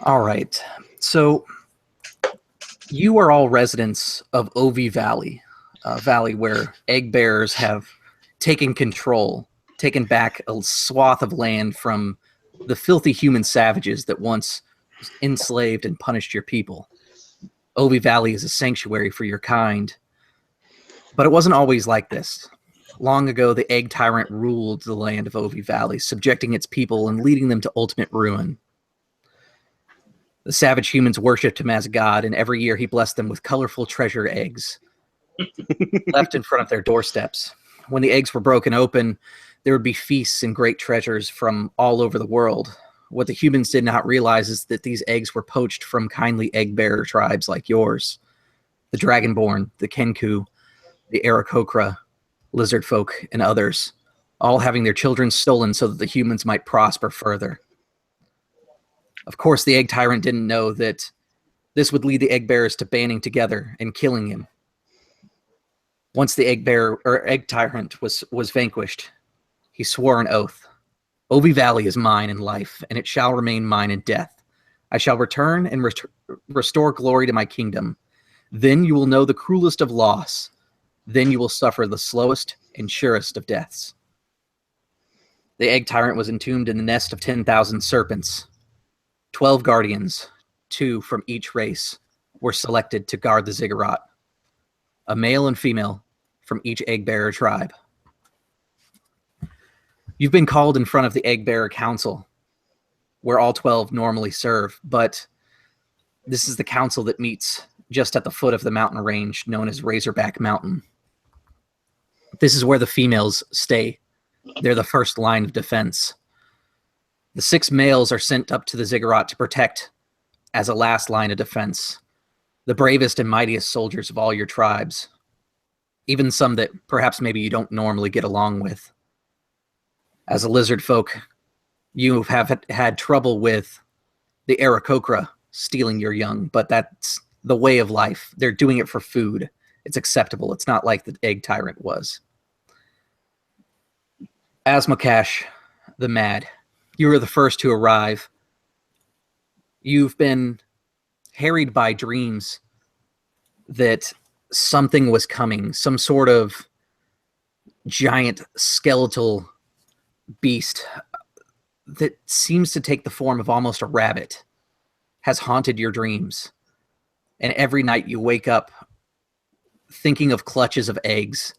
All right. So you are all residents of Ovi Valley, a valley where egg bearers have taken control, taken back a swath of land from the filthy human savages that once enslaved and punished your people. Ovi Valley is a sanctuary for your kind, but it wasn't always like this. Long ago, the Egg Tyrant ruled the land of Ovi Valley, subjecting its people and leading them to ultimate ruin. The savage humans worshipped him as a god, and every year he blessed them with colorful treasure eggs left in front of their doorsteps. When the eggs were broken open, there would be feasts and great treasures from all over the world. What the humans did not realize is that these eggs were poached from kindly egg-bearer tribes like yours. The dragonborn, the Kenku, the Aarakocra, lizardfolk, and others, all having their children stolen so that the humans might prosper further. Of course, the Egg Tyrant didn't know that this would lead the Egg Bearers to banding together and killing him. Once the Egg Tyrant was vanquished, he swore an oath. Ovi Valley is mine in life, and it shall remain mine in death. I shall return and restore glory to my kingdom. Then you will know the cruelest of loss. Then you will suffer the slowest and surest of deaths. The Egg Tyrant was entombed in the nest of 10,000 serpents. 12 guardians, 2 from each race, were selected to guard the ziggurat. A male and female from each egg-bearer tribe. You've been called in front of the egg-bearer council, where all 12 normally serve, but this is the council that meets just at the foot of the mountain range known as Razorback Mountain. This is where the females stay. They're the first line of defense. The 6 males are sent up to the ziggurat to protect as a last line of defense. The bravest and mightiest soldiers of all your tribes. Even some that perhaps maybe you don't normally get along with. As a lizard folk, you have had trouble with the Aarakocra stealing your young, but that's the way of life. They're doing it for food. It's acceptable. It's not like the Egg Tyrant was. Asmokash, the Mad. You were the first to arrive. You've been harried by dreams that something was coming, some sort of giant skeletal beast that seems to take the form of almost a rabbit has haunted your dreams. And every night you wake up thinking of clutches of eggs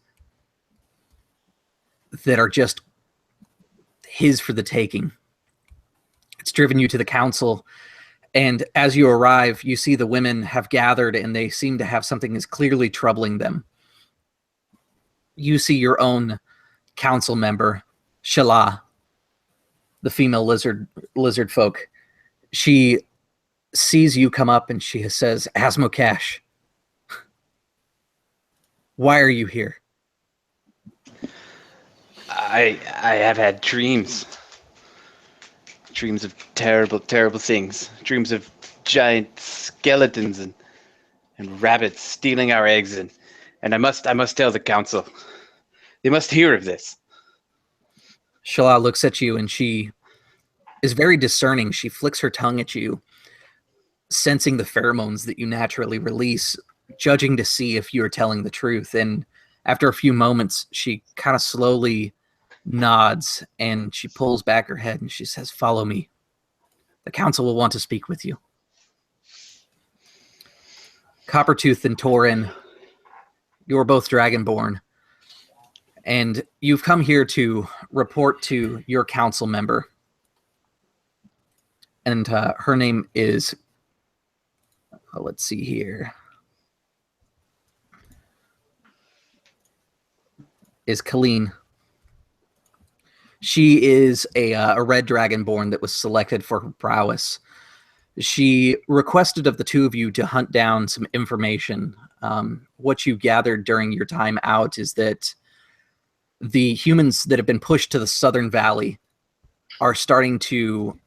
that are just his for the taking. It's driven you to the council, and as you arrive, you see the women have gathered, and they seem to have something that's clearly troubling them. You see your own council member, Shala, the female lizard folk. She sees you come up, and she says, Asmokash, why are you here? I have had dreams. Dreams of terrible, terrible things. Dreams of giant skeletons and rabbits stealing our eggs, and I must tell the council. They must hear of this. Shala looks at you, and she is very discerning. She flicks her tongue at you, sensing the pheromones that you naturally release, judging to see if you are telling the truth. And after a few moments, she kind of slowly nods, and she pulls back her head, and she says, follow me. The council will want to speak with you. Coppertooth and Torin, you're both dragonborn, and you've come here to report to your council member. And her name is, let's see here, is Colleen. She is a red dragonborn that was selected for her prowess. She requested of the two of you to hunt down some information. What you gathered during your time out is that the humans that have been pushed to the southern valley are starting to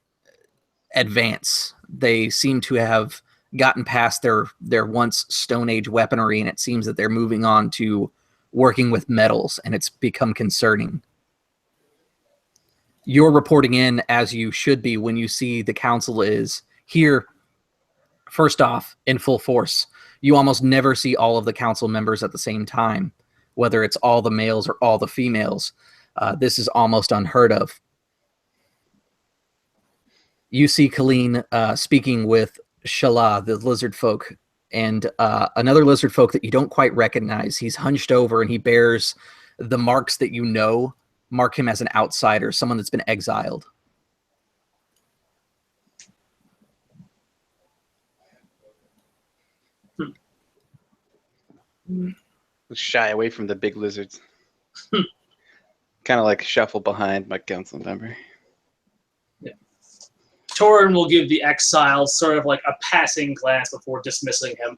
advance. They seem to have gotten past their once Stone Age weaponry, and it seems that they're moving on to working with metals, and it's become concerning. You're reporting in as you should be when you see the council is Here, first off, in full force, you almost never see all of the council members at the same time, whether it's all the males or all the females. This is almost unheard of. You see Colleen speaking with Shala, the lizard folk, and another lizard folk that you don't quite recognize. He's hunched over and he bears the marks that you know mark him as an outsider, someone that's been exiled. Shy away from the big lizards. Kind of like shuffle behind my council member. Yeah. Torin will give the exile sort of like a passing glance before dismissing him.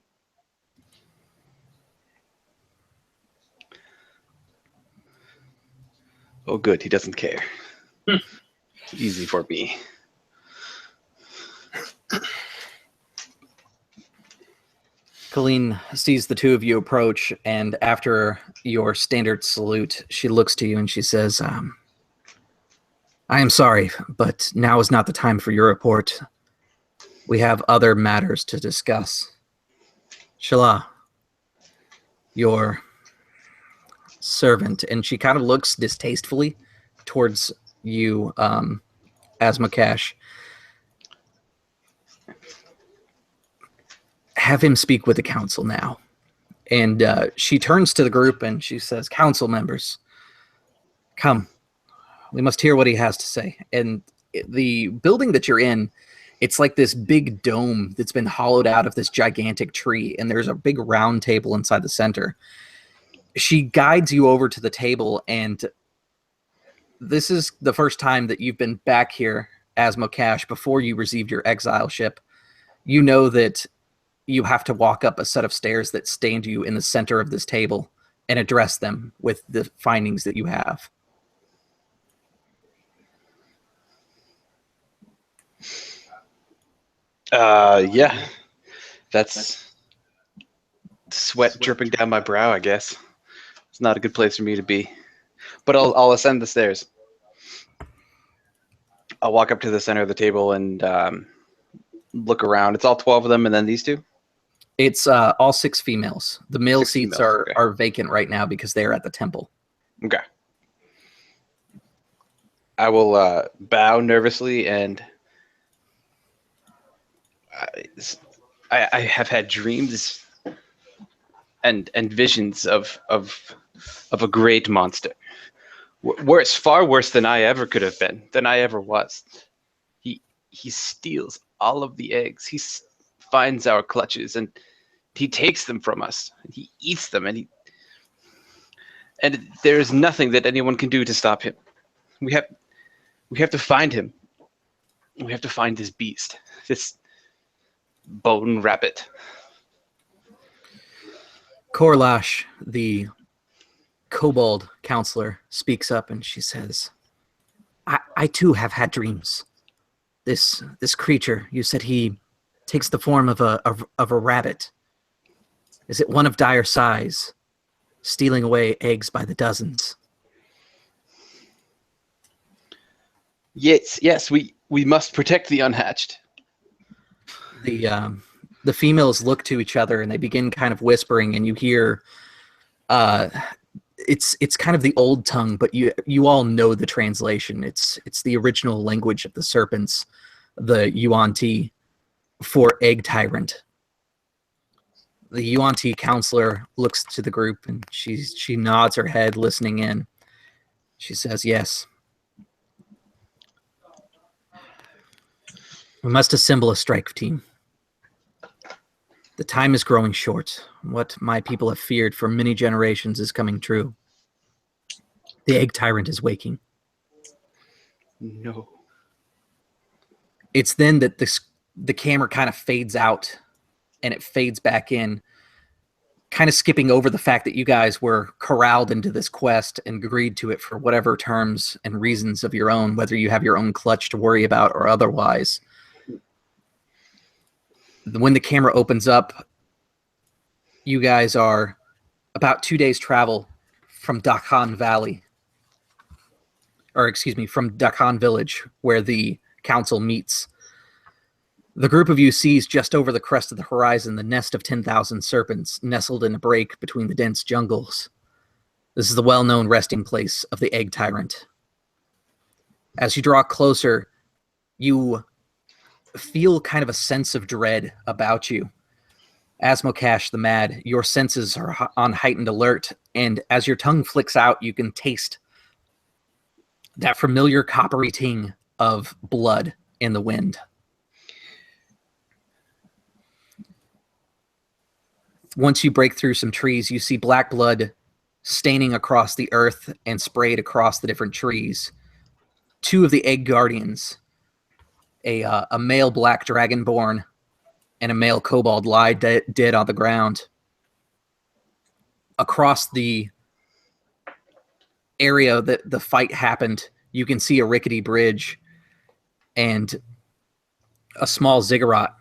Oh, good. He doesn't care. Easy for me. Colleen sees the two of you approach, and after your standard salute, she looks to you and she says, I am sorry, but now is not the time for your report. We have other matters to discuss. Shala, your servant, and she kind of looks distastefully towards you, Asmokash. Have him speak with the council now. And she turns to the group and she says, council members, come. We must hear what he has to say. And the building that you're in, it's like this big dome that's been hollowed out of this gigantic tree. And there's a big round table inside the center. She guides you over to the table, and this is the first time that you've been back here, Asmokash, before you received your exile ship. You know that you have to walk up a set of stairs that stand you in the center of this table and address them with the findings that you have. Yeah. That's sweat dripping down my brow, I guess. It's not a good place for me to be. But I'll ascend the stairs. I'll walk up to the center of the table and look around. It's all 12 of them, and then these two? It's all 6 females. The male Six seats females, okay. are vacant right now because they're at the temple. Okay. I will bow nervously, and I have had dreams and visions of a great monster. Worse, far worse than I ever could have been, than I ever was. He steals all of the eggs. He finds our clutches and he takes them from us. And he eats them, and there is nothing that anyone can do to stop him. We have to find him. We have to find this beast, this bone rabbit. Korlash, the kobold counselor, speaks up and she says, I too have had dreams. This creature, you said he takes the form of a rabbit. Is it one of dire size, stealing away eggs by the dozens? Yes, we must protect the unhatched. The females look to each other and they begin kind of whispering, and you hear it's kind of the old tongue, but you all know the translation. It's the original language of the serpents, the Yuan-ti, for Egg Tyrant. The Yuan-ti counselor looks to the group and she nods her head, listening in. She says, yes. We must assemble a strike team. The time is growing short. What my people have feared for many generations is coming true. The Egg Tyrant is waking. No. It's then that the camera kind of fades out and it fades back in, kind of skipping over the fact that you guys were corralled into this quest and agreed to it for whatever terms and reasons of your own, whether you have your own clutch to worry about or otherwise. When the camera opens up, you guys are about 2 days travel from Dakhan Valley, or excuse me, from Dakhan Village, where the council meets. The group of you sees just over the crest of the horizon the nest of 10,000 serpents nestled in a break between the dense jungles. This is the well-known resting place of the Egg Tyrant. As you draw closer, you feel kind of a sense of dread about you. Asmokash the Mad, your senses are on heightened alert, and as your tongue flicks out, you can taste that familiar coppery ting of blood in the wind. Once you break through some trees, you see black blood staining across the earth and sprayed across the different trees. Two of the Egg Guardians, a male black dragonborn and a male kobold, lie dead on the ground. Across the area that the fight happened, you can see a rickety bridge and a small ziggurat.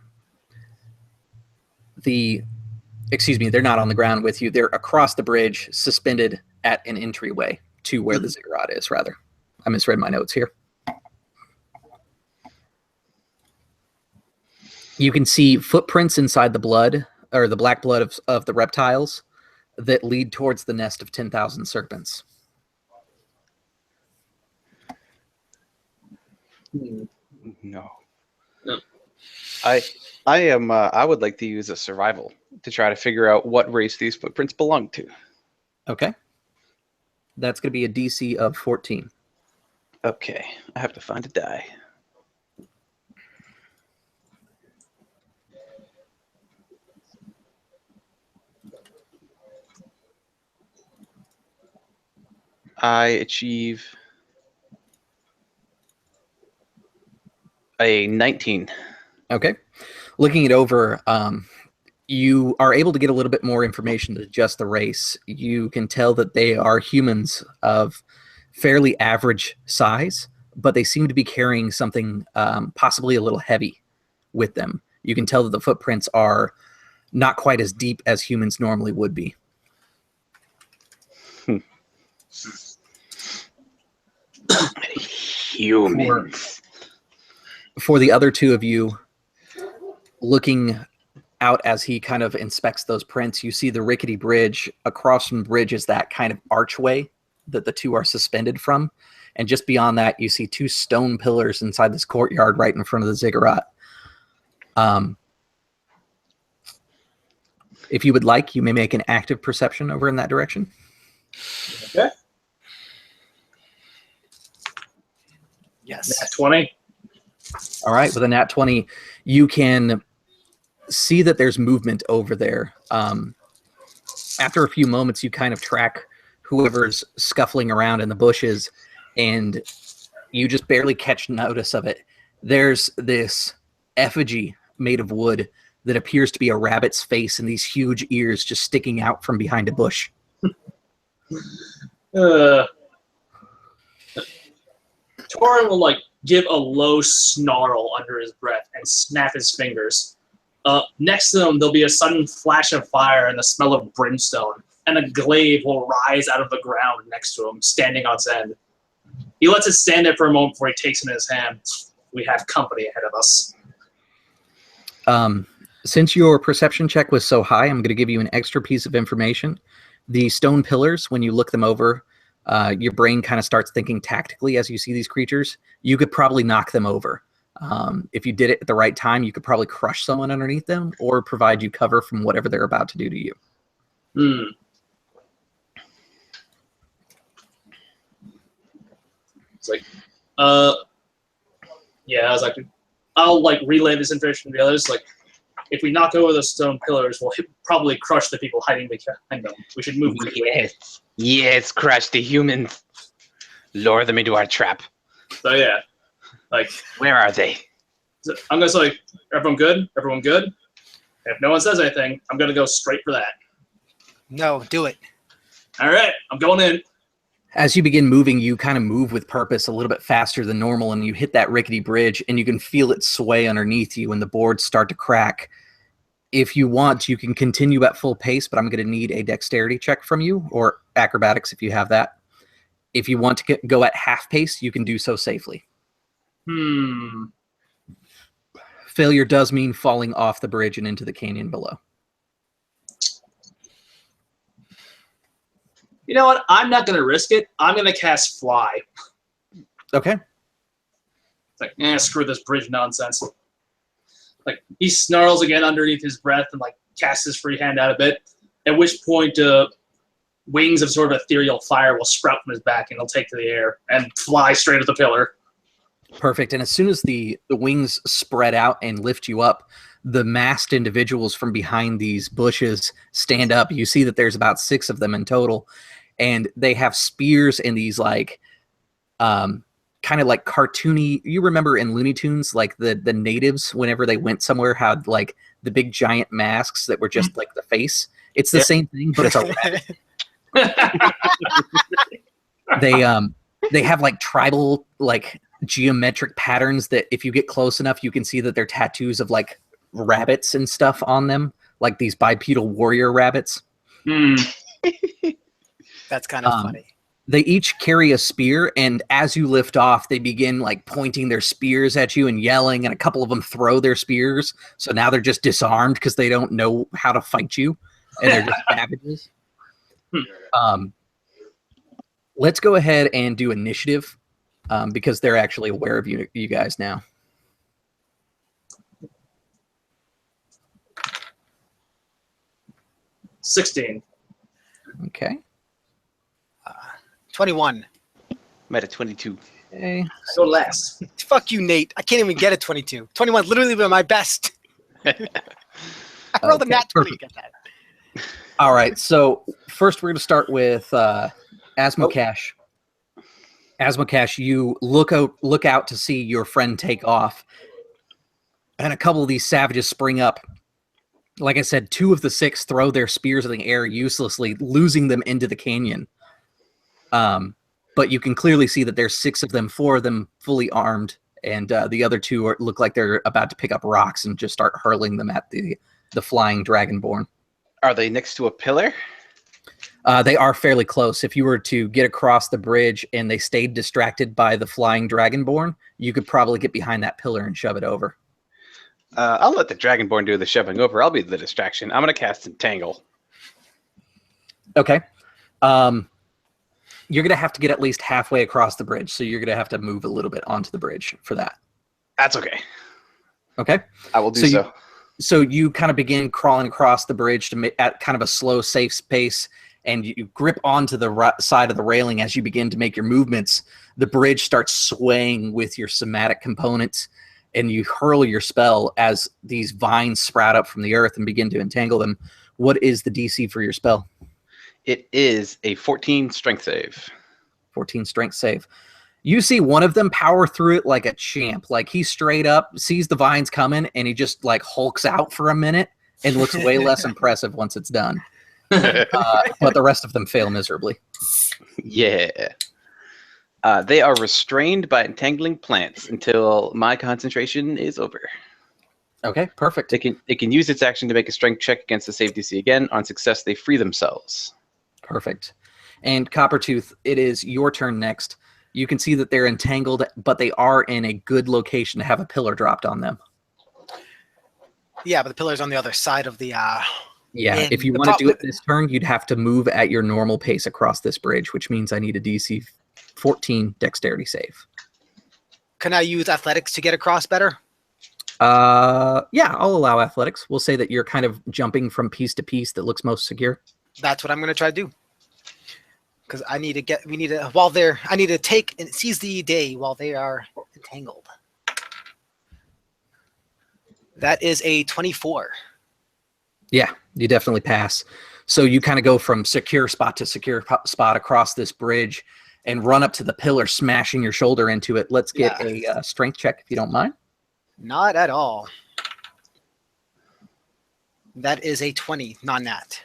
They're not on the ground with you. They're across the bridge, suspended at an entryway to where the ziggurat is, rather. I misread my notes here. You can see footprints inside the blood, or the black blood of the reptiles, that lead towards the nest of 10,000 serpents. No. I would like to use a survival to try to figure out what race these footprints belong to. Okay. That's going to be a DC of 14. Okay, I have to find a die. I achieve a 19. Okay. Looking it over, you are able to get a little bit more information than just the race. You can tell that they are humans of fairly average size, but they seem to be carrying something possibly a little heavy with them. You can tell that the footprints are not quite as deep as humans normally would be. Humans. For the other two of you, looking out as he kind of inspects those prints, you see the rickety bridge. Across from the bridge is that kind of archway that the two are suspended from. And just beyond that, you see two stone pillars inside this courtyard right in front of the ziggurat. If you would like, you may make an active perception over in that direction. Okay. Yes. Nat 20. All right. With a nat 20, you can see that there's movement over there. After a few moments, you kind of track whoever's scuffling around in the bushes, and you just barely catch notice of it. There's this effigy made of wood that appears to be a rabbit's face and these huge ears just sticking out from behind a bush. Torin will give a low snarl under his breath and snap his fingers. Next to him, there'll be a sudden flash of fire and the smell of brimstone, and a glaive will rise out of the ground next to him, standing on its end. He lets it stand there for a moment before he takes it in his hand. We have company ahead of us. Since your perception check was so high, I'm going to give you an extra piece of information. The stone pillars, when you look them over, your brain kind of starts thinking tactically as you see these creatures. You could probably knock them over. If you did it at the right time, you could probably crush someone underneath them or provide you cover from whatever they're about to do to you. It's yeah, I was like, I'll relay this information to the others. If we knock over the stone pillars, we'll probably crush the people hiding behind them. We should move quickly. Yes, crush the humans. Lure them into our trap. So yeah, where are they? I'm gonna say, everyone good? Everyone good? If no one says anything, I'm gonna go straight for that. No, do it. All right, I'm going in. As you begin moving, you kind of move with purpose a little bit faster than normal, and you hit that rickety bridge, and you can feel it sway underneath you, and the boards start to crack. If you want, you can continue at full pace, but I'm going to need a dexterity check from you, or acrobatics if you have that. If you want to go at half pace, you can do so safely. Failure does mean falling off the bridge and into the canyon below. You know what? I'm not going to risk it. I'm going to cast Fly. Okay. It's like, screw this bridge nonsense. Like, he snarls again underneath his breath and, like, casts his free hand out a bit, at which point wings of sort of ethereal fire will sprout from his back, and he'll take to the air and fly straight at the pillar. Perfect. And as soon as the wings spread out and lift you up, the masked individuals from behind these bushes stand up. You see that there's about 6 of them in total, and they have spears and these like kind of like cartoony. You remember in Looney Tunes, like the natives, whenever they went somewhere, had like the big giant masks that were just like the face. It's the same thing, but it's a rabbit. They have like tribal like geometric patterns that if you get close enough, you can see that they're tattoos of like rabbits and stuff on them, like these bipedal warrior rabbits. That's kind of funny. They each carry a spear, and as you lift off, they begin like pointing their spears at you and yelling, and a couple of them throw their spears. So now they're just disarmed because they don't know how to fight you, and they're just savages. Let's go ahead and do initiative because they're actually aware of you guys now. $16. Okay. 21. I'm at a 22. Okay. Go last. Fuck you, Nate. I can't even get a 22. 21 literally been my best. I rolled a nat 20 to get that. All right. So first, we're going to start with Asmocash. Asmocash, you look out to see your friend take off, and a couple of these savages spring up. Like I said, 2 of the 6 throw their spears in the air uselessly, losing them into the canyon. But you can clearly see that there's 6 of them, 4 of them fully armed, and the other 2 look like they're about to pick up rocks and just start hurling them at the flying dragonborn. Are they next to a pillar? They are fairly close. If you were to get across the bridge and they stayed distracted by the flying dragonborn, you could probably get behind that pillar and shove it over. I'll let the dragonborn do the shoving over. I'll be the distraction. I'm going to cast Entangle. Okay. You're going to have to get at least halfway across the bridge, so you're going to have to move a little bit onto the bridge for that. That's okay. Okay? I will do so. So you kind of begin crawling across the bridge at kind of a slow, safe pace, and you grip onto the side of the railing as you begin to make your movements. The bridge starts swaying with your somatic components, and you hurl your spell as these vines sprout up from the earth and begin to entangle them. What is the DC for your spell? It is a 14 strength save. 14 strength save. You see one of them power through it like a champ. Like he straight up sees the vines coming and he just like hulks out for a minute and looks way less impressive once it's done. But the rest of them fail miserably. Yeah. They are restrained by entangling plants until my concentration is over. Okay, perfect. It can use its action to make a strength check against the save DC again. On success, they free themselves. Perfect. And Coppertooth, it is your turn next. You can see that they're entangled, but they are in a good location to have a pillar dropped on them. Yeah, but the pillar's on the other side of the... Yeah, if you want to do it this turn, you'd have to move at your normal pace across this bridge, which means I need a DC 14 dexterity save. Can I use athletics to get across better? Yeah, I'll allow athletics. We'll say that you're kind of jumping from piece to piece that looks most secure. That's what I'm going to try to do. Because I need to I need to take and seize the day while they are entangled. That is a 24. Yeah, you definitely pass. So you kind of go from secure spot to secure spot across this bridge and run up to the pillar, smashing your shoulder into it. Let's get a strength check, if you don't mind. Not at all. That is a 20, non-nat.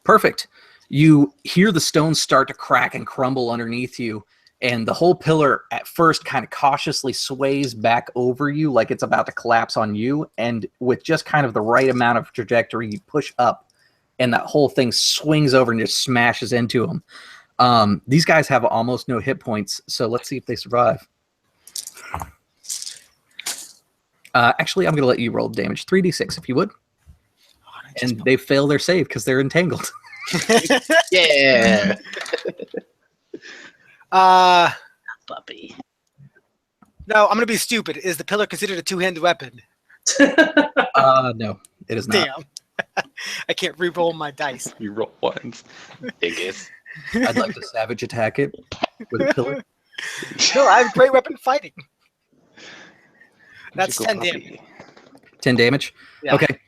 Perfect. You hear the stones start to crack and crumble underneath you, and the whole pillar at first kind of cautiously sways back over you like it's about to collapse on you, and with just kind of the right amount of trajectory, you push up, and that whole thing swings over and just smashes into them. These guys have almost no hit points, so let's see if they survive. Actually, I'm going to let you roll damage. 3d6, if you would. And they fail their save because they're entangled. Yeah. Puppy. No, I'm gonna be stupid. Is the pillar considered a two-handed weapon? No, it is not. Damn. I can't re-roll my dice. You roll ones. Dingus. I'd like to savage attack it with a pillar. No, I have great weapon fighting. That's 10 damage. 10 damage? Yeah. Okay.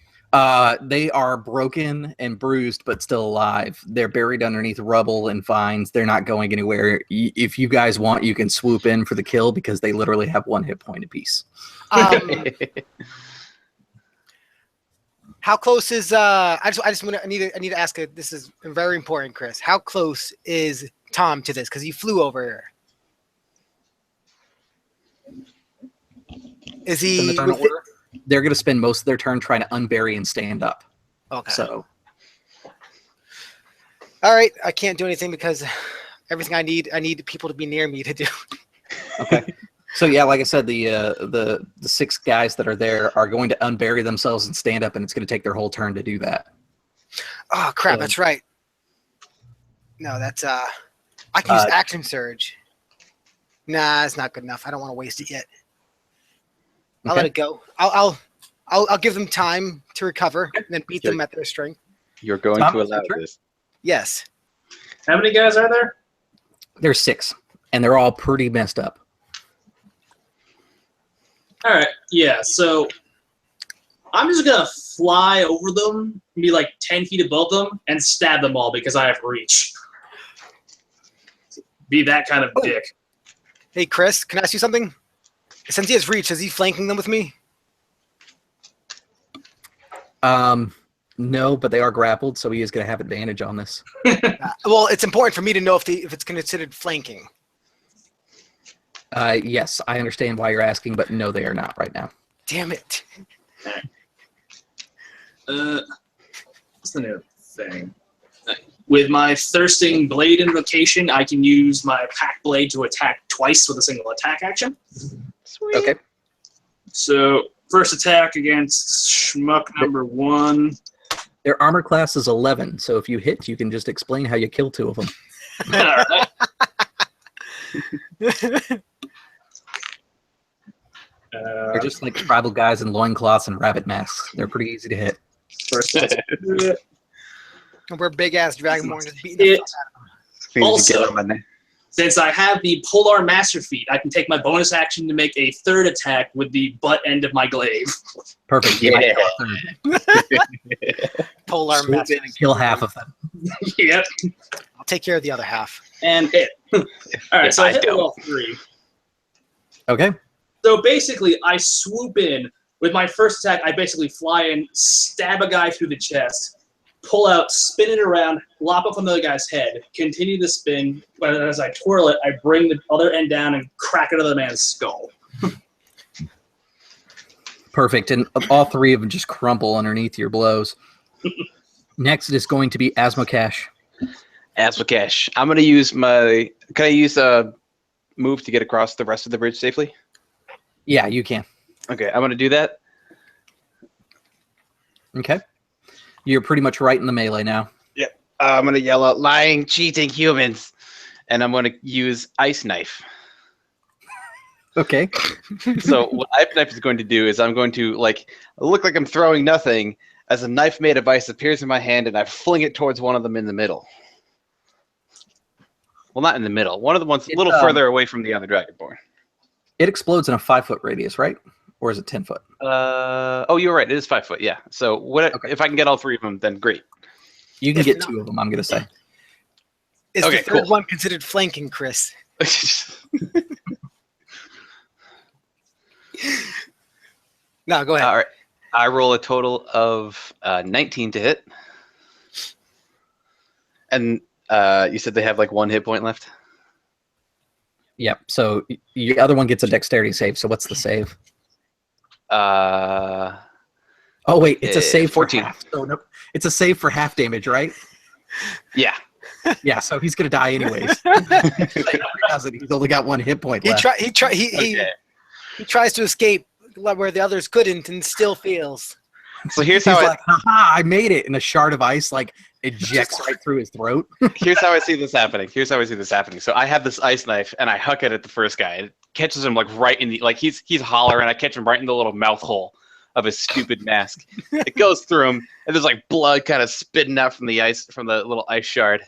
They are broken and bruised, but still alive. They're buried underneath rubble and vines. They're not going anywhere. If you guys want, you can swoop in for the kill because they literally have 1 hit point apiece. How close is I need to ask this is very important, Chris. How close is Tom to this? Because he flew over here. Is In the he? turn order, they're going to spend most of their turn trying to unbury and stand up. Okay. So, all right, I can't do anything because everything I need people to be near me to do. okay. So yeah, like I said, the 6 guys that are there are going to unbury themselves and stand up, and it's going to take their whole turn to do that. Oh crap! That's right. No, that's I can use action surge. Nah, it's not good enough. I don't want to waste it yet. I'll let it go. I'll give them time to recover and then beat them at their strength. You're going Tom, to allow your turn? this. Yes. How many guys are there? There's 6, and they're all pretty messed up. All right, yeah. So I'm just gonna fly over them, be like 10 feet above them, and stab them all because I have reach. Be that kind of dick. Hey, Chris, can I ask you something? Since he has reach, is he flanking them with me? No, but they are grappled, so he is going to have advantage on this. Well, it's important for me to know if it's considered flanking. Yes, I understand why you're asking, but no, they are not right now. Damn it. What's the new thing? With my thirsting blade invocation, I can use my pack blade to attack twice with a single attack action. Sweet. Okay. So first attack against schmuck number 1. Their armor class is 11, so if you hit, you can just explain how you kill 2 of them. All right. They're just like tribal guys in loincloths and rabbit masks. They're pretty easy to hit. First We're big ass dragonborn just beating the fuck out of them. Also, since I have the polearm master feat, I can take my bonus action to make a 3rd attack with the butt end of my glaive. Perfect. Yeah. Polar Swoop master. in and kill half of them. Yep. I'll take care of the other half. And hit. All right, so I hit with all 3. Okay. So basically, I swoop in. With my first attack, I basically fly in, stab a guy through the chest, pull out, spin it around, lop off another guy's head, continue to spin. But as I twirl it, I bring the other end down and crack another man's skull. Perfect. And all 3 of them just crumple underneath your blows. Next is going to be Asmokash. Asmokash. I'm going to use my... Can I use a move to get across the rest of the bridge safely? Yeah, you can. Okay, I'm going to do that. Okay. You're pretty much right in the melee now. Yep. I'm going to yell out, lying, cheating humans. And I'm going to use Ice Knife. Okay. So what Ice Knife is going to do is I'm going to look like I'm throwing nothing as a knife made of ice appears in my hand and I fling it towards one of them in the middle. Well, not in the middle. One of the ones a little further away from the other dragonborn. It explodes in a 5-foot radius, right? Or is it 10 foot? Oh, you're right. It is 5 foot. Yeah. So if I can get all 3 of them, then great. You can get 2 of them, I'm going to say. Is Okay, the third cool. one considered flanking, Chris? No, go ahead. All right. I roll a total of 19 to hit. And you said they have 1 hit point left? Yep. So your other one gets a dexterity save. So what's the save? Uh, Oh wait, it's a save 14. for half. So no, it's a save for half damage, right? Yeah. Yeah. So he's gonna die anyways. He's only got 1 hit point left. He tries to escape where the others couldn't and still feels. So here's He's how like, haha, I made it. And a shard of ice like ejects right through his throat. here's how I see this happening. So I have this ice knife and I huck it at the first guy. It catches him like right in the he's hollering. I catch him right in the little mouth hole of his stupid mask. It goes through him, and there's like blood kind of spitting out from the little ice shard.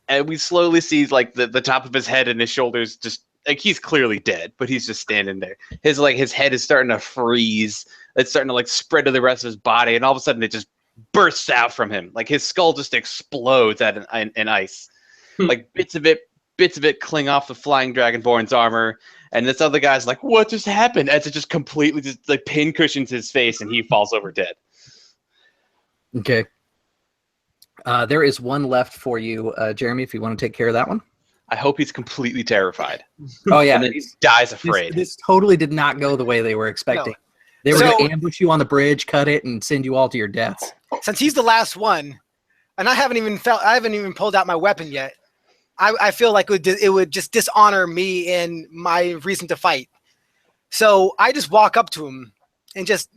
And we slowly see like the top of his head and his shoulders just like he's clearly dead, but he's just standing there. His head is starting to freeze. It's starting to like spread to the rest of his body, and all of a sudden it just bursts out from him. Like his skull just explodes at an ice. Like bits of it cling off the flying dragonborn's armor, and this other guy's like, "What just happened?" As it just completely just like pin cushions his face, and he falls over dead. Okay. There is one left for you, Jeremy, if you want to take care of that one. I hope he's completely terrified. Oh, yeah. And then he dies afraid. This totally did not go the way they were expecting. No. They were going to ambush you on the bridge, cut it, and send you all to your deaths. Since he's the last one, and I haven't even pulled out my weapon yet, I feel like it would just dishonor me and my reason to fight. So I just walk up to him and just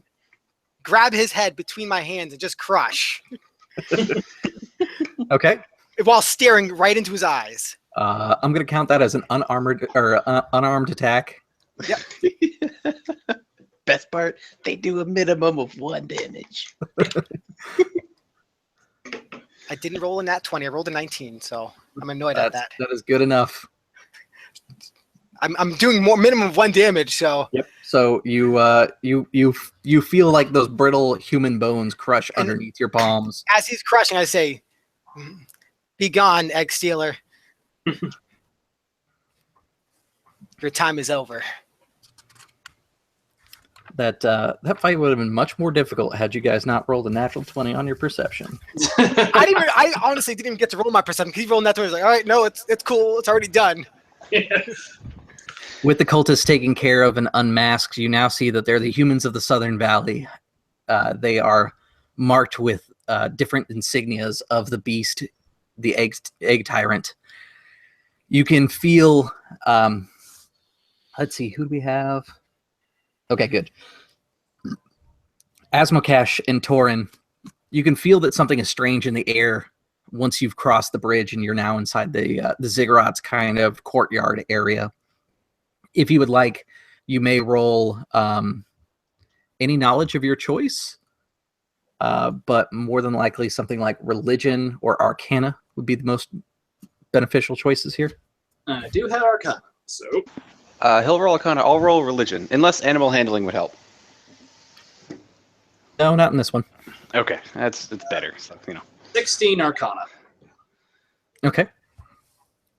grab his head between my hands and just crush. Okay. While staring right into his eyes. I'm going to count that as an unarmed attack. Yep. Best part, they do a minimum of 1 damage. I didn't roll a nat 20. I rolled a 19, so I'm annoyed at that. That is good enough. I'm doing more minimum of 1 damage, so. Yep. So you feel like those brittle human bones crush underneath your palms. As he's crushing, I say, "Be gone, egg stealer. Your time is over." That fight would have been much more difficult had you guys not rolled a natural 20 on your perception. I honestly didn't even get to roll my perception because he rolled that 20. I was like, all right, no, it's cool. It's already done. With the cultists taken care of and unmasked, you now see that they're the humans of the Southern Valley. They are marked with different insignias of the beast, the Egg Tyrant. You can feel... let's see, who do we have? Okay, good. Asmokash and Torin, you can feel that something is strange in the air once you've crossed the bridge and you're now inside the Ziggurats kind of courtyard area. If you would like, you may roll any knowledge of your choice, but more than likely something like religion or arcana would be the most beneficial choices here. I do have arcana, so... He'll roll Arcana. I'll roll Religion, unless Animal Handling would help. No, not in this one. Okay, it's better. So 16 Arcana. Okay.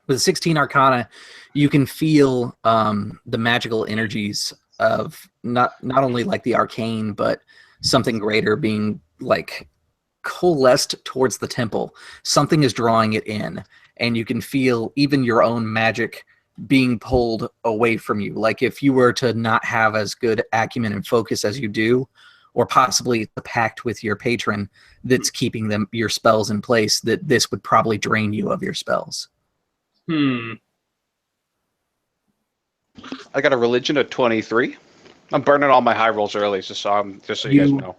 With 16 Arcana, you can feel the magical energies of not only like the arcane, but something greater being like coalesced towards the temple. Something is drawing it in, and you can feel even your own magic being pulled away from you. Like if you were to not have as good acumen and focus as you do, or possibly the pact with your patron that's keeping your spells in place, that this would probably drain you of your spells. I got a religion of 23. I'm burning all my high rolls early, just so you guys know.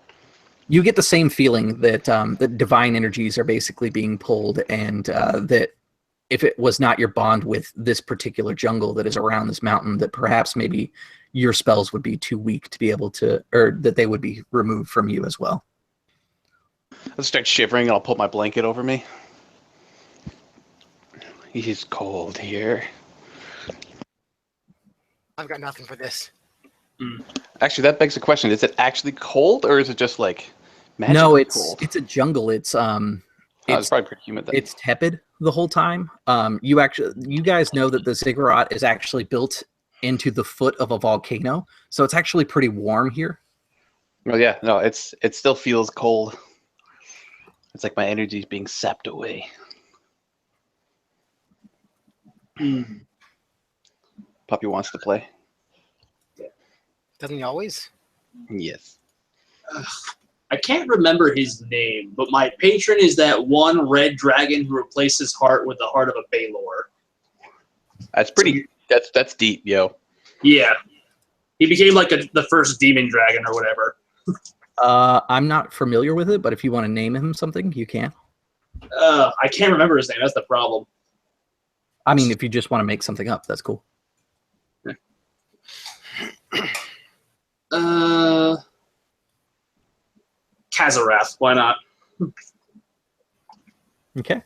You get the same feeling that the divine energies are basically being pulled, and that if it was not your bond with this particular jungle that is around this mountain, that perhaps maybe your spells would be too weak to be able to, or that they would be removed from you as well. I'll start shivering and I'll put my blanket over me. He's cold here. I've got nothing for this. Actually, that begs the question. Is it actually cold, or is it just like magically cold? It's a jungle. It's probably pretty humid then. It's tepid the whole time. You guys know that the ziggurat is actually built into the foot of a volcano, so it's actually pretty warm here. Well, yeah, no, it still feels cold. It's like my energy is being sapped away. Puppy wants to play. Doesn't he always? Yes. I can't remember his name, but my patron is that one red dragon who replaced his heart with the heart of a Baylor. That's pretty. That's deep, yo. Yeah. He became like the first demon dragon or whatever. I'm not familiar with it, but if you want to name him something, you can. I can't remember his name. That's the problem. I mean, if you just want to make something up, that's cool. Kazarath. Why not? Okay.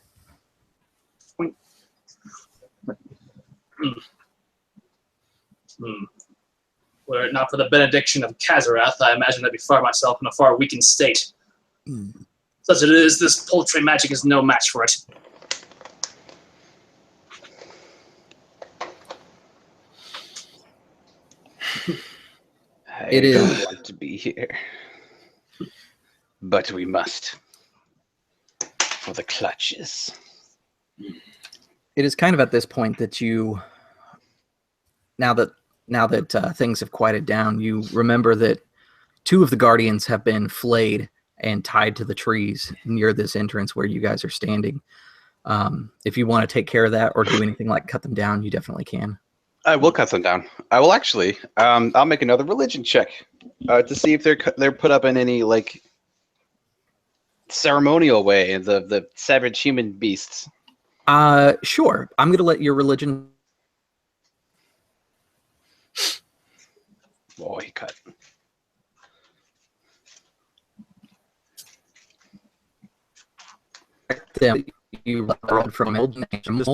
Were it not for the benediction of Kazarath, I imagine I'd be far myself in a far weakened state. Such as it is, this paltry magic is no match for it. I don't want to be here, but we must for the clutches. It is kind of at this point that you, now that things have quieted down, you remember that 2 of the guardians have been flayed and tied to the trees near this entrance where you guys are standing. If you want to take care of that or do anything like cut them down, you definitely can. I will cut them down. I will actually. I'll make another religion check to see if they're put up in any like ceremonial way. The savage human beasts. Sure. I'm gonna let your religion. Oh, he cut. Them. You from old names.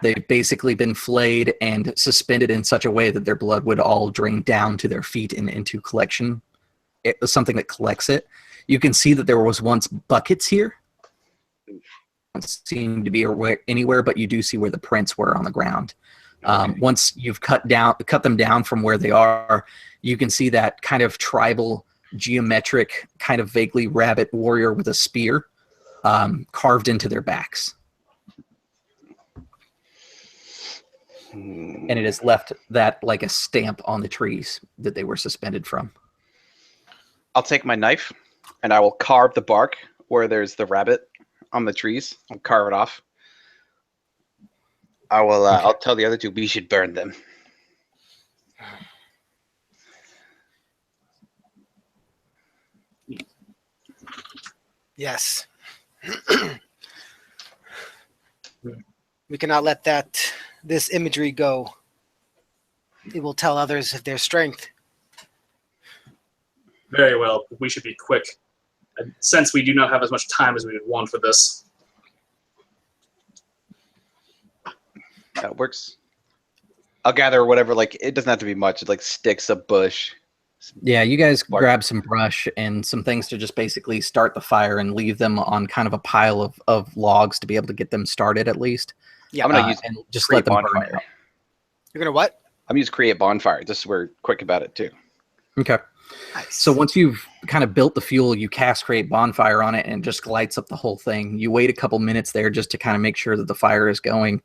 They've basically been flayed and suspended in such a way that their blood would all drain down to their feet and into collection. It was something that collects it. You can see that there was once buckets here. Don't seem to be anywhere, but you do see where the prints were on the ground. Okay. Once you've cut them down from where they are, you can see that kind of tribal, geometric, kind of vaguely rabbit warrior with a spear carved into their backs. And it has left that like a stamp on the trees that they were suspended from. I'll take my knife and I will carve the bark where there's the rabbit on the trees. I'll carve it off. I will. Okay. I'll tell the other 2 we should burn them. Yes. We cannot let this imagery go. It will tell others of their strength. Very well. We should be quick. And since we do not have as much time as we would want for this. That works. I'll gather whatever, like, it doesn't have to be much. It's like sticks, a bush. Yeah, you guys grab some brush and some things to just basically start the fire and leave them on kind of a pile of logs to be able to get them started at least. Yeah, I'm going to use and just let them burn it. You're going to what? I'm going to use create bonfire, just so we're quick about it too. Okay. Nice. So once you've kind of built the fuel, you cast create bonfire on it and it just lights up the whole thing. You wait a couple minutes there just to kind of make sure that the fire is going.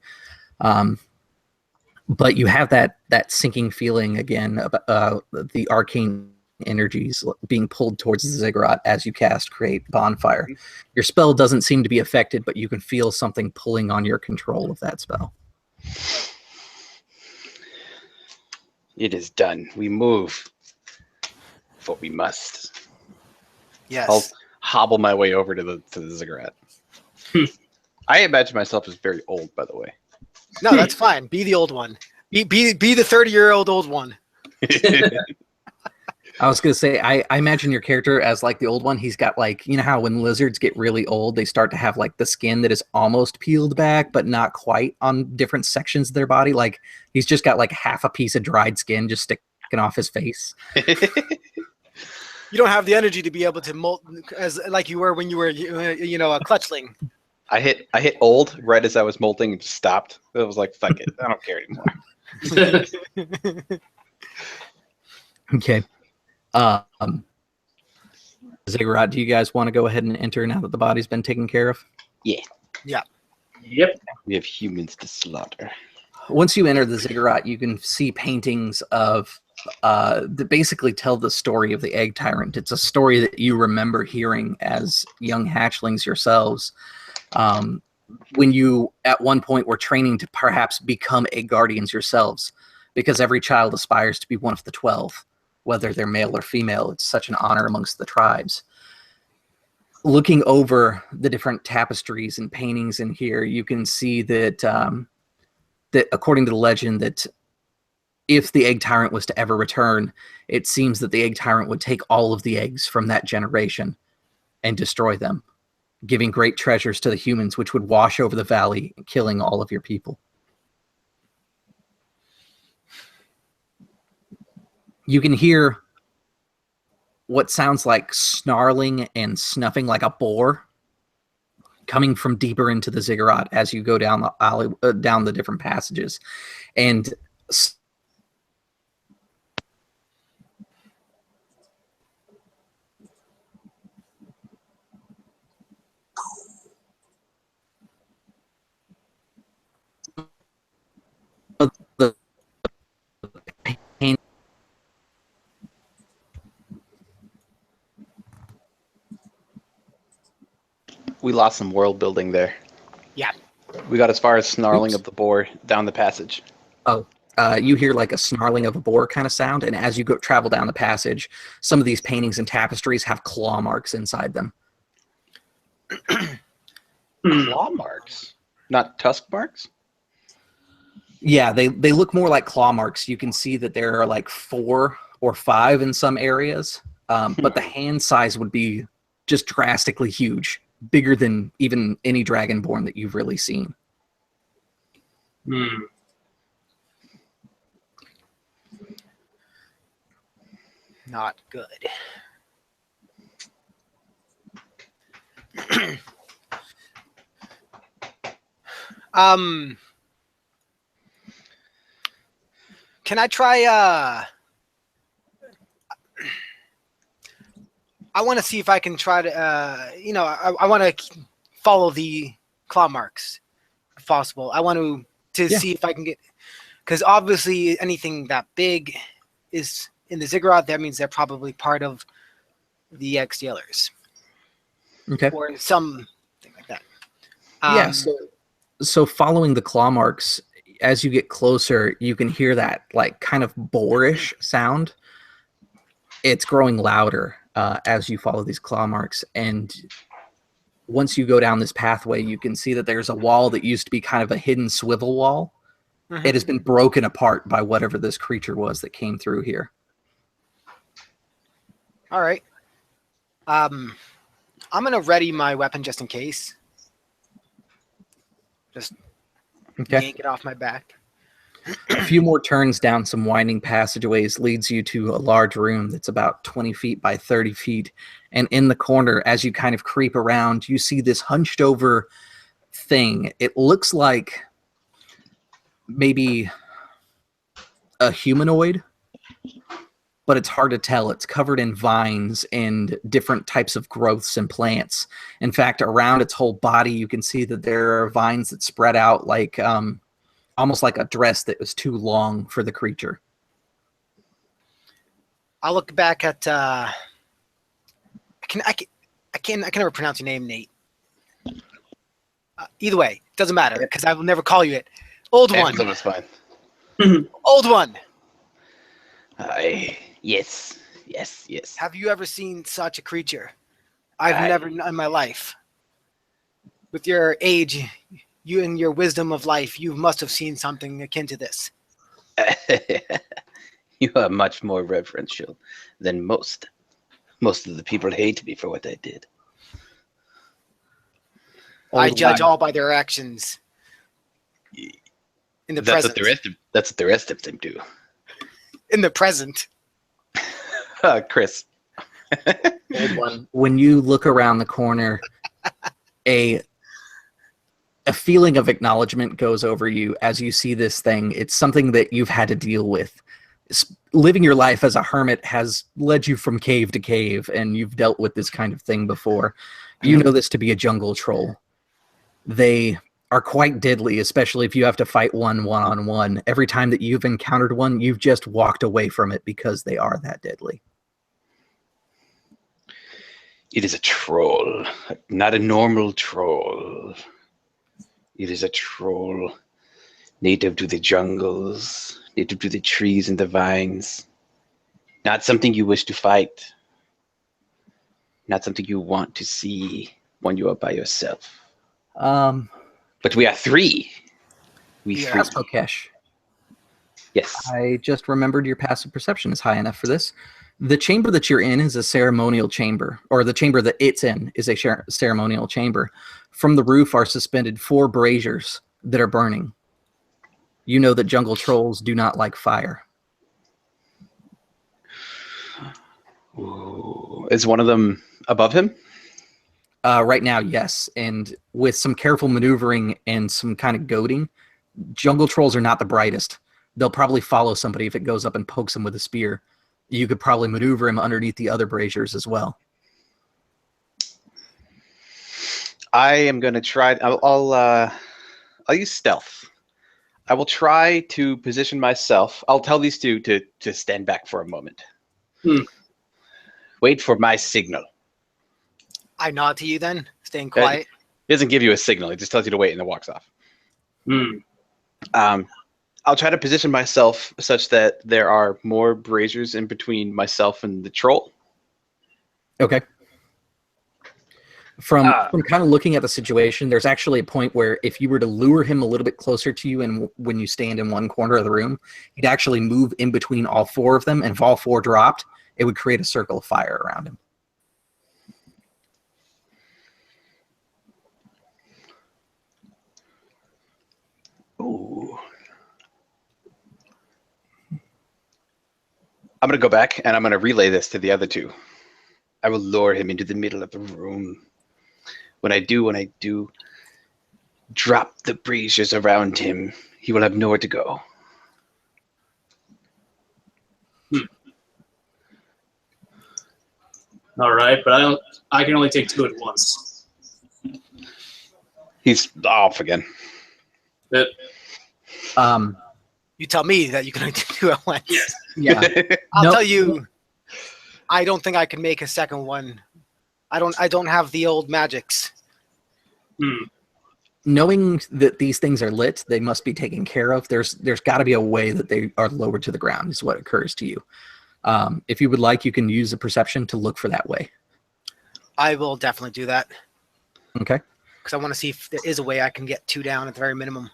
But you have that sinking feeling again about the arcane energies being pulled towards the ziggurat as you cast create bonfire. Your spell doesn't seem to be affected, but you can feel something pulling on your control of that spell. It is done. We move. But we must. yes. I'll hobble my way over to the ziggurat. I imagine myself as very old, by the way. No, that's fine. Be the old one. Be the 30-year-old old one. I was going to say, I imagine your character as like the old one. He's got like, you know how when lizards get really old, they start to have like the skin that is almost peeled back, but not quite on different sections of their body. Like he's just got like half a piece of dried skin just sticking off his face. You don't have the energy to be able to molt as like you were when you were, a clutchling. I hit old right as I was molting and just stopped. It was like, fuck it. I don't care anymore. Okay. Ziggurat, do you guys want to go ahead and enter now that the body's been taken care of? Yeah. Yeah. Yep. We have humans to slaughter. Once you enter the ziggurat, you can see paintings of that basically tell the story of the Egg Tyrant. It's a story that you remember hearing as young hatchlings yourselves. When you, at one point, were training to perhaps become egg guardians yourselves. because every child aspires to be one of the 12, whether they're male or female. It's such an honor amongst the tribes. Looking over the different tapestries and paintings in here, you can see that that according to the legend, that if the Egg Tyrant was to ever return, it seems that the Egg Tyrant would take all of the eggs from that generation and destroy them, giving great treasures to the humans, which would wash over the valley, killing all of your people. You can hear what sounds like snarling and snuffing like a boar coming from deeper into the ziggurat as you go down the alley, down the different passages. And the pain. We lost some world building there. Yeah. We got as far as snarling Oops. of the boar down the passage. You hear like a snarling of a boar kind of sound, and as you go travel down the passage, some of these paintings and tapestries have claw marks inside them. Claw marks, not tusk marks. Yeah, they look more like claw marks. You can see that there are like 4 or 5 in some areas, but the hand size would be just drastically huge, bigger than even any dragonborn that you've really seen. Not good. Can I try I want to see if I can try to I want to follow the claw marks if possible. I want to see if I can get, because obviously anything that big is in the ziggurat, that means they're probably part of the egg-stealers. Okay. Or something like that. Yeah, so following the claw marks, as you get closer, you can hear that like kind of boorish sound. It's growing louder as you follow these claw marks, and once you go down this pathway, you can see that there's a wall that used to be kind of a hidden swivel wall. It has been broken apart by whatever this creature was that came through here. All right. I'm gonna ready my weapon just in case. Just yank it off my back. A few more turns down some winding passageways leads you to a large room that's about 20 feet by 30 feet. And in the corner, as you kind of creep around, you see this hunched over thing. It looks like maybe a humanoid, but it's hard to tell. It's covered in vines and different types of growths and plants. In fact, around its whole body, you can see that there are vines that spread out like almost like a dress that was too long for the creature. I'll look back at I can never pronounce your name, Nate. Either way, doesn't matter because I will never call you it. Old one. That was fine. Old one. Yes. Have you ever seen such a creature? I've never in my life. With your age, you and your wisdom of life, you must have seen something akin to this. You are much more reverential than most. Most of the people hate me for what I did. I judge all by their actions. In the present. That's what the rest of them do. In the present. Chris. Old one. When you look around the corner, a feeling of acknowledgement goes over you as you see this thing. It's something that you've had to deal with. Living your life as a hermit has led you from cave to cave, and you've dealt with this kind of thing before. You know this to be a jungle troll. They are quite deadly, especially if you have to fight one-on-one. Every time that you've encountered one, you've just walked away from it because they are that deadly. It is a troll, not a normal troll. It is a troll native to the jungles, native to the trees and the vines. Not something you wish to fight. Not something you want to see when you are by yourself. But we are three. We three. Asmokesh, Yes. I just remembered your passive perception is high enough for this. The chamber that you're in is a ceremonial chamber, or the chamber that it's in is a ceremonial chamber. From the roof are suspended 4 braziers that are burning. You know that jungle trolls do not like fire. Ooh. Is one of them above him? Right now, yes. And with some careful maneuvering and some kind of goading, jungle trolls are not the brightest. They'll probably follow somebody if it goes up and pokes them with a spear. You could probably maneuver him underneath the other braziers as well. I am going to try. I'll use stealth. I will try to position myself. I'll tell these two to stand back for a moment. Wait for my signal. I nod to you then, staying quiet. He doesn't give you a signal. He just tells you to wait and then walks off. I'll try to position myself such that there are more braziers in between myself and the troll. Okay. From kind of looking at the situation, there's actually a point where if you were to lure him a little bit closer to you, and when you stand in one corner of the room, he'd actually move in between all 4 of them, and if all 4 dropped, it would create a circle of fire around him. Ooh. I'm going to go back, and I'm going to relay this to the other 2. I will lure him into the middle of the room. When I do, drop the braziers around him. He will have nowhere to go. All right, but I can only take 2 at once. He's off again. It, You tell me that you can only do 2 at once. Yeah. I'll tell you, I don't think I can make a second one. I don't have the old magics. Knowing that these things are lit, they must be taken care of. There's got to be a way that they are lowered to the ground, is what occurs to you. If you would like, you can use a perception to look for that way. I will definitely do that. Okay. Because I want to see if there is a way I can get 2 down at the very minimum.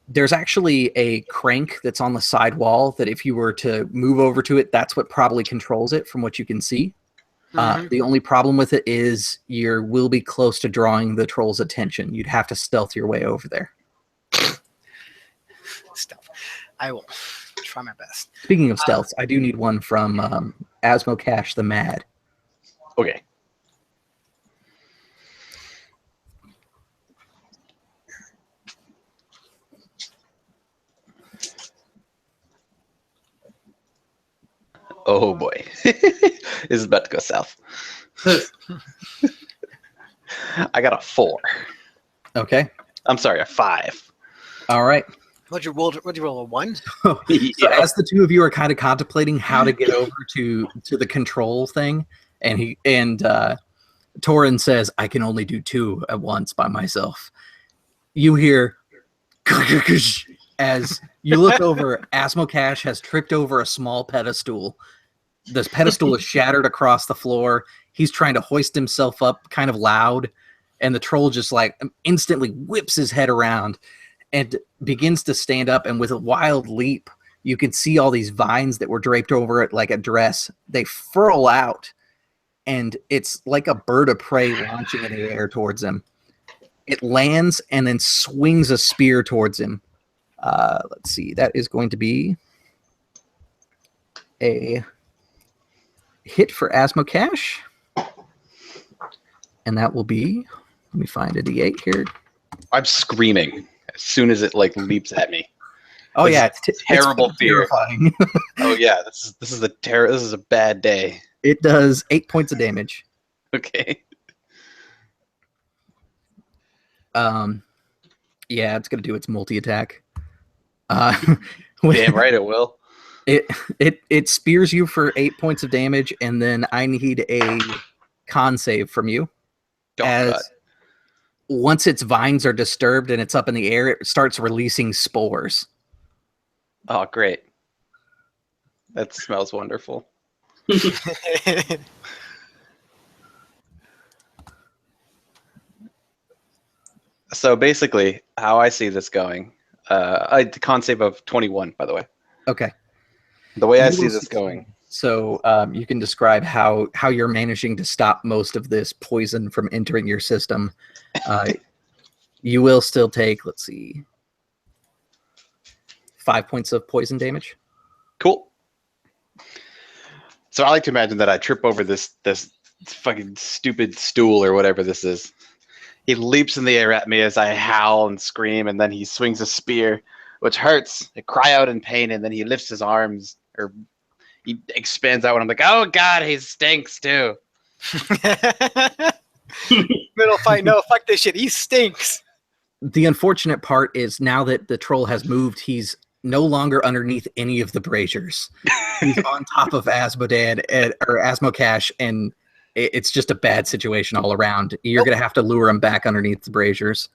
There's actually a crank that's on the side wall that if you were to move over to it, that's what probably controls it from what you can see. The only problem with it is you will be close to drawing the troll's attention. You'd have to stealth your way over there. Stealth. I will try my best. Speaking of stealth, I do need one from Asmokesh the Mad. Okay. Oh boy. This is about to go south. I got a 4. Okay. I'm sorry, a 5. All right. What'd you roll, a 1? So as the 2 of you are kind of contemplating how to get over to the control thing, and Torin says, "I can only do 2 at once by myself." You hear as you look over, Asmokesh has tripped over a small pedestal. This pedestal is shattered across the floor. He's trying to hoist himself up kind of loud, and the troll just like instantly whips his head around and begins to stand up, and with a wild leap, you can see all these vines that were draped over it like a dress. They furl out, and it's like a bird of prey launching in the air towards him. It lands and then swings a spear towards him. Let's see. That is going to be a hit for Asmokesh. And that will be, let me find a D8 here. I'm screaming as soon as it like leaps at me. Oh yeah, it's terrible fear. Terrifying. Oh yeah, this is a bad day. It does 8 points of damage. Okay. Yeah, it's gonna do its multi-attack. Damn right it will. It spears you for 8 points of damage, and then I need a con save from you. Oh, once its vines are disturbed and it's up in the air, it starts releasing spores. Oh, great. That smells wonderful. So basically, how I see this going, I con save of 21, by the way. Okay. The way I You see will this succeed. going. So you can describe how you're managing to stop most of this poison from entering your system. You will still take, let's see, 5 points of poison damage. Cool. So I like to imagine that I trip over this fucking stupid stool or whatever this is. He leaps in the air at me as I howl and scream, and then he swings a spear, which hurts. I cry out in pain, and then he lifts his arms, or he expands out, and I'm like, oh god, he stinks too. Middle fight. No, fuck this shit. He stinks. The unfortunate part is now that the troll has moved, he's no longer underneath any of the braziers. He's on top of Asmodan or Asmocash, and it's just a bad situation all around. You're going to have to lure him back underneath the braziers.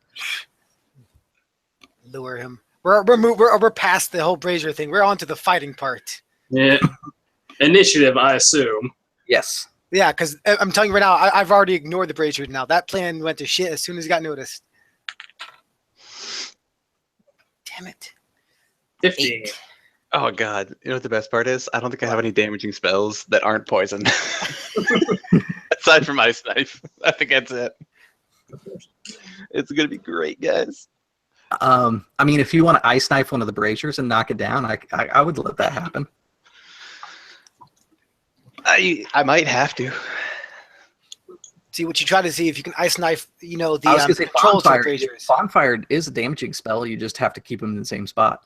Lure him. We're past the whole brazier thing. We're on to the fighting part. Yeah. Initiative, I assume. Yes. Yeah, because I'm telling you right now, I've already ignored the brazier now. That plan went to shit as soon as he got noticed. Damn it. 15. Oh god, you know what the best part is? I don't think I have any damaging spells that aren't poison. Aside from Ice Knife. I think that's it. It's gonna be great, guys. I mean, if you want to ice knife one of the braziers and knock it down, I would let that happen. I might have to. See what you try to see if you can ice knife, the I was going to say trolls or bonfire. braziers. Bonfire is a damaging spell. You just have to keep them in the same spot.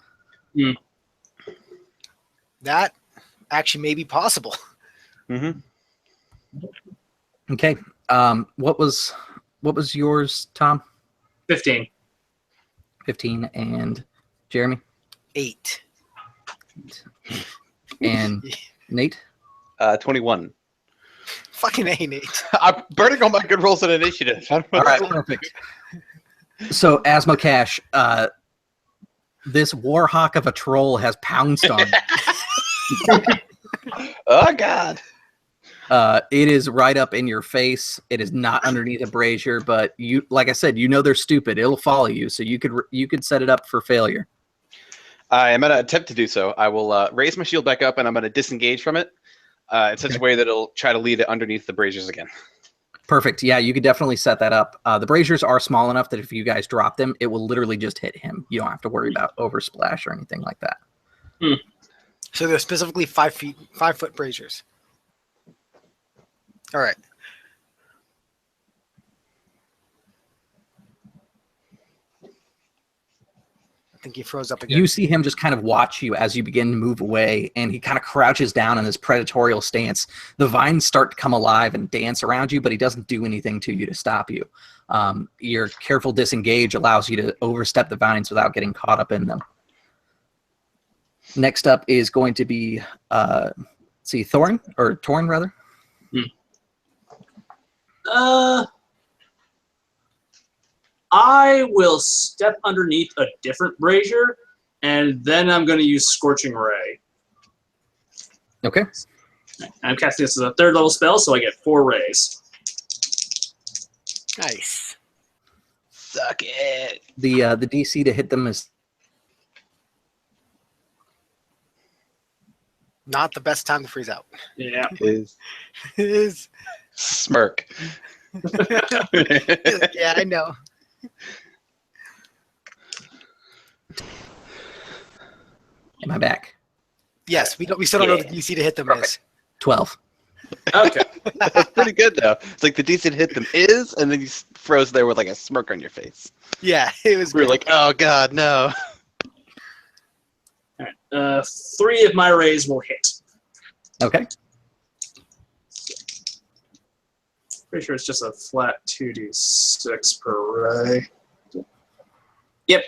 That actually may be possible. Mm-hmm. Okay. What was yours, Tom? 15. 15. And Jeremy? 8. And Nate? 21. Fucking A, Nate. I'm burning all my good rolls in initiative. All right, perfect. So, Asmocash, this warhawk of a troll has pounced on you. Oh god. It is right up in your face. It is not underneath a brazier, but you, like I said, they're stupid. It'll follow you, so you could set it up for failure. I am going to attempt to do so. I will raise my shield back up, and I'm going to disengage from it in such a way that it'll try to lead it underneath the braziers again. Perfect. Yeah, you could definitely set that up. The braziers are small enough that if you guys drop them, it will literally just hit him. You don't have to worry about oversplash or anything like that. So they're specifically 5-foot braziers. All right. I think he froze up again. You see him just kind of watch you as you begin to move away, and he kind of crouches down in this predatorial stance. The vines start to come alive and dance around you, but he doesn't do anything to you to stop you. Your careful disengage allows you to overstep the vines without getting caught up in them. Next up is going to be, Torn rather. I will step underneath a different brazier, and then I'm going to use Scorching Ray. Okay. I'm casting this as a 3rd level spell, so I get 4 rays. Nice. Suck it. The DC to hit them is Not the best time to freeze out. Yeah. Is smirk. Yeah, I know. Am I back? Yes, we still don't know the DC to hit them is. 12. Okay. That's pretty good, though. It's like the DC to hit them is, and then you froze there with like a smirk on your face. Yeah, it was We were good. like, oh god, no. All right. 3 of my rays will hit. Okay. Pretty sure it's just a flat 2d6 per ray. Yep.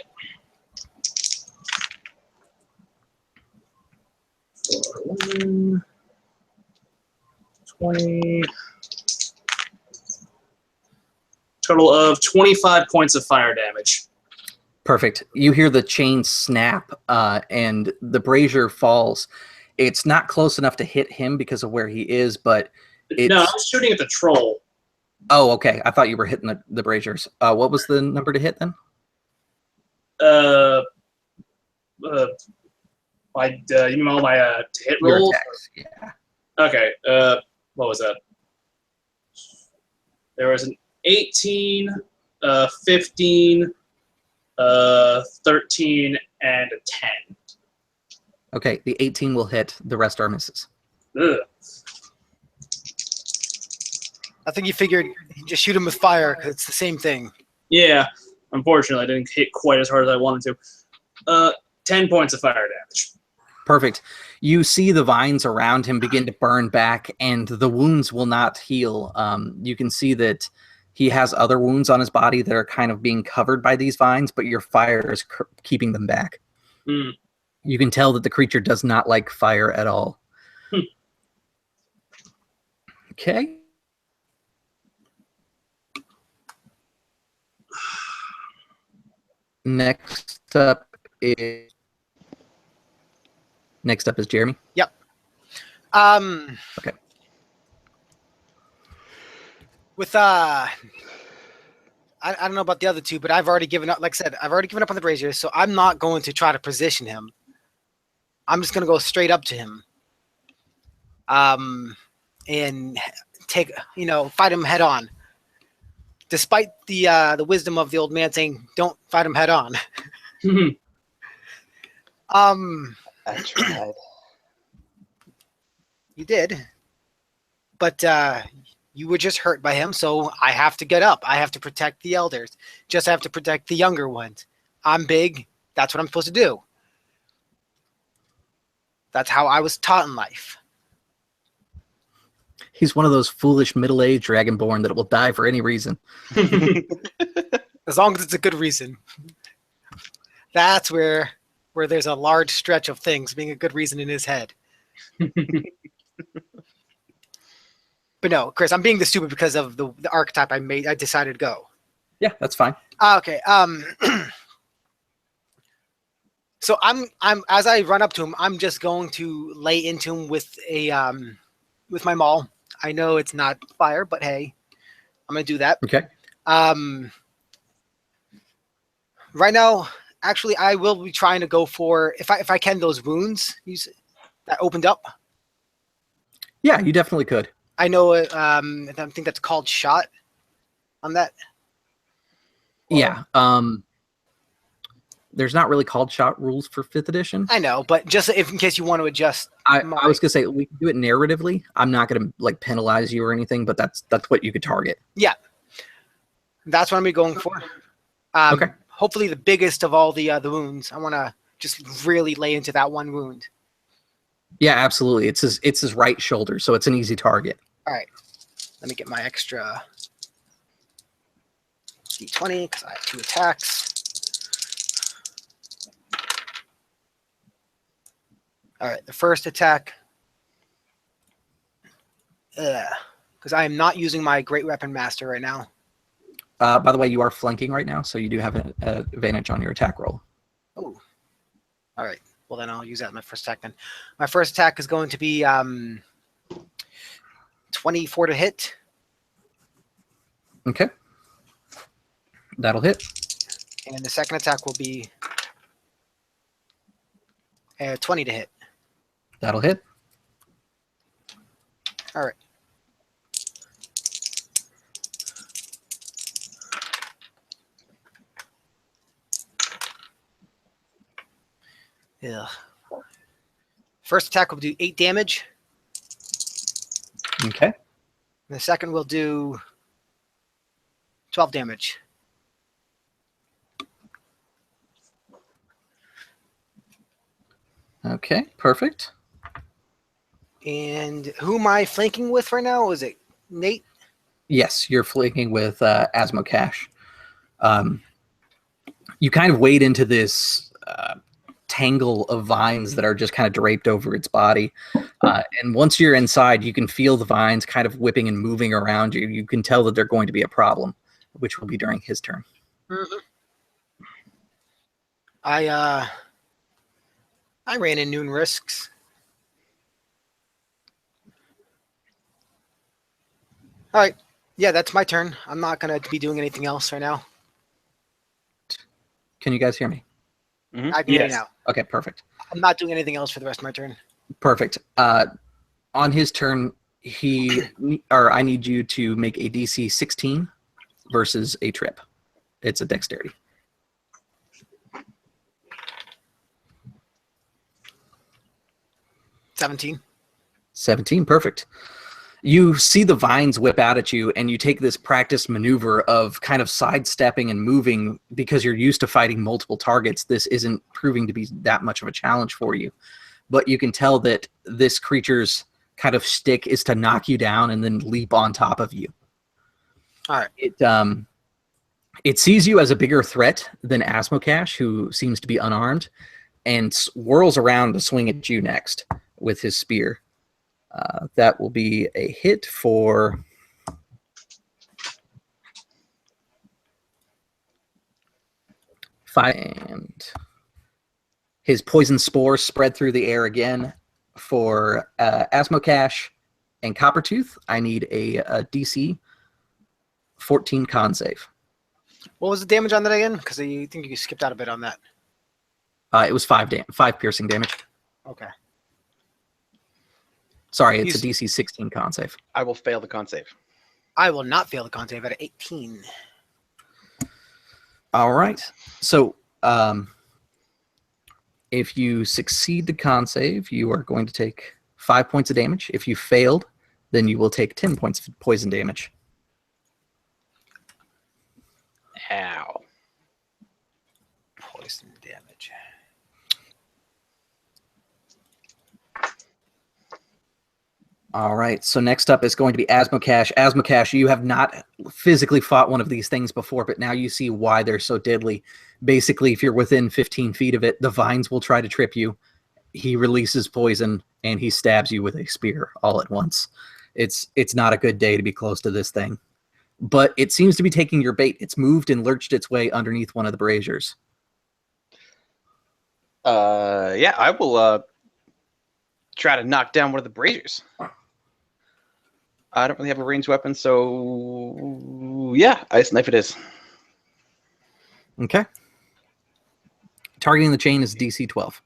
4, 20, Total of 25 points of fire damage. Perfect. You hear the chain snap, and the brazier falls. It's not close enough to hit him because of where he is, but it's... No, I was shooting at the troll. Oh, okay. I thought you were hitting the braziers. What was the number to hit then? You mean all my hit Your rolls? attacks, yeah. Okay. What was that? There was an 18, 15, 13, and a 10. Okay, the 18 will hit. The rest are misses. Ugh. I think you figured just shoot him with fire because it's the same thing. Yeah. Unfortunately, I didn't hit quite as hard as I wanted to. 10 points of fire damage. Perfect. You see the vines around him begin to burn back, and the wounds will not heal. You can see that he has other wounds on his body that are kind of being covered by these vines, but your fire is keeping them back. Mm. You can tell that the creature does not like fire at all. Okay. Next up is Jeremy. Yep. Okay. With I don't know about the other two, but I've already given up. Like I said, I've already given up on the brazier, so I'm not going to try to position him. I'm just going to go straight up to him. And take, fight him head on. Despite the wisdom of the old man saying, "Don't fight him head on." I tried. You did, but you were just hurt by him, so I have to get up. I have to protect the elders. Just have to protect the younger ones. I'm big. That's what I'm supposed to do. That's how I was taught in life. He's one of those foolish middle-aged dragonborn that will die for any reason. As long as it's a good reason. That's where there's a large stretch of things being a good reason in his head. But no, Chris, I'm being the stupid because of the archetype I decided to go. Yeah, that's fine. Okay. So I'm as I run up to him, I'm just going to lay into him with my maul. I know it's not fire, but hey, I'm gonna do that. Okay. Right now, actually, I will be trying to go for if I can those wounds that opened up. Yeah, you definitely could. I know. I think that's called shot on that. Yeah. There's not really called shot rules for 5th edition. I know, but just in case you want to adjust. I was gonna say we can do it narratively. I'm not gonna penalize you or anything, but that's what you could target. Yeah, that's what I'm going for. Okay. Hopefully, the biggest of all the wounds. I want to just really lay into that one wound. Yeah, absolutely. It's his right shoulder, so it's an easy target. All right, let me get my extra d20 because I have 2 attacks. All right, the first attack, because I am not using my Great Weapon Master right now. By the way, you are flanking right now, so you do have an advantage on your attack roll. Oh, all right. Well, then I'll use that in my first attack then. My first attack is going to be 24 to hit. Okay. That'll hit. And the second attack will be 20 to hit. That'll hit. All right. Yeah. First attack will do 8 damage. Okay. And the second will do 12 damage. Okay, perfect. And who am I flanking with right now? Is it Nate? Yes, you're flanking with Asmocash. You kind of wade into this tangle of vines that are just kind of draped over its body. And once you're inside, you can feel the vines kind of whipping and moving around you. You can tell that they're going to be a problem. which will be during his turn. Mhm. I ran in noon risks. All right. Yeah, that's my turn. I'm not going to be doing anything else right now. Can you guys hear me? I can hear you now. Okay, perfect. I'm not doing anything else for the rest of my turn. Perfect. On his turn, I need you to make a DC 16 versus a trip. It's a dexterity. 17. 17, perfect. You see the vines whip out at you, and you take this practice maneuver of kind of sidestepping and moving because you're used to fighting multiple targets. This isn't proving to be that much of a challenge for you. But you can tell that this creature's kind of shtick is to knock you down and then leap on top of you. All right. It sees you as a bigger threat than Asmokash, who seems to be unarmed, and whirls around to swing at you next with his spear. That will be a hit for 5, and his poison spores spread through the air again. For Asmokash and Coppertooth, I need a DC 14 con save. What was the damage on that again? Because I think you skipped out a bit on that. It was 5 piercing damage. Okay. Sorry, it's a DC 16 con save. I will fail the con save. I will not fail the con save at 18. All right. So if you succeed the con save, you are going to take 5 points of damage. If you failed, then you will take 10 points of poison damage. Ow. Poison damage. All right, so next up is going to be Asmokash. Asmokash, you have not physically fought one of these things before, but now you see why they're so deadly. Basically, if you're within 15 feet of it, the vines will try to trip you. He releases poison, and he stabs you with a spear all at once. It's not a good day to be close to this thing. But it seems to be taking your bait. It's moved and lurched its way underneath one of the braziers. Yeah, I will try to knock down one of the braziers. I don't really have a ranged weapon, so yeah, ice knife it is. Okay. Targeting the chain is DC 12.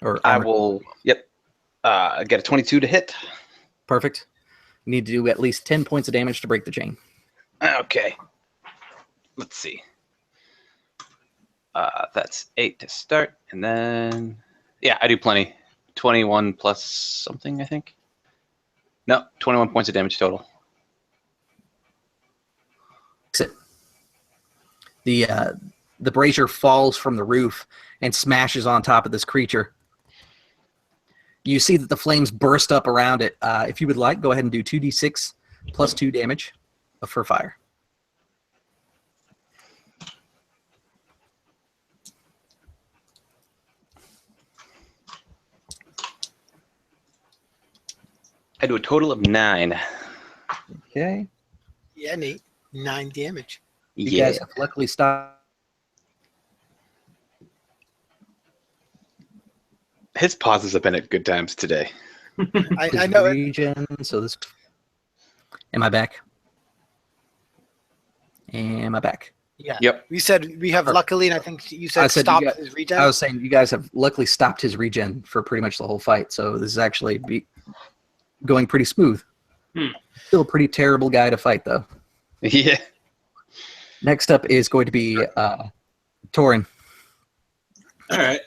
Or I armor. will, yep, get a 22 to hit. Perfect. You need to do at least 10 points of damage to break the chain. Okay. Let's see. That's 8 to start, and then yeah, I do plenty. 21 plus something, I think. No, 21 points of damage total. The brazier falls from the roof and smashes on top of this creature. You see that the flames burst up around it. If you would like, go ahead and do 2d6 plus 2 damage for fire. I do a total of 9. Okay. Yeah, Nate. 9 damage. You Yeah. guys have luckily stopped. His pauses have been at good times today. I know it. Region, so this. Am I back? Am I back? Yeah. Yep. We said we have luckily, and I think you said, I said stop you got- his regen. I was saying you guys have luckily stopped his regen for pretty much the whole fight, so this is actually going pretty smooth. Still a pretty terrible guy to fight, though. Yeah. Next up is going to be Torin. All right.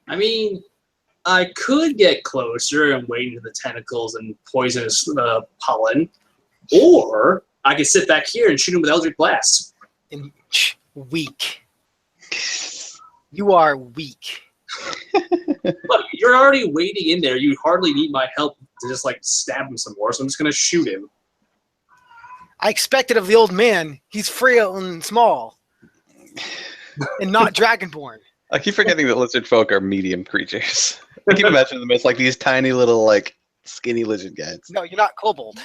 I mean, I could get closer and wait into the tentacles and poisonous pollen, or I could sit back here and shoot him with Eldritch Blast. Weak. You are weak. Look, you're already waiting in there. You hardly need my help to just like stab him some more, so I'm just gonna shoot him. I expected of the old man. He's frail and small, and not dragonborn. I keep forgetting that lizard folk are medium creatures. I keep imagining them as like these tiny little like skinny lizard guys. No, you're not kobold.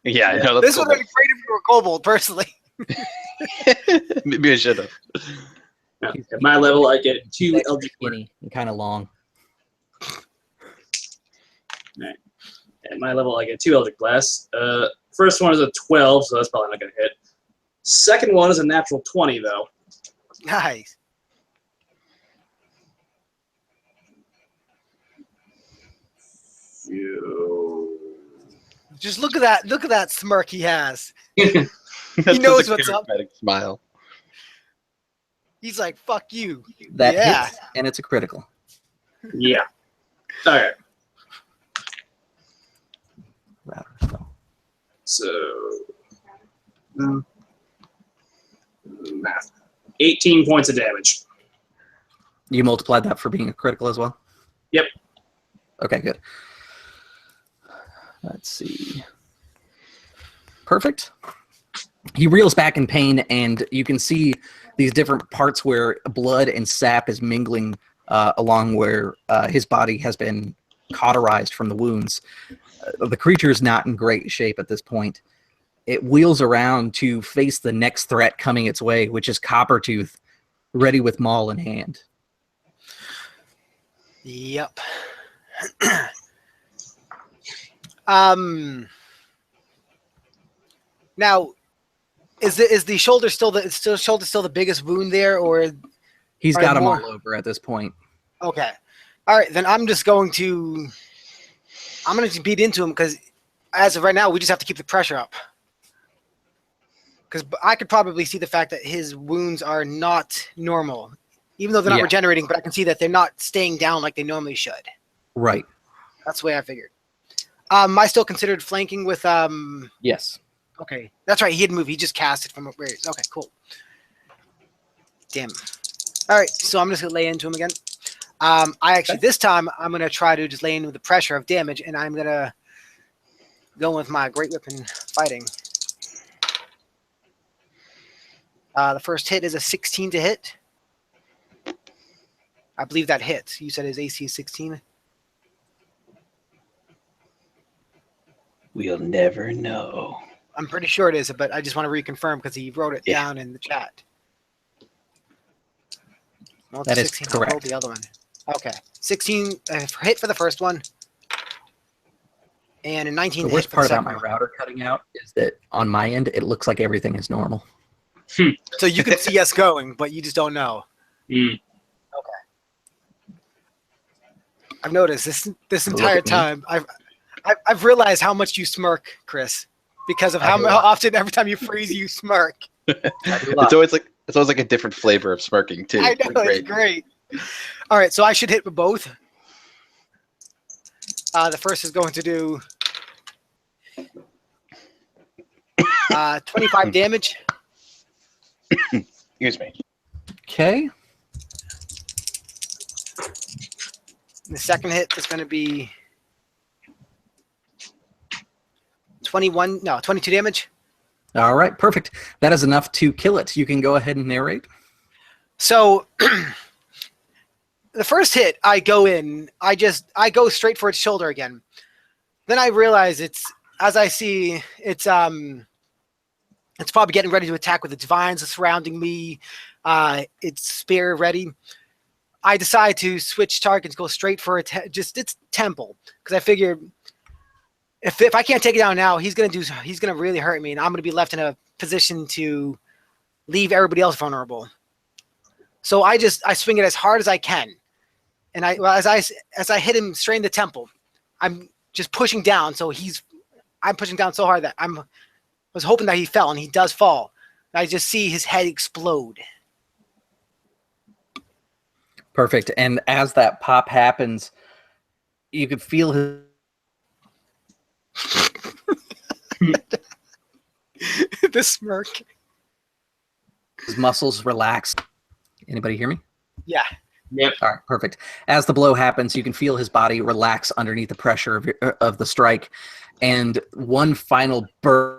Yeah, I Yeah. know. This would have been great if you were a kobold, personally. Maybe I should have. At my level, I get 2 Extra Eldritch Blast. skinny and kind of long. At my level, I get 2 Eldritch Blasts. First one is a 12, so that's probably not going to hit. Second one is a natural 20, though. Nice. Just look at that. Look at that smirk he has. That's knows such a what's up. charismatic Smile. He's like, "Fuck you." That Yeah. hits, and it's a critical. Yeah. All right. So, math. 18 points of damage. You multiplied that for being a critical as well? Yep. Okay, good. Let's see. Perfect. He reels back in pain, and you can see these different parts where blood and sap is mingling along where his body has been cauterized from the wounds. The creature is not in great shape at this point. It wheels around to face the next threat coming its way, which is Coppertooth, ready with maul in hand. Yep. Now, is the shoulder still the biggest wound there, or He's Are got him more- all over at this point. okay? All right, then I'm going to beat into him because as of right now, we just have to keep the pressure up. Because I could probably see the fact that his wounds are not normal, even though they're not Yeah. regenerating. But I can see that they're not staying down like they normally should. Right. That's the way I figured. Am I still considered flanking with Yes. Okay, that's right. He didn't move. He just cast it from where he is. Okay, cool. Damn. All right, so I'm just gonna lay into him again. This time I'm gonna try to just lay in with the pressure of damage, and I'm gonna go with my great weapon fighting. The first hit is a 16 to hit. I believe that hits. You said his AC is 16. We'll never know. I'm pretty sure it is, but I just want to reconfirm because he wrote it down in the chat. No, it's That is 16. I rolled correct. the other one. Okay, 16 hit for the first one, and a 19 The hit worst for the part about second my one. router cutting out is that on my end, it looks like everything is normal. So you can see us going, but you just don't know. Mm. I've noticed this Look entire at me. time. I've realized how much you smirk, Chris, because of I how do. often every time you freeze you smirk. It's always like a different flavor of smirking too. I know, it's great. All right, so I should hit with both. The first is going to do 25 damage. Excuse me. Okay. The second hit is going to be 22 damage. All right, perfect. That is enough to kill it. You can go ahead and narrate. So the first hit, I go in, I go straight for its shoulder again. Then I realize it's probably getting ready to attack with its vines surrounding me, its spear ready. I decide to switch targets, go straight for its temple, because I figure if I can't take it down now, he's gonna really hurt me, and I'm gonna be left in a position to leave everybody else vulnerable. So I swing it as hard as I can, and as I hit him straight in the temple, I'm just pushing down. So I'm pushing down so hard that I was hoping that he fell, and he does fall. I just see his head explode. Perfect. And as that pop happens, you could feel The smirk. his muscles relax. Anybody hear me? Yeah. Yep. All right, perfect. As the blow happens, you can feel his body relax underneath the pressure of the strike, and one final burst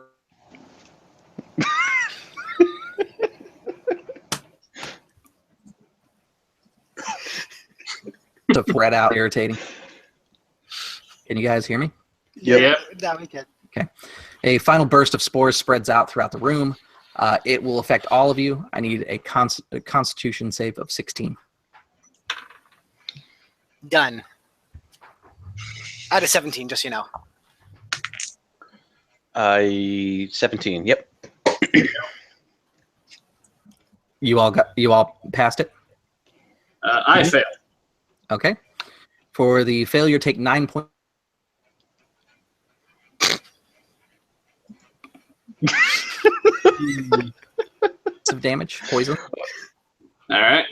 to spread out, irritating. Can you guys hear me? Yep. Now we can. A final burst of spores spreads out throughout the room. It will affect all of you. I need a Constitution save of 16. Done. I had a 17, just so you know. 17. Yep. You all passed it? I failed. Okay. For the failure, take 9 points of damage, poison. All right.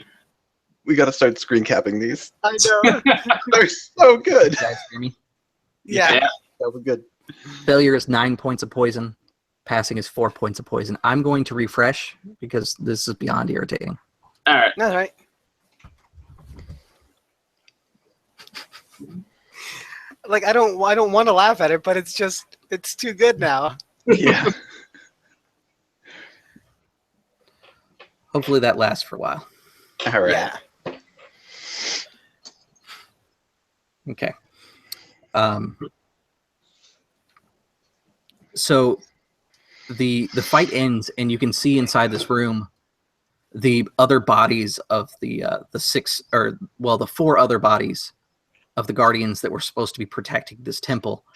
We got to start screen capping these. I know. They're so good. You guys hear me? Yeah. That was good. Failure is 9 points of poison. Passing is 4 points of poison. I'm going to refresh because this is beyond irritating. All right. That's right. Like I don't want to laugh at it, but it's too good now. Yeah. Hopefully that lasts for a while. All right. Yeah. Okay. So the fight ends, and you can see inside this room the other bodies of the four other bodies of the guardians that were supposed to be protecting this temple.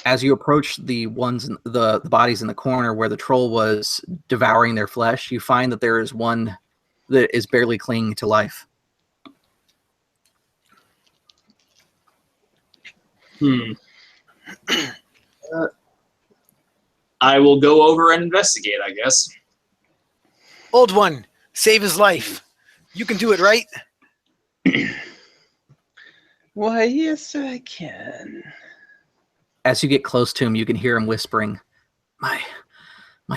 As you approach the bodies in the corner where the troll was devouring their flesh, you find that there is one that is barely clinging to life. I will go over and investigate, I guess. Old one, save his life. You can do it, right? Why, yes, I can. As you get close to him, you can hear him whispering, my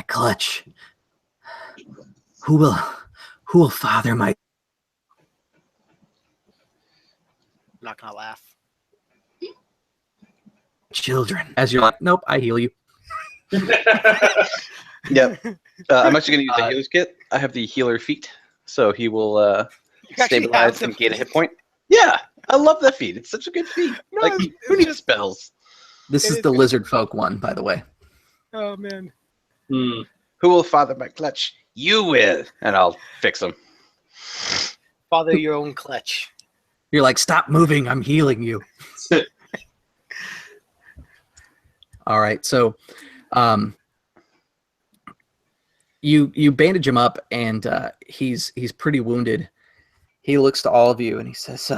clutch. Who will father my I'm not gonna laugh. children? As you're like, nope, I heal you. Yep. I'm actually going to use the healer's kit. I have the healer feat, so he will actually stabilize have and the gain a hit point. Yeah, I love that feat. It's such a good feat. No, Like, it's who needs just- spells? This It is is the good. lizard folk one, by the way. Oh man. Hmm. Who will father my clutch? You will, and I'll fix him. Father your own clutch. You're like, stop moving, I'm healing you. All right, so you bandage him up, and he's pretty wounded. He looks to all of you and he says,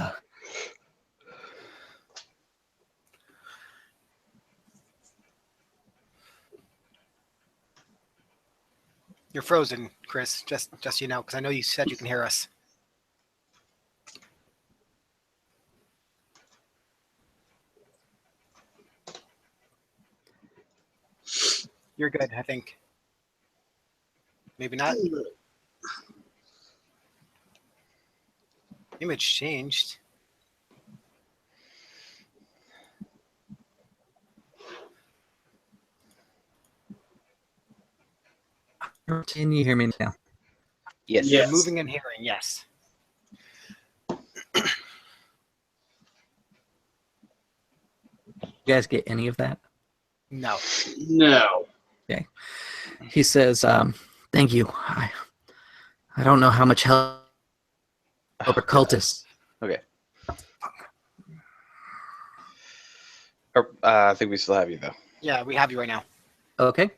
You're frozen, Chris. Just so you know, because I know you said you can hear us. You're good, I think. Maybe not. Image changed. can you hear me now? Yes. Yeah. You're moving and hearing, yes. You guys get any of that? No. No. He says, thank you. I don't know how much help a cultist. Okay. I think we still have you, though. Yeah, we have you right now. Okay.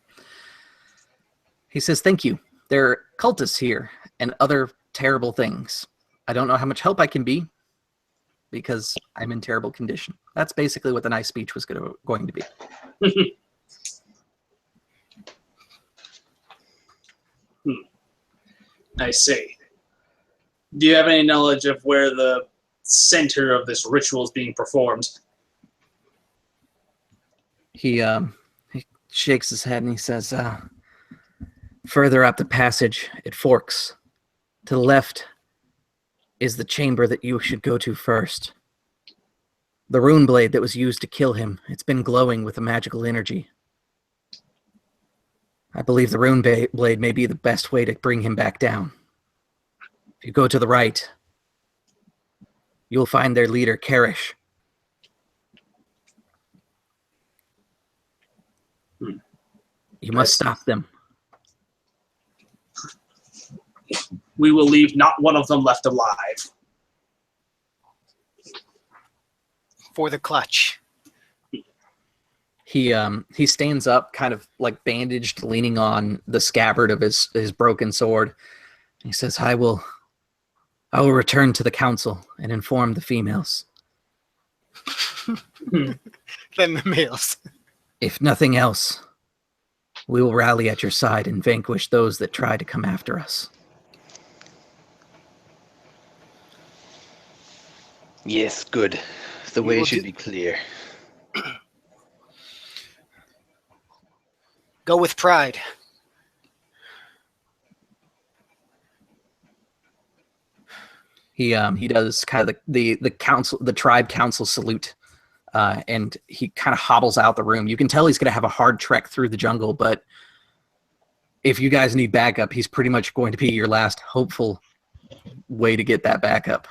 He says, thank you. There are cultists here and other terrible things. I don't know how much help I can be because I'm in terrible condition. That's basically what the nice speech was going to be. I see. Do you have any knowledge of where the center of this ritual is being performed? He shakes his head and he says, further up the passage, it forks. To the left is the chamber that you should go to first. The runeblade that was used to kill him, it's been glowing with a magical energy. I believe the runeblade may be the best way to bring him back down. If you go to the right, you'll find their leader, Karish. You must stop them. We will leave not one of them left alive. For the clutch. He stands up, kind of like bandaged, leaning on the scabbard of his broken sword. He says, I will return to the council and inform the females. Then the males. If nothing else, we will rally at your side and vanquish those that try to come after us. Yes, good. The way should be clear. Go with pride. He does kind of the council, the tribe council salute, and he kind of hobbles out the room. You can tell he's going to have a hard trek through the jungle, but if you guys need backup, he's pretty much going to be your last hopeful way to get that backup.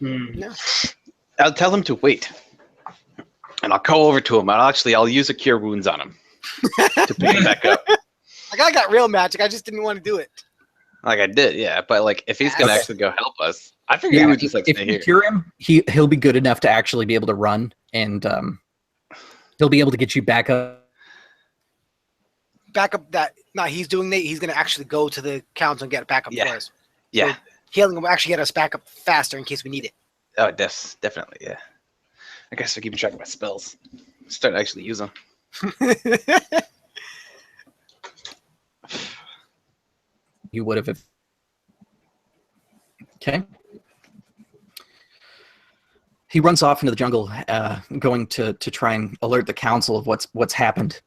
No. I'll tell him to wait. And I'll go over to him. I'll use a cure wounds on him to pick him back up. Like, I got real magic. I just didn't want to do it. Like I did, yeah. But like, if he's gonna actually go help us, I figured he would just like if stay you here. cure him, he'll be good enough to actually be able to run, and he'll be able to get you back up. Backup that. No, he's doing that. He's going to actually go to the council and get backup for us. Yeah. So healing will actually get us back up faster in case we need it. Oh, definitely, yeah. I guess I'm keeping track of my spells. Start to actually use them. You would have. Okay. He runs off into the jungle, going to try and alert the council of what's happened.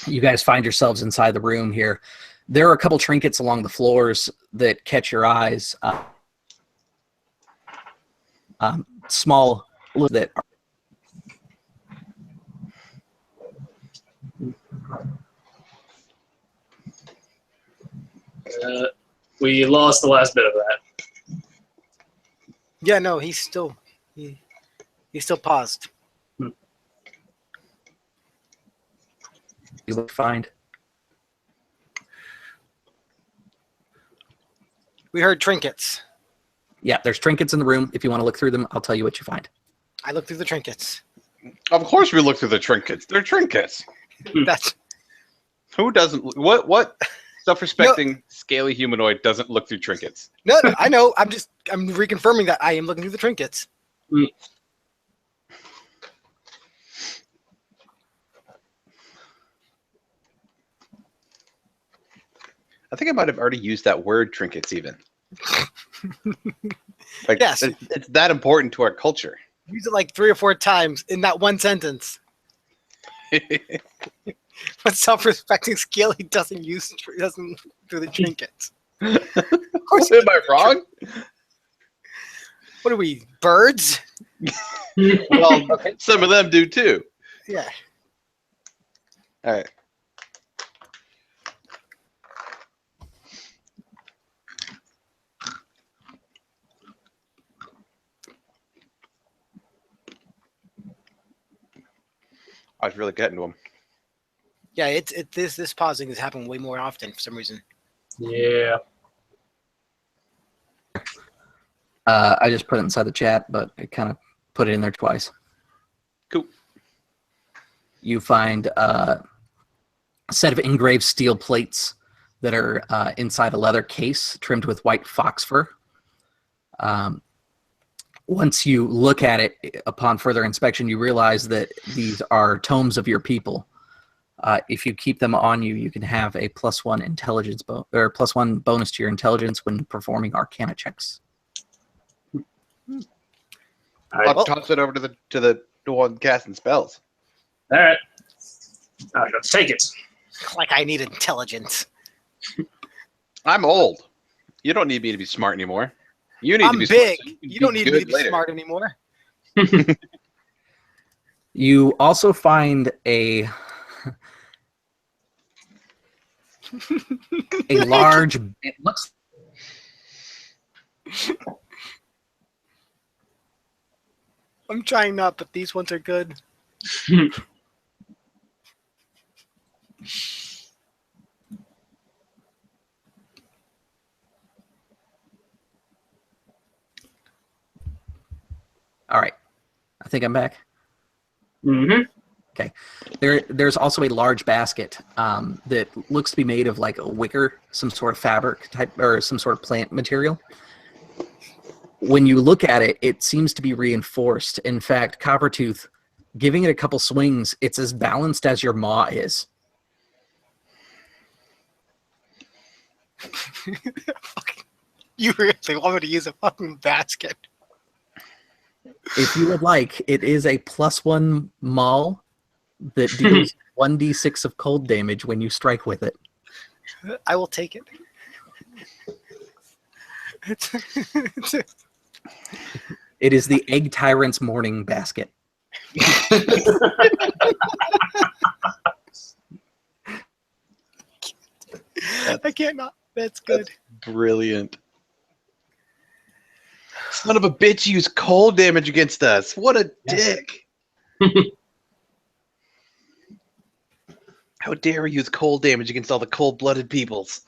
You guys find yourselves inside the room here. There are a couple trinkets along the floors that catch your eyes. Small that are We lost the last bit of that. Yeah, no, he's still paused. you look find. We heard trinkets. Yeah, there's trinkets in the room. If you want to look through them, I'll tell you what you find. I looked through the trinkets. Of course we look through the trinkets. They're trinkets. That's Who doesn't? What self-respecting scaly humanoid doesn't look through trinkets? no, I know. I'm reconfirming that I am looking through the trinkets. I think I might have already used that word trinkets even. Like, Yes. it's that important to our culture. Use it like 3 or 4 times in that one sentence. But self-respecting skill, he doesn't do the trinkets. Of course, Am I wrong? what are we, birds? Well, some of them do too. Yeah. All right. I was really getting to him. Yeah, this pausing has happened way more often for some reason. Yeah. I just put it inside the chat, but I kind of put it in there twice. Cool. You find a set of engraved steel plates that are inside a leather case trimmed with white fox fur. Once you look at it upon further inspection, you realize that these are tomes of your people. If you keep them on you, you can have a +1 intelligence or +1 bonus to your intelligence when performing Arcana checks. I'll toss it over to the one casting spells. All right. Let's take it. Like I need intelligence. I'm old. You don't need me to be smart anymore. You need I'm to be big. smart. So You don't need me to be later. smart anymore. You also find a large. It looks. I'm trying not, but these ones are good. All right. I think I'm back. Mm-hmm. Okay. There's also a large basket that looks to be made of like a wicker, some sort of fabric type, or some sort of plant material. When you look at it, it seems to be reinforced. In fact, Coppertooth, giving it a couple swings, it's as balanced as your maw is. You really want me to use a fucking basket? If you would like, it is a +1 maul that deals 1d6 of cold damage when you strike with it. I will take it. It is the Egg Tyrant's morning basket. I can't not. That's good. Brilliant. Son of a bitch used cold damage against us. What a dick. How dare he use cold damage against all the cold-blooded peoples?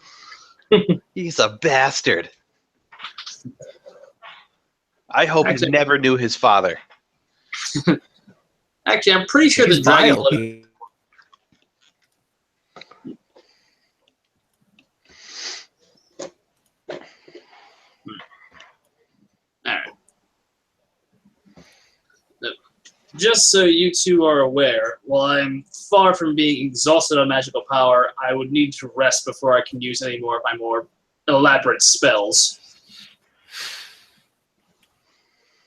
He's a bastard. I hope he never knew his father. Actually, I'm pretty sure He's the dragon vile. blood. Alright. Just so you two are aware, while I'm far from being exhausted on magical power, I would need to rest before I can use any more of my more elaborate spells.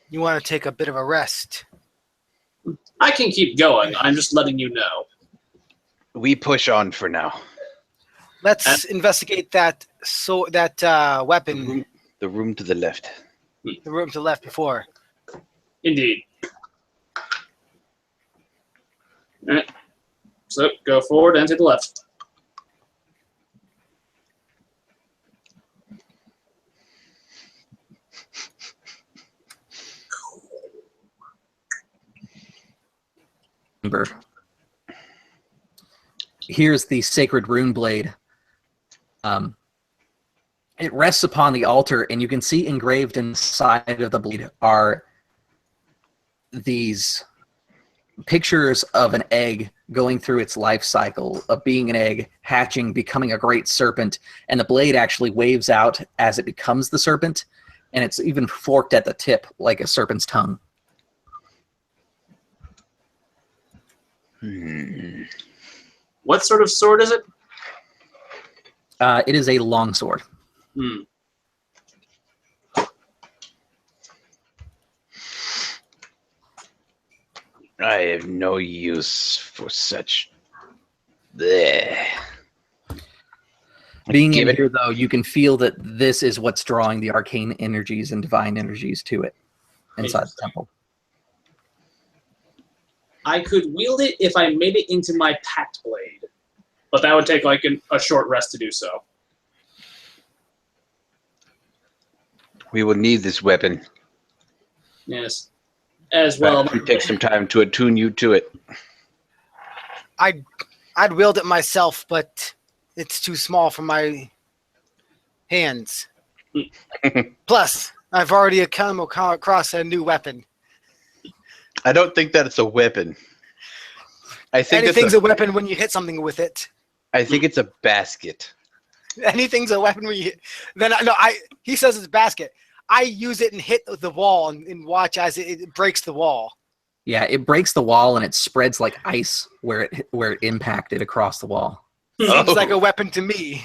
You want to take a bit of a rest? I can keep going, I'm just letting you know. We push on for now. Let's investigate that weapon. The room to the left. The room to the left before. Indeed. Alright. So, go forward and to the left. Here's the sacred rune blade. It rests upon the altar, and you can see engraved inside of the blade are these pictures of an egg going through its life cycle of being an egg, hatching, becoming a great serpent, and the blade actually waves out as it becomes the serpent, and it's even forked at the tip like a serpent's tongue. What sort of sword is it? It is a longsword. I have no use for such. Bleh. Being in here, though, you can feel that this is what's drawing the arcane energies and divine energies to it inside the temple. I could wield it if I made it into my pact blade, but that would take like a short rest to do so. We will need this weapon. Yes. As well. It takes some time to attune you to it. I'd wield it myself, but it's too small for my hands. Plus, I've already come across a new weapon. I don't think that it's a weapon. I think Anything's a weapon when you hit something with it. I think it's a basket. Anything's a weapon when you hit. He says it's a basket. I use it and hit the wall and watch as it breaks the wall. Yeah, it breaks the wall and it spreads like ice where it impacted across the wall. Seems like a weapon to me.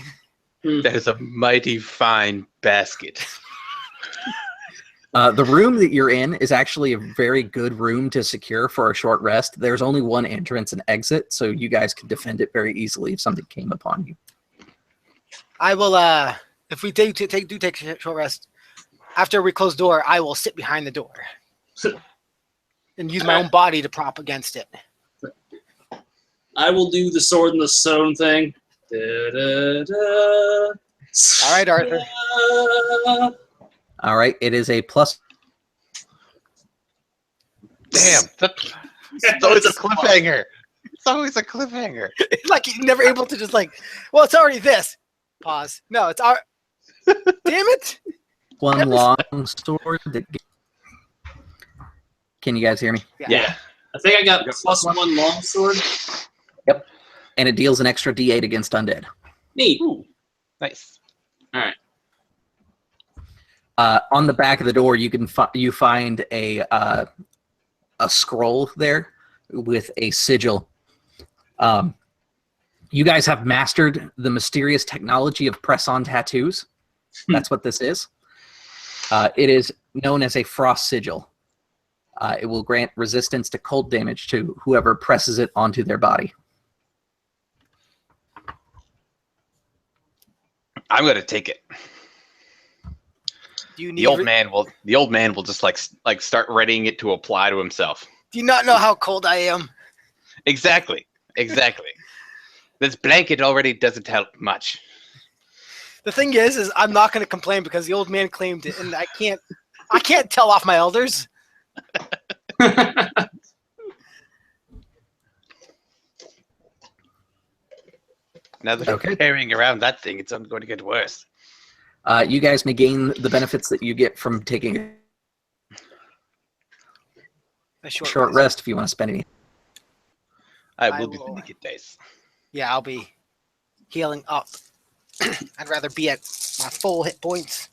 That is a mighty fine basket. The room that you're in is actually a very good room to secure for a short rest. There's only one entrance and exit, so you guys could defend it very easily if something came upon you. I will, if we do take a short rest, after we close the door, I will sit behind the door and use my own body to prop against it. I will do the sword and the stone thing. Da, da, da. All right, Arthur. All right, it is a plus. Damn, that's always a cliffhanger. It's always a cliffhanger. Like you're never able to just like, well, it's already this. Pause. No, it's our. Damn it! One long sword. Can you guys hear me? Yeah. I think I got +1 longsword. Yep. And it deals an extra D8 against undead. Neat. Ooh, nice. All right. On the back of the door, you can you find a scroll there with a sigil. You guys have mastered the mysterious technology of press-on tattoos. That's what this is. It is known as a frost sigil. It will grant resistance to cold damage to whoever presses it onto their body. I'm gonna take it. Do you need? The old man will just like start readying it to apply to himself. Do you not know how cold I am? Exactly. This blanket already doesn't help much. The thing is I'm not going to complain because the old man claimed it, and I can't tell off my elders. Now that I'm carrying around that thing, it's only going to get worse. You guys may gain the benefits that you get from taking a short rest if you want to spend any. I will be spending it dice. Yeah, I'll be healing up. I'd rather be at my full hit points.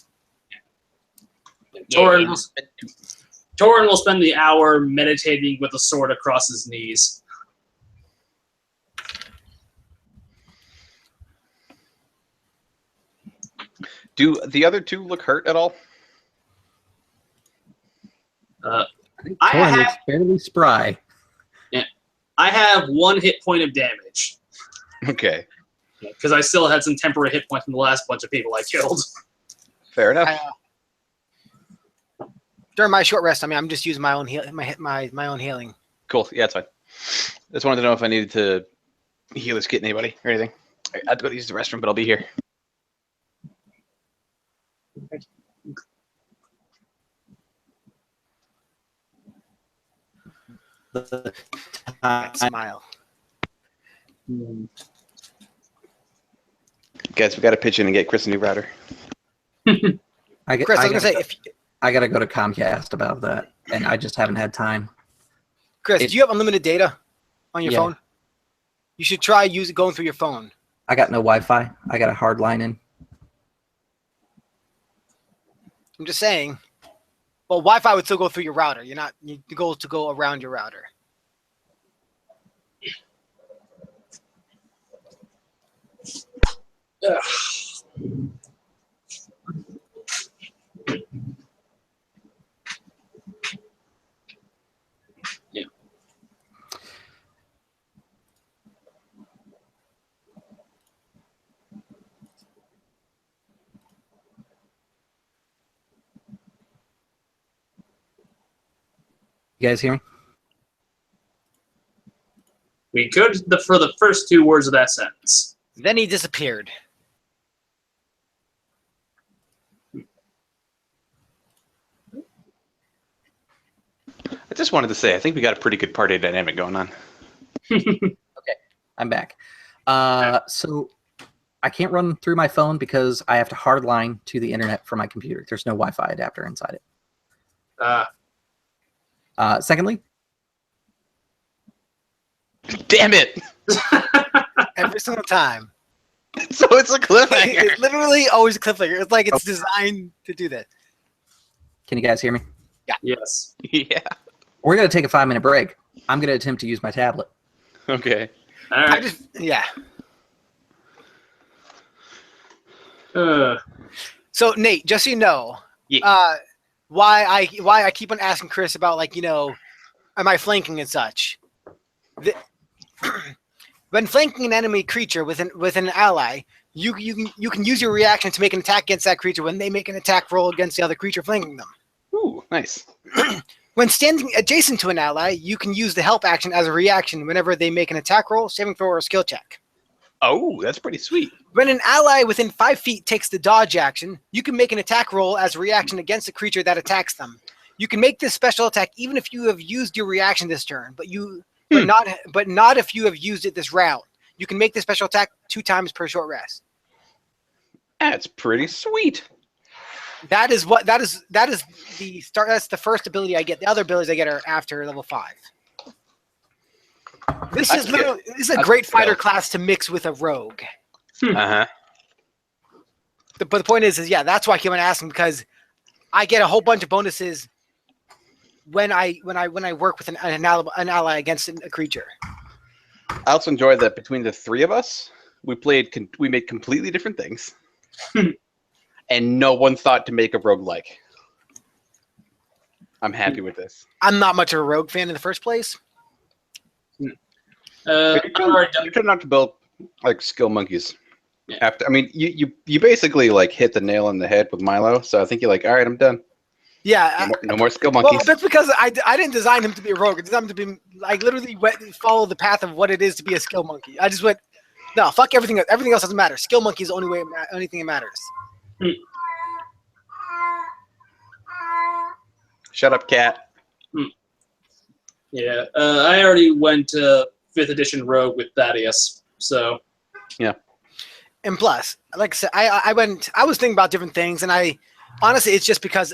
Torin will spend the hour meditating with a sword across his knees. Do the other two look hurt at all? I think Torin looks fairly spry. Yeah, I have 1 hit point of damage. Okay. Because I still had some temporary hit points from the last bunch of people I killed. Fair enough. During my short rest, I mean, I'm just using my own my own healing. Cool. Yeah, it's fine. Just wanted to know if I needed to heal this kit, anybody or anything. I have to go to use the restroom, but I'll be here. Smile. Guys, we got to pitch in and get Chris a new router. Chris, I was gonna say, I gotta go to Comcast about that, and I just haven't had time. Chris, do you have unlimited data on your phone? You should try going through your phone. I got no Wi-Fi. I got a hard line in. I'm just saying. Well, Wi-Fi would still go through your router. You go around your router. Ugh. Yeah. You guys hear me? We could for the first 2 words of that sentence. Then he disappeared. I just wanted to say, I think we got a pretty good party dynamic going on. Okay, I'm back. So I can't run through my phone because I have to hardline to the internet for my computer. There's no Wi-Fi adapter inside it. Secondly, damn it! Every single time. So it's a cliffhanger. It's literally always a cliffhanger. It's like it's designed to do that. can you guys hear me? Yes. Yeah. We're gonna take a 5-minute break. I'm gonna attempt to use my tablet. Okay. All right. So Nate, just so you know, why I keep on asking Chris about, like, am I flanking and such? When flanking an enemy creature with an ally, you can use your reaction to make an attack against that creature when they make an attack roll against the other creature flanking them. Ooh, nice. When standing adjacent to an ally, you can use the help action as a reaction whenever they make an attack roll, saving throw, or skill check. Oh, that's pretty sweet. When an ally within 5 feet takes the dodge action, you can make an attack roll as a reaction against a creature that attacks them. You can make this special attack even if you have used your reaction this turn, but you but not if you have used it this round. You can make the special attack 2 times per short rest. That's pretty sweet. That is the start. That's the first ability I get. The other abilities I get are after level 5. This is a great fighter class to mix with a rogue. Uh-huh. But the point is yeah, that's why I keep on asking, because I get a whole bunch of bonuses when I work with an ally against a creature. I also enjoy that between the 3 of us, we made completely different things. And no one thought to make a roguelike. I'm happy with this. I'm not much of a rogue fan in the first place. You try not to build like skill monkeys. Yeah. You basically like hit the nail on the head with Milo, so I think you're like, all right, I'm done. Yeah. No more skill monkeys. Well, that's because I didn't design him to be a rogue. I designed him to be, like, literally follow the path of what it is to be a skill monkey. I just went, no, fuck everything. Everything else doesn't matter. Skill monkey is the only thing that matters. Shut up, cat. Yeah, I already went 5th edition rogue with Thaddeus, so yeah. And plus, like I said, I was thinking about different things, and honestly, it's just because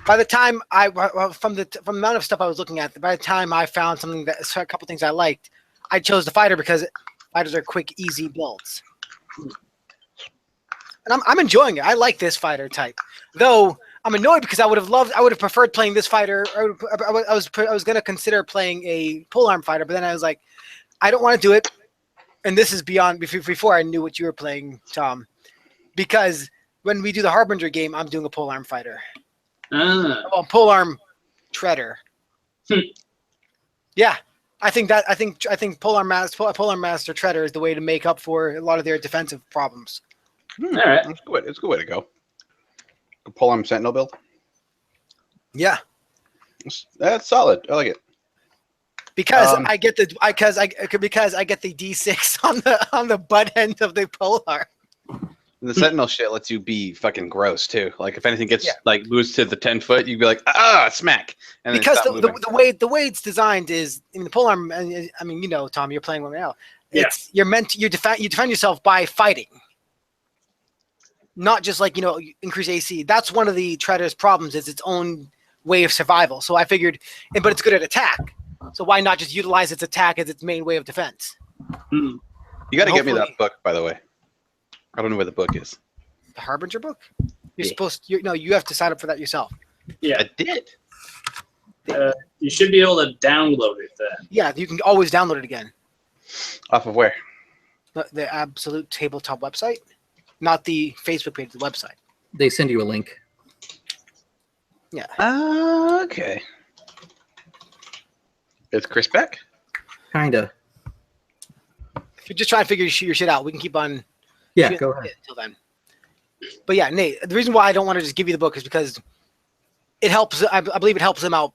by the time from the amount of stuff I was looking at, by the time I found a couple things I liked, I chose the fighter because fighters are quick, easy builds, and I'm enjoying it. I like this fighter type, though. I'm annoyed because I would have preferred playing this fighter. I was going to consider playing a polearm fighter, but then I was like, I don't want to do it. And this is before I knew what you were playing, Tom, because when we do the Harbinger game, I'm doing a polearm fighter. Well, polearm treader. Yeah, I think polearm master treader is the way to make up for a lot of their defensive problems. all right. It's a good way to go. A polearm sentinel build. Yeah, That's solid. I like it. Because I get the D6 on the butt end of the polearm. The sentinel shit lets you be fucking gross too. Like if anything gets Yeah. like moves to the 10-foot, you'd be like smack. And then Because stop moving. the way it's designed is in the polearm. I mean, you know, Tom, you're playing one now. It's you defend yourself by fighting, not just like, you know, increase AC. That's one of the treader's problems, is its own way of survival. So I figured, but it's good at attack. So why not just utilize its attack as its main way of defense? You got to get me that book, by the way. I don't know where the book is. The Harbinger book? You're supposed to, you have to sign up for that yourself. Yeah, I did. you should be able to download it then. Yeah, you can always download it again. Off of where? The Absolute Tabletop website, not the Facebook page, the website. They send you a link. Yeah. Okay. Is Chris back? Kinda. If you're just trying to figure your shit out, we can keep on. Yeah, go ahead. Until then. But yeah, Nate, the reason why I don't want to just give you the book is because it helps. I believe it helps them out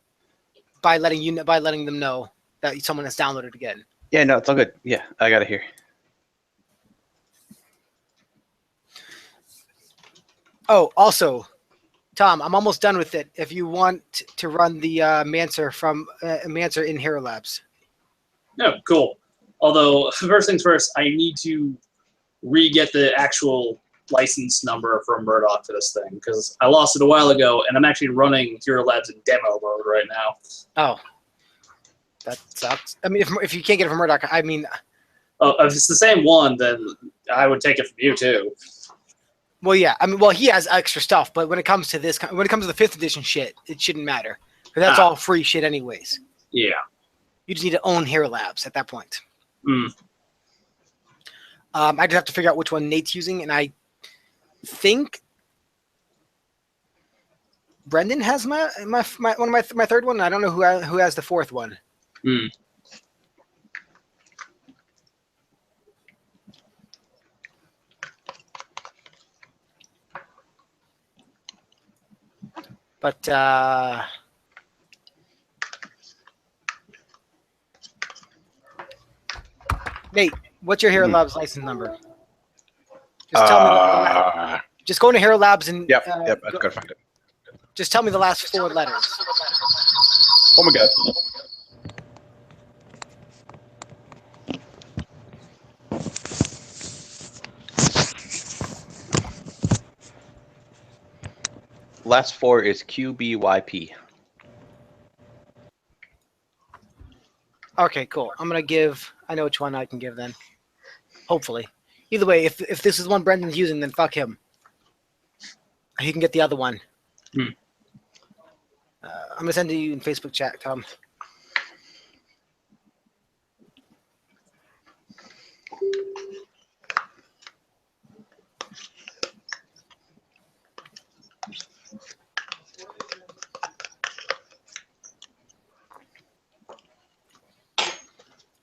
by letting them know that someone has downloaded again. Yeah, no, it's all good. Yeah, I got it here. Oh, also, Tom, I'm almost done with it. If you want to run the Mancer from Mancer in Hero Labs. No, cool. Although, first things first, I need to re-get the actual license number from Murdoch for this thing, because I lost it a while ago, and I'm actually running Hero Labs in demo mode right now. Oh, that sucks. I mean, if you can't get it from Murdoch, I mean... Oh, if it's the same one, then I would take it from you, too. Well, yeah. I mean, he has extra stuff, but when it comes to this, when it comes to the 5th edition shit, it shouldn't matter. Because that's all free shit anyways. Yeah. You just need to own Hero Labs at that point. Mm. I just have to figure out which one Nate's using, and I think Brendan has my third one. I don't know who has the 4th one. Mm. But Nate, what's your Hero Labs license number? Just tell me. Just go into Hero Labs and Yep, I've got to find it. Just tell me the last 4 letters. Oh my god. Last four is QBYP. Okay, cool. I'm gonna give. I know which one I can give then. Hopefully. Either way, if this is one Brendan's using, then fuck him. He can get the other one. Hmm. I'm gonna send it to you in Facebook chat, Tom.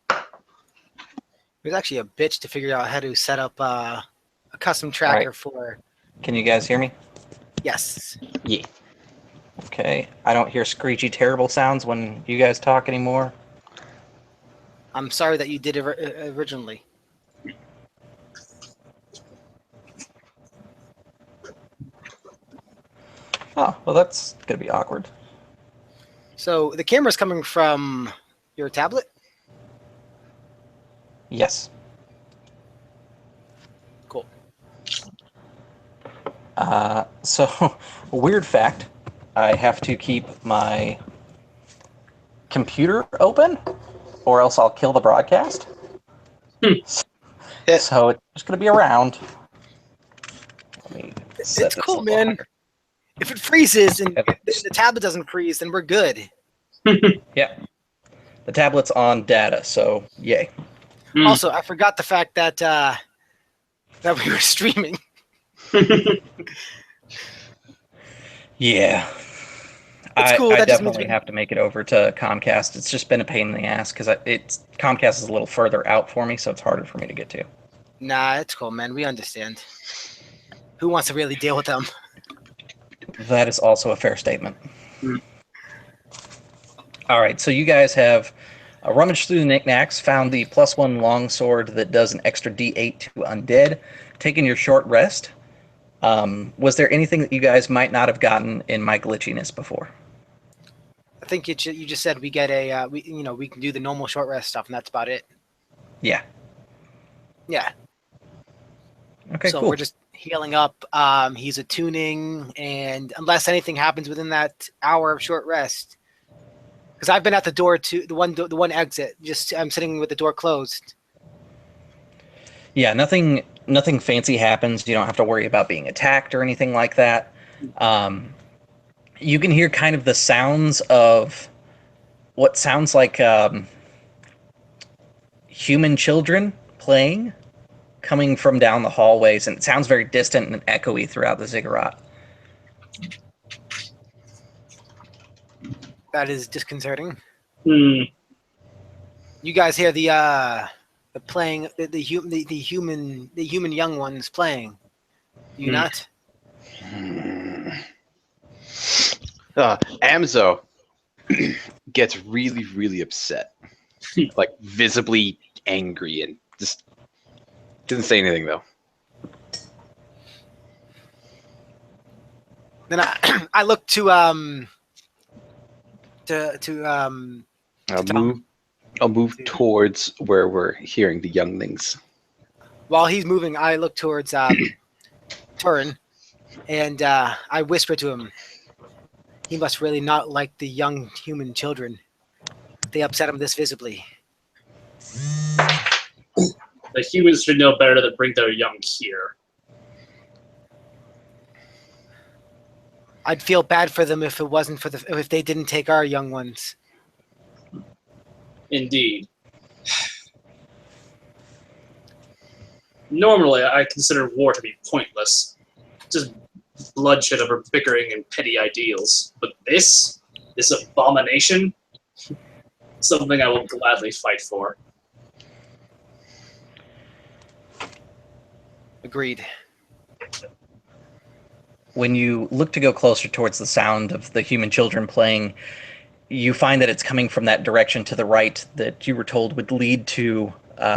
It was actually a bitch to figure out how to set up a custom tracker for. Can you guys hear me? Yes. Yeah. Okay. I don't hear screechy, terrible sounds when you guys talk anymore. I'm sorry that you did it originally. Oh, well, that's going to be awkward. So the camera's coming from your tablet? Yes. Cool. So, weird fact, I have to keep my computer open or else I'll kill the broadcast. So it's just going to be around. Let me set It's this cool, up man. higher. If it freezes and Okay. the tablet doesn't freeze, then we're good. Yeah. The tablet's on data, so yay. Hmm. Also, I forgot the fact that that we were streaming. Yeah. It's cool. I That just means definitely we- have to make it over to Comcast. It's just been a pain in the ass because Comcast is a little further out for me, so it's harder for me to get to. Nah, it's cool, man. We understand. Who wants to really deal with them? That is also a fair statement. Hmm. All right, so you guys have rummaged through the knickknacks, found the +1 longsword that does an extra D8 to undead, taken your short rest. Was there anything that you guys might not have gotten in my glitchiness before? I think you just said we get a we can do the normal short rest stuff, and that's about it. Yeah. Yeah. Okay, So cool. we're just healing up. He's attuning, and unless anything happens within that hour of short rest, because I've been at the door to the one exit. Just I'm sitting with the door closed. Yeah, nothing fancy happens. You don't have to worry about being attacked or anything like that. You can hear kind of the sounds of what sounds like human children playing coming from down the hallways, and it sounds very distant and echoey throughout the ziggurat. That is disconcerting. Hmm. You guys hear the playing the human young ones playing. Do you Hmm. not? Amzo gets really, really upset. Like, visibly angry and just doesn't say anything, though. Then I look to I'll move towards where we're hearing the younglings. while he's moving, I look towards Turin, and I whisper to him, he must really not like the young human children. They upset him this visibly. The humans should know better than bring their young here. I'd feel bad for them if it wasn't for if they didn't take our young ones. Indeed. Normally, I consider war to be pointless. Just bloodshed over bickering and petty ideals. But this abomination, something I will gladly fight for. Agreed. When you look to go closer towards the sound of the human children playing, you find that it's coming from that direction to the right that you were told would lead to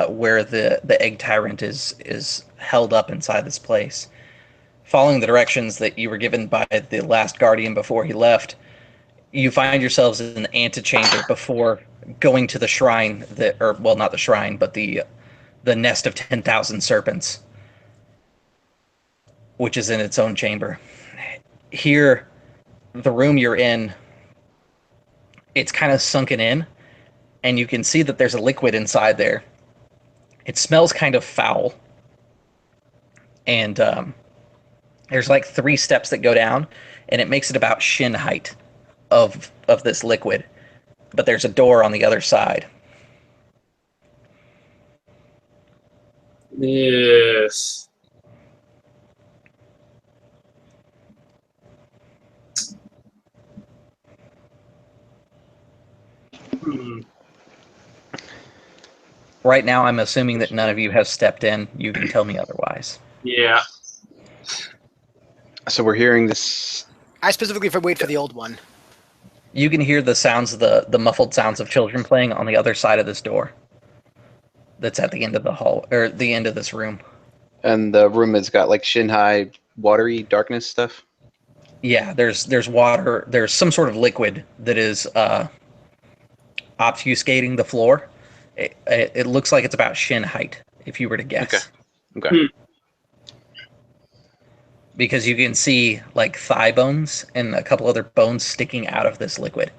where the Egg Tyrant is held up inside this place. Following the directions that you were given by the last guardian before he left, you find yourselves in the antechamber before going to the shrine not the shrine, but the nest of 10,000 serpents, which is in its own chamber. Here, the room you're in, it's kind of sunken in, and you can see that there's a liquid inside there. It smells kind of foul, and there's like 3 steps that go down, and it makes it about shin height of this liquid. But there's a door on the other side. Yes. Right now, I'm assuming that none of you have stepped in. You can tell me otherwise. Yeah. So we're hearing this. I specifically wait for the old one. You can hear the sounds of the muffled sounds of children playing on the other side of this door. That's at the end of the hall, or the end of this room. And the room has got like shin high, watery darkness stuff. Yeah, there's water. There's some sort of liquid that is obfuscating the floor. It looks like it's about shin height, if you were to guess. Okay. Because you can see like thigh bones and a couple other bones sticking out of this liquid.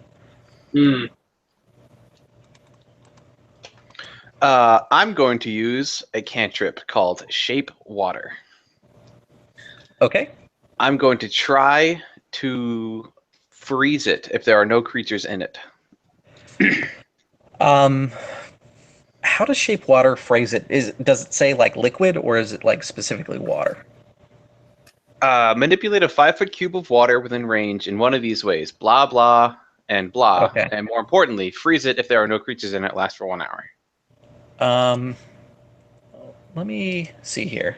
I'm going to use a cantrip called Shape Water. Okay. I'm going to try to freeze it if there are no creatures in it. How does Shape Water phrase it? Does it say like liquid, or is it like specifically water? Manipulate a 5-foot cube of water within range in one of these ways. Blah, blah, and blah. Okay. And more importantly, freeze it if there are no creatures in it. Last for 1 hour. Let me see here.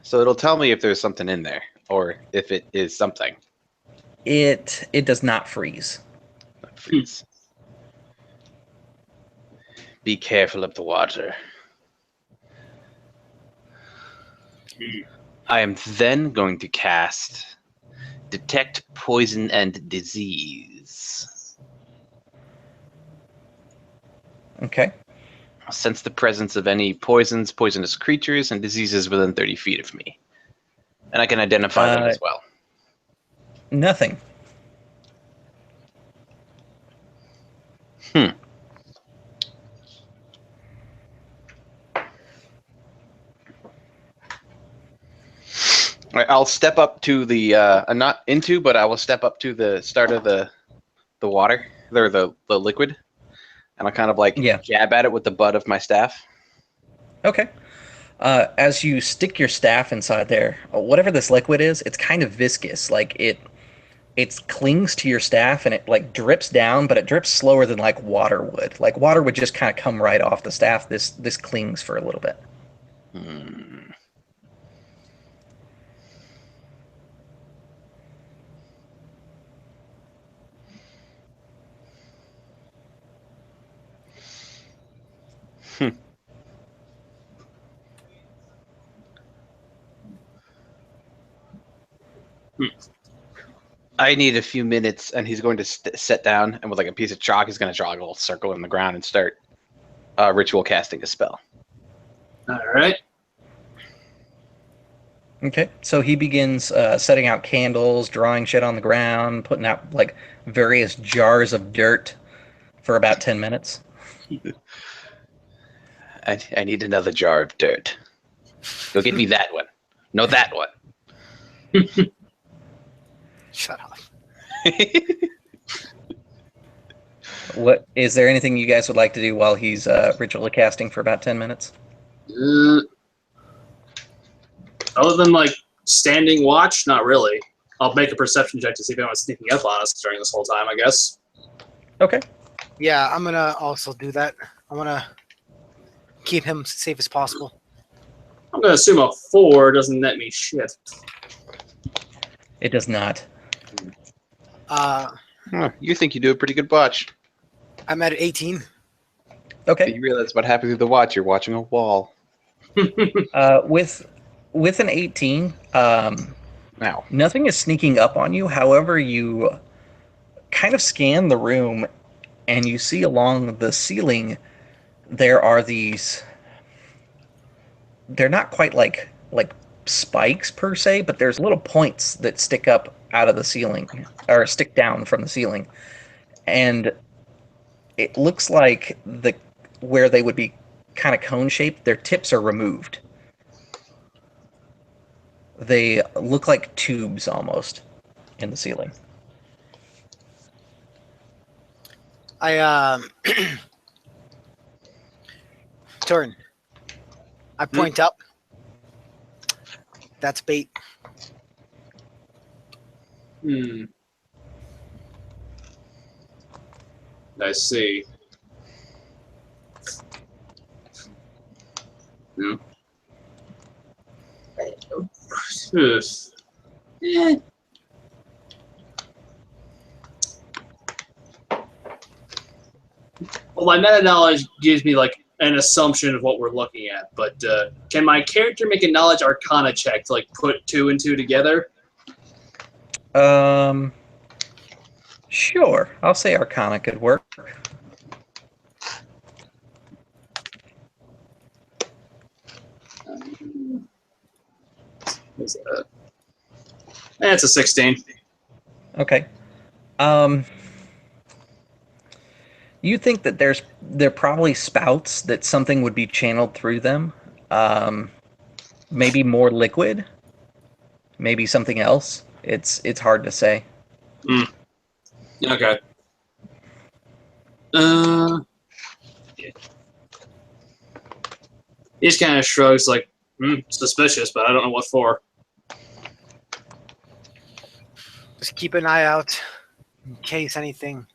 So it'll tell me if there's something in there, or if it is something. It does not freeze. Freeze. Be careful of the water. I am then going to cast Detect Poison and Disease. Okay. I'll sense the presence of any poisons, poisonous creatures, and diseases within 30 feet of me. And I can identify them as well. Nothing. All right, I'll step up to the not into, but I will step up to the start of the water, or the liquid, and I'll kind of like jab at it with the butt of my staff. Okay. As you stick your staff inside there, whatever this liquid is, it's kind of viscous. Like it clings to your staff and it like drips down, but it drips slower than like water would. Like water would just kind of come right off the staff. This clings for a little bit. I need a few minutes, and he's going to sit down, and with like a piece of chalk, he's going to draw like a little circle in the ground and start ritual casting a spell. All right. Okay, so he begins setting out candles, drawing shit on the ground, putting out like various jars of dirt for about 10 minutes. I need another jar of dirt. Go get me that one. No, that one. Shut up. What is there anything you guys would like to do while he's ritually casting for about 10 minutes? Other than like standing watch, not really. I'll make a perception check to see if anyone's sneaking up on us during this whole time, I guess. Okay. Yeah, I'm gonna also do that. I wanna keep him safe as possible. I'm gonna assume a 4 doesn't net me shit. It does not. You think you do a pretty good watch. I'm at 18. Okay. You realize what happens with the watch? You're watching a wall. With an 18, Now, nothing is sneaking up on you. However, you kind of scan the room, and you see along the ceiling there are these they're not quite like spikes per se, but there's little points that stick up out of the ceiling or stick down from the ceiling, and it looks like where they would be kind of cone shaped, their tips are removed. They look like tubes almost in the ceiling. Turn. I point up. That's bait. I see. Yeah. Eh. Well, my meta knowledge gives me like an assumption of what we're looking at, but can my character make a knowledge arcana check to like put 2 and 2 together? Sure. I'll say Arcana could work. That's a 16. Okay. You think that they're probably spouts that something would be channeled through them. Maybe more liquid. Maybe something else. It's hard to say. Okay. He just kind of shrugs like, suspicious, but I don't know what for. Just keep an eye out in case anything.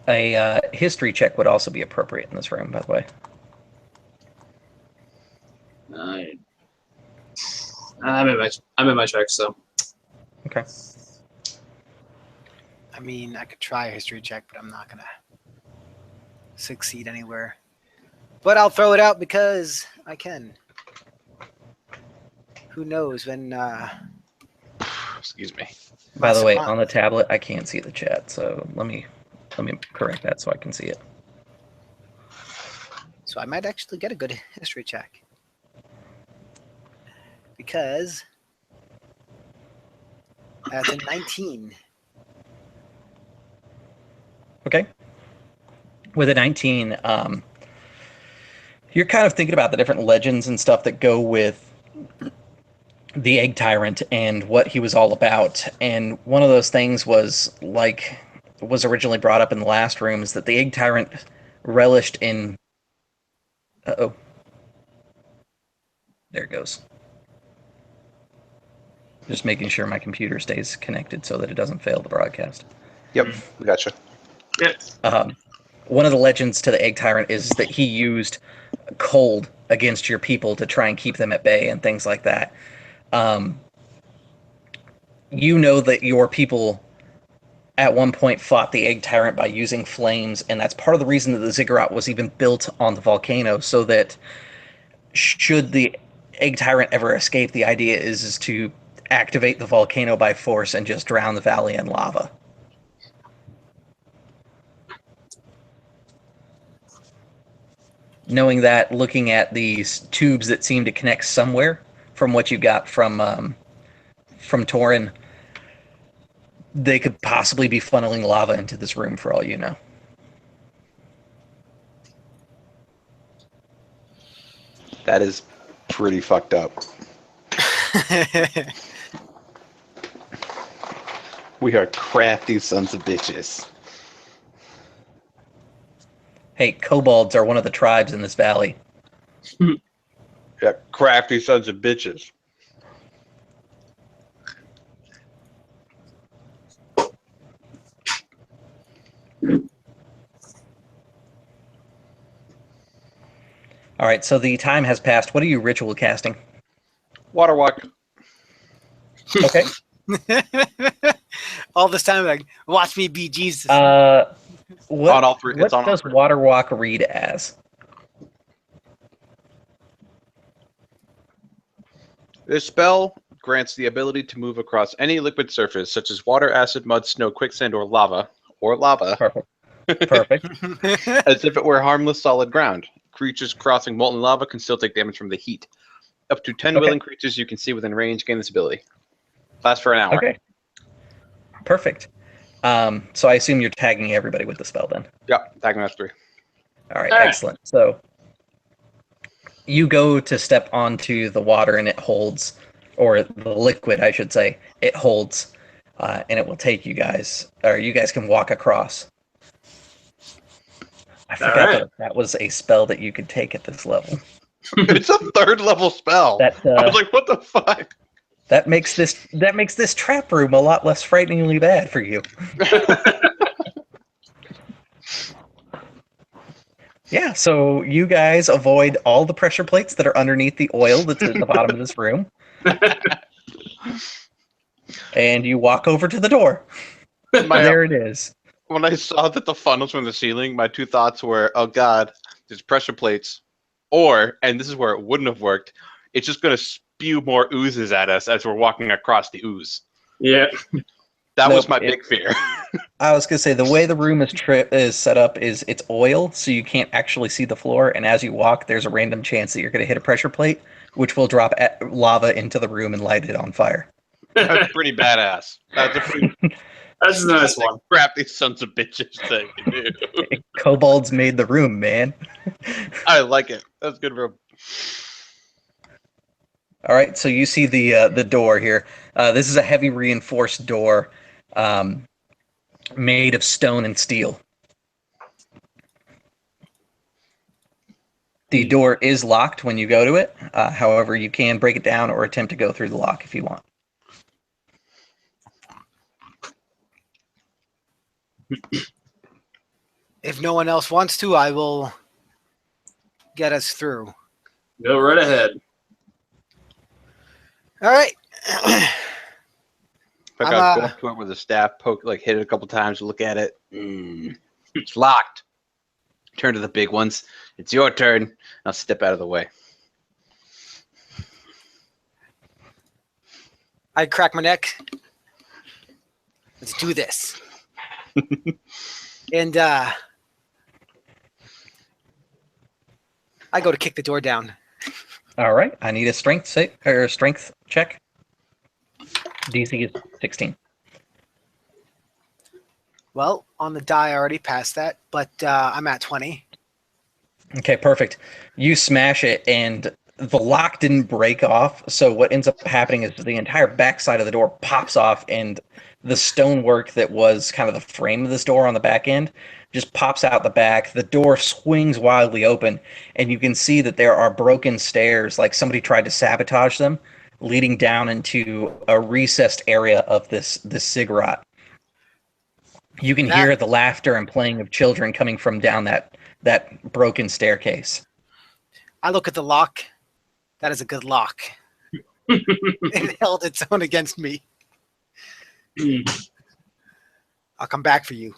A history check would also be appropriate in this room, by the way. I'm in my check, so. Okay. I mean, I could try a history check, but I'm not gonna succeed anywhere. But I'll throw it out because I can. Who knows when? Excuse me. By the way, on the tablet, I can't see the chat, so let me correct that so I can see it. So I might actually get a good history check. Because that's a 19. Okay. With a 19, you're kind of thinking about the different legends and stuff that go with the Egg Tyrant and what he was all about. And one of those things was originally brought up in the last room is that the Egg Tyrant relished in... Uh-oh. There it goes. Just making sure my computer stays connected so that it doesn't fail the broadcast. Yep, we gotcha. Yep. One of the legends to the Egg Tyrant is that he used cold against your people to try and keep them at bay and things like that. You know that your people at one point fought the Egg Tyrant by using flames, and that's part of the reason that the ziggurat was even built on the volcano, so that should the Egg Tyrant ever escape, the idea is to activate the volcano by force and just drown the valley in lava. Knowing that, looking at these tubes that seem to connect somewhere from what you got from Torin, they could possibly be funneling lava into this room for all you know. That is pretty fucked up. We are crafty sons of bitches. Hey, kobolds are one of the tribes in this valley. Yeah, crafty sons of bitches. All right, so the time has passed. What are you ritual casting? Water walk. Okay. All this time, like, watch me be Jesus. What, On all three. what It's on all does three. Water Walk read as? This spell grants the ability to move across any liquid surface, such as water, acid, mud, snow, quicksand, or lava. Perfect. Perfect. As if it were harmless solid ground. Creatures crossing molten lava can still take damage from the heat. Up to 10 Okay. willing creatures you can see within range gain this ability. Lasts for an hour. Okay. Perfect. So I assume you're tagging everybody with the spell then. Yep, tagging us 3. All right, All right. excellent. So you go to step onto the water and it holds, or the liquid, I should say, it holds, and it will take you guys, or you guys can walk across. I forgot right. that was a spell that you could take at this level. It's a 3rd level spell. That I was like, what the fuck? that makes this trap room a lot less frighteningly bad for you. Yeah, so you guys avoid all the pressure plates that are underneath the oil that's at the bottom of this room. And you walk over to the door. There it is. When I saw that the funnels from the ceiling, my 2 thoughts were, oh god, there's pressure plates. Or, and this is where it wouldn't have worked, it's just going to spew more oozes at us as we're walking across the ooze. Yeah. That Nope, was my big fear. I was going to say, the way the room is set up is it's oil, so you can't actually see the floor, and as you walk, there's a random chance that you're going to hit a pressure plate, which will drop lava into the room and light it on fire. That's pretty badass. That's a pretty That's a nice one. crap these sons of bitches thing to do. Kobolds made the room, man. I like it. That's good room. All right, so you see the door here. This is a heavy reinforced door made of stone and steel. The door is locked when you go to it. However, you can break it down or attempt to go through the lock if you want. If no one else wants to, I will get us through. Go right ahead. All right. Go up to it with a staff, poke, like hit it a couple times, look at it. It's locked. Turn to the big ones. It's your turn. I'll step out of the way. I crack my neck. Let's do this. And I go to kick the door down. All right, I need a strength check. DC is 16. Well, on the die, I already passed that, but I'm at 20. Okay, perfect. You smash it, and the lock didn't break off. So what ends up happening is the entire backside of the door pops off, and the stonework that was kind of the frame of this door on the back end just pops out the back. The door swings wildly open, and you can see that there are broken stairs, like somebody tried to sabotage them, leading down into a recessed area of this ziggurat. You can hear the laughter and playing of children coming from down that broken staircase. I look at the lock. That is a good lock. It held its own against me. I'll come back for you.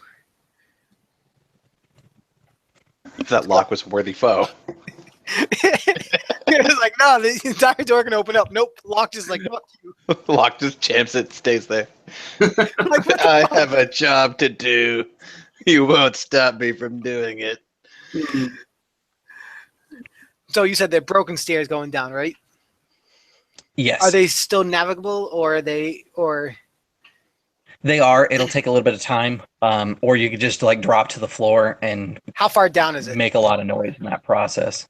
If that lock was a worthy foe. It was like, no, the entire door can open up. Nope, lock just like, fuck you. Lock just champs it, stays there. I'm like, what the I fuck? have a job to do. You won't stop me from doing it. So you said they're broken stairs going down, right? Yes. Are they still navigable, or are they, or? They are. It'll take a little bit of time, or you could just like drop to the floor and How far down is it? make a lot of noise in that process.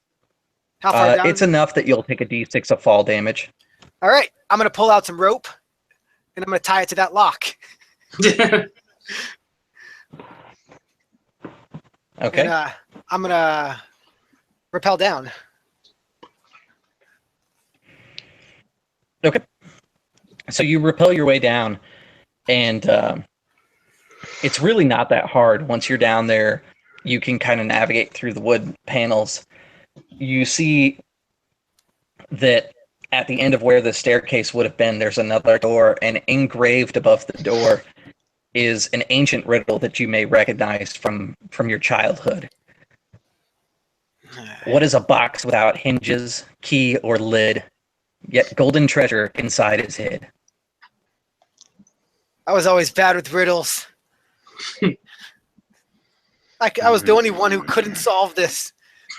How far down? It's enough that you'll take a d6 of fall damage. All right, I'm gonna pull out some rope, and I'm gonna tie it to that lock. Okay. And, I'm gonna rappel down. Okay. So you rappel your way down, and it's really not that hard. Once you're down there, you can kind of navigate through the wood panels. You see that at the end of where the staircase would have been, there's another door, and engraved above the door is an ancient riddle that you may recognize from your childhood. What is a box without hinges, key, or lid, yet golden treasure inside is hid? I was always bad with riddles. I was the only one who couldn't solve this.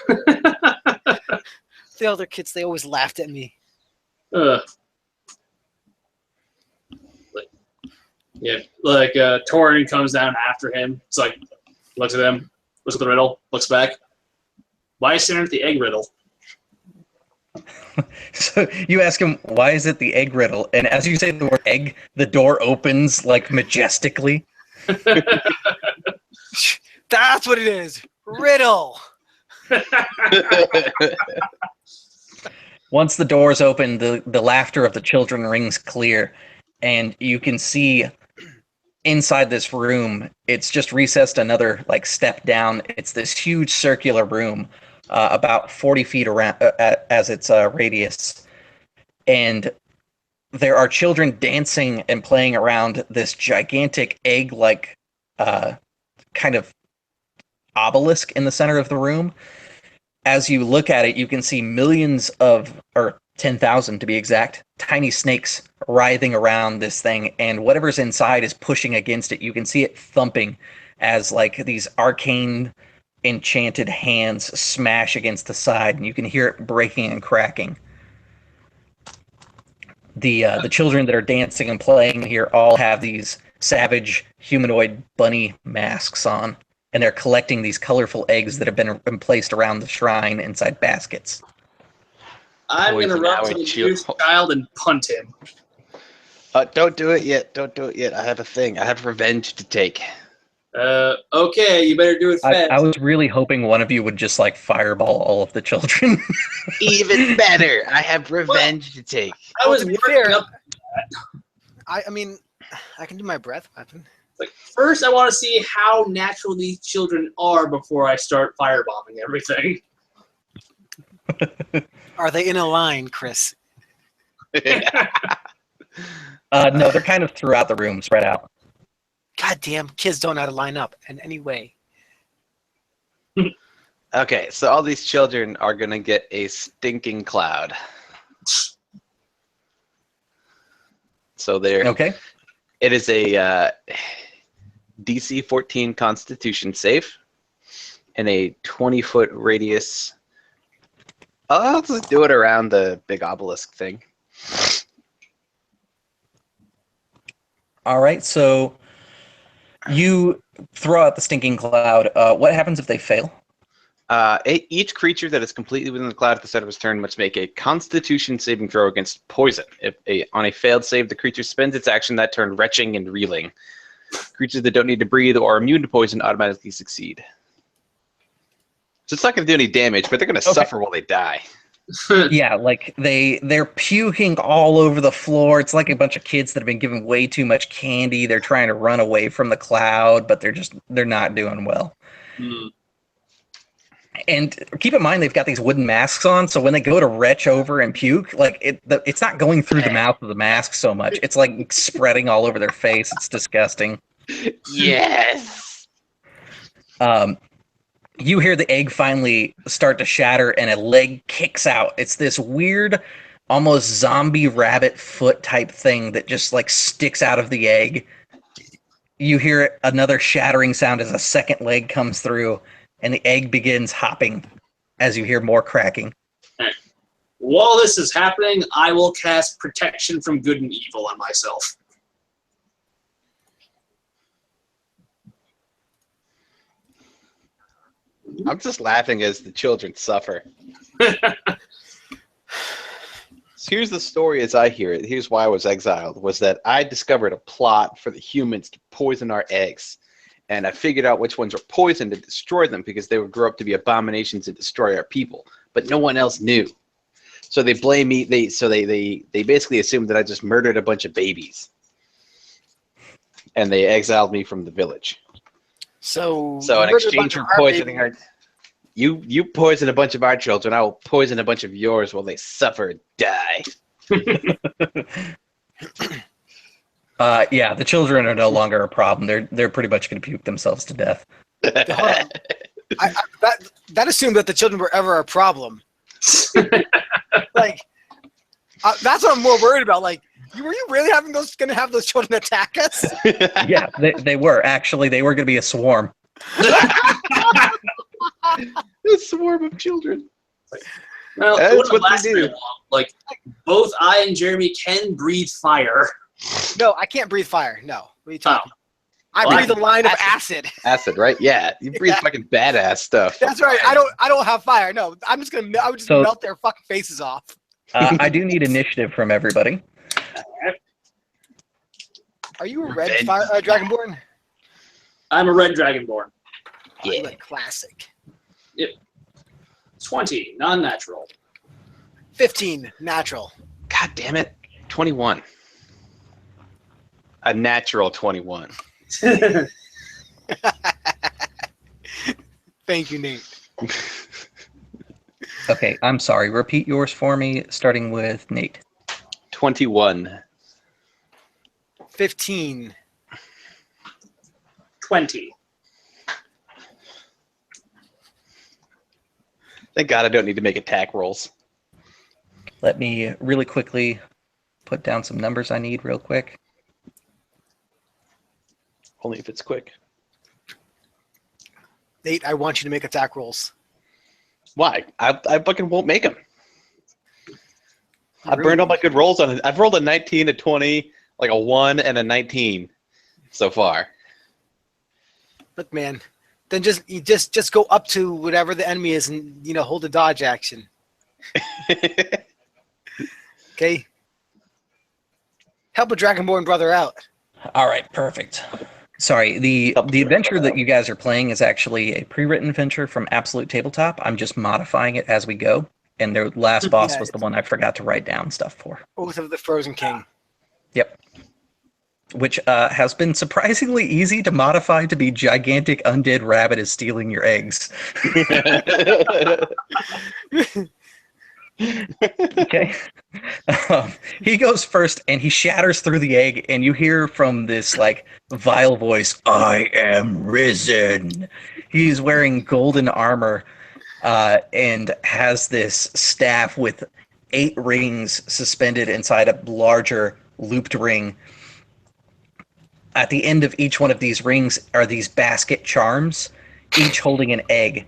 The other kids, they always laughed at me. Torin comes down after him. It's like, looks at him, looks at the riddle, looks back. Why is staring at the egg riddle? So you ask him, why is it the egg riddle? And as you say the word egg, the door opens like majestically. That's what it is. Riddle. Once the doors open, the laughter of the children rings clear, and you can see inside this room, it's just recessed another like step down. It's this huge circular room, about 40 feet around as its radius, and there are children dancing and playing around this gigantic egg-like kind of obelisk in the center of the room. As you look at it, you can see millions of, or 10,000 to be exact, tiny snakes writhing around this thing, and whatever's inside is pushing against it. You can see it thumping as like these arcane enchanted hands smash against the side, and you can hear it breaking and cracking. The children that are dancing and playing here all have these savage humanoid bunny masks on, and they're collecting these colorful eggs that have been placed around the shrine inside baskets. I'm going to run to the youth child and punt him. Don't do it yet. Don't do it yet. I have a thing. I have revenge to take. Okay, you better do it fast. I was really hoping one of you would just like fireball all of the children. Even better. I have revenge to take. I was working up. I mean, I can do my breath weapon. Like, first, I want to see how natural these children are before I start firebombing everything. Are they in a line, Chris? No, they're kind of throughout the room, spread out. Goddamn, kids don't know how to line up in any way. Okay, so all these children are going to get a stinking cloud. So they're... Okay. It is a DC 14 Constitution save and a 20-foot radius. I'll just do it around the big obelisk thing. All right, so you throw out the stinking cloud. What happens if they fail? Each creature that is completely within the cloud at the start of its turn must make a Constitution saving throw against poison. On a failed save, the creature spends its action that turn retching and reeling. Creatures that don't need to breathe or are immune to poison automatically succeed. So it's not going to do any damage, but they're going to suffer while they die. Yeah, like they're puking all over the floor. It's like a bunch of kids that have been given way too much candy. They're trying to run away from the cloud, but they're not doing well. Hmm. And keep in mind they've got these wooden masks on, so when they go to retch over and puke, like it's not going through the mouth of the mask so much. It's like spreading all over their face. It's disgusting. Yes. You hear the egg finally start to shatter, and a leg kicks out. It's this weird, almost zombie rabbit foot type thing that just like sticks out of the egg. You hear another shattering sound as a second leg comes through, and the egg begins hopping as you hear more cracking. While this is happening, I will cast Protection from Good and Evil on myself. I'm just laughing as the children suffer. So here's the story as I hear it. Here's why I was exiled, was that I discovered a plot for the humans to poison our eggs. And I figured out which ones were poisoned to destroy them because they would grow up to be abominations and destroy our people. But no one else knew. So they blame me. They basically assumed that I just murdered a bunch of babies. And they exiled me from the village. So in exchange for poisoning our... You poison a bunch of our children, I will poison a bunch of yours while they suffer and die. Yeah, the children are no longer a problem. They're pretty much going to puke themselves to death. That assumed that the children were ever a problem. Like, that's what I'm more worried about. Like, were you really going to have those children attack us? Yeah, they were. Actually, they were going to be a swarm. A swarm of children. Well, That's it wouldn't what they last very do. long. Like, both I and Jeremy can breathe fire. No, I can't breathe fire. No. What are you talking? I Well, breathe a line of acid. Acid, right? Yeah, you breathe fucking badass stuff. That's right. I don't have fire. No, I would just So- melt their fucking faces off. I do need initiative from everybody. Are you a red Revenge. fire dragonborn? I'm a red dragonborn. Oh, you Yeah. a classic. 20, non-natural. 15 natural. God damn it. 21. A natural 21. Thank you, Nate. Okay, I'm sorry. Repeat yours for me, starting with Nate. 21. 15. 20. Thank God I don't need to make attack rolls. Let me really quickly put down some numbers I need real quick. Only if it's quick. Nate, I want you to make attack rolls. Why? I fucking won't make them. I burned all my good rolls on it. I've rolled a 19, a 20, like a 1, and a 19 so far. Look, man. Then just go up to whatever the enemy is and hold a dodge action. Okay? Help a dragonborn brother out. All right, perfect. Sorry, the adventure that you guys are playing is actually a pre-written adventure from Absolute Tabletop. I'm just modifying it as we go, and their last boss was the one I forgot to write down stuff for. Oath of the Frozen King. Yep. Which has been surprisingly easy to modify to be gigantic undead rabbit is stealing your eggs. Okay. He goes first and he shatters through the egg, and you hear from this like vile voice, "I am risen." He's wearing golden armor and has this staff with 8 rings suspended inside a larger looped ring. At the end of each one of these rings are these basket charms, each holding an egg.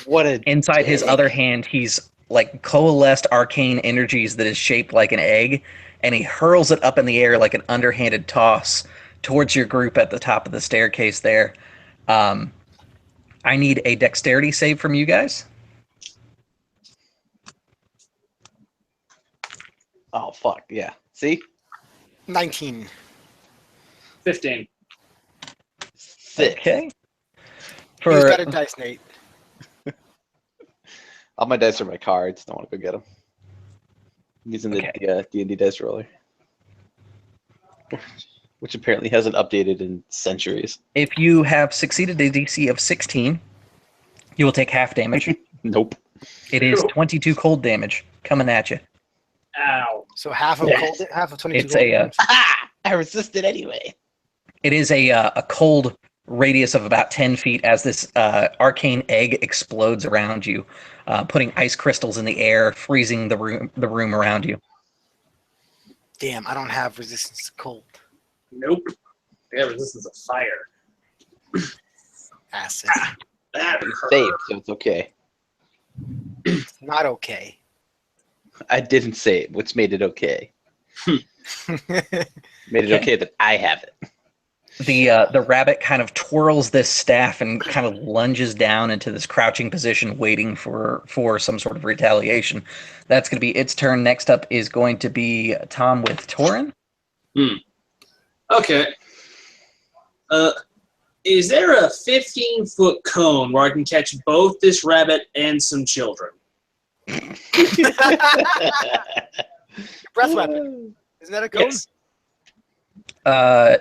What a Inside his other hand, he's like coalesced arcane energies that is shaped like an egg, and he hurls it up in the air like an underhanded toss towards your group at the top of the staircase there. I need a dexterity save from you guys. Oh fuck yeah! See, 19. 15. sick. Okay. Who's got a dice, Nate? All my dice are my cards. Don't want to go get them. I'm using the D&D dice roller, which apparently hasn't updated in centuries. If you have succeeded a DC of 16, you will take half damage. Nope. It is 22 cold damage coming at you. Ow. So half of cold, half of 22. It's a I resisted anyway. it is a cold radius of about 10 feet as this arcane egg explodes around you, putting ice crystals in the air, freezing the room around you. Damn, I don't have resistance to cold. Nope. I have resistance of fire. Acid. That It's hurt. saved, so it's okay. It's not okay. I didn't save, which made it okay. Made it okay that I have it. The rabbit kind of twirls this staff and kind of lunges down into this crouching position, waiting for some sort of retaliation. That's going to be its turn. Next up is going to be Tom with Torin. Okay. Is there a 15-foot cone where I can catch both this rabbit and some children? Breath weapon. Isn't that a cone? Yes.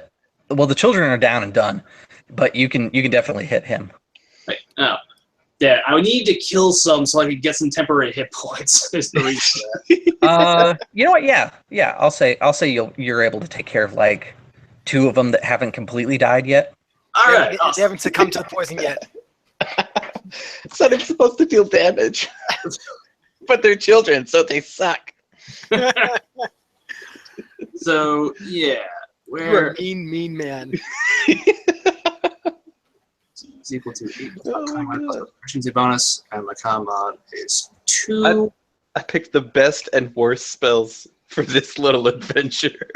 Well, the children are down and done, but you can definitely hit him. Right. Oh. Yeah, I would need to kill some so I could get some temporary hit points. Is the reason for that. You know what? Yeah. I'll say you're able to take care of like 2 of them that haven't completely died yet. All right. They Awesome. haven't succumbed to the poison yet. So they're supposed to deal damage. But they're children, so they suck. So, yeah. You're Where? a mean man. is equal to 8 Oh my combat plus God. proficiency bonus, and my con mod is 2. I picked the best and worst spells for this little adventure.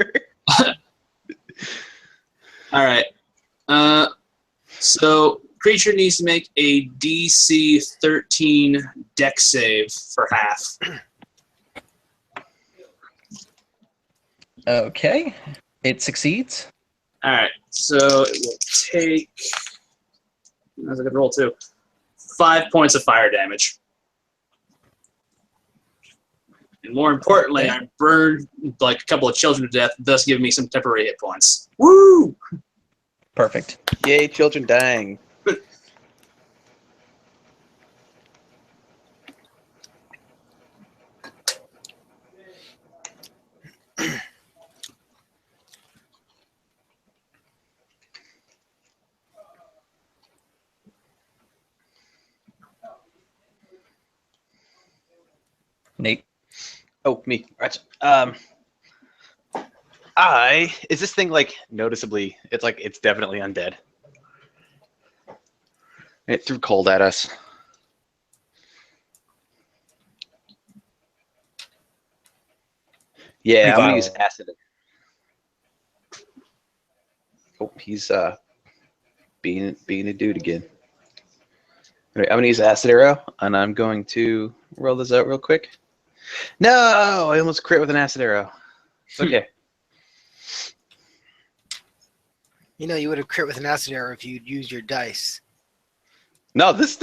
All right. So creature needs to make a DC 13 Dex save for half. Okay. It succeeds. All right. So it will take. That's a good roll too. 5 points of fire damage. And more importantly, I burned like a couple of children to death, thus giving me some temporary hit points. Woo! Perfect. Yay, children dying. Nate. Oh, me. Right. Is this thing like noticeably? It's definitely undead. It threw cold at us. Yeah, I'm gonna Revile. use acid. Oh, he's being a dude again. Anyway, I'm gonna use acid arrow, and I'm going to roll this out real quick. No, I almost crit with an acid arrow. It's okay. You know, you would have crit with an acid arrow if you'd used your dice. No, this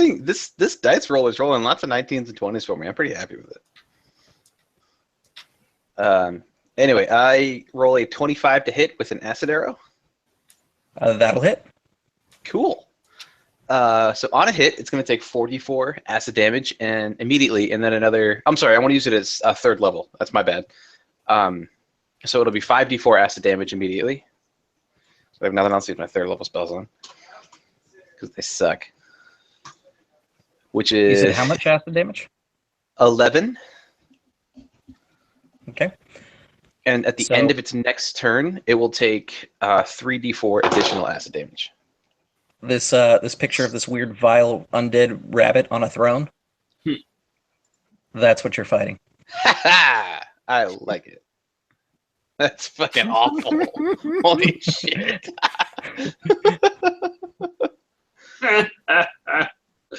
dice roll is rolling lots of 19s and 20s for me. I'm pretty happy with it. Anyway, I roll a 25 to hit with an acid arrow. That'll hit. Cool. So on a hit, it's going to take 44 acid damage and immediately, and then another. I'm sorry, I want to use it as a third level. That's my bad. So it'll be 5d4 acid damage immediately. So I have nothing else to use my third level spells on because they suck. Which You is said how much acid damage? 11. Okay. And at the So- end of its next turn, it will take 3d4 additional acid damage. This picture of this weird vile undead rabbit on a throne. That's what you're fighting. I like it. That's fucking awful. Holy shit.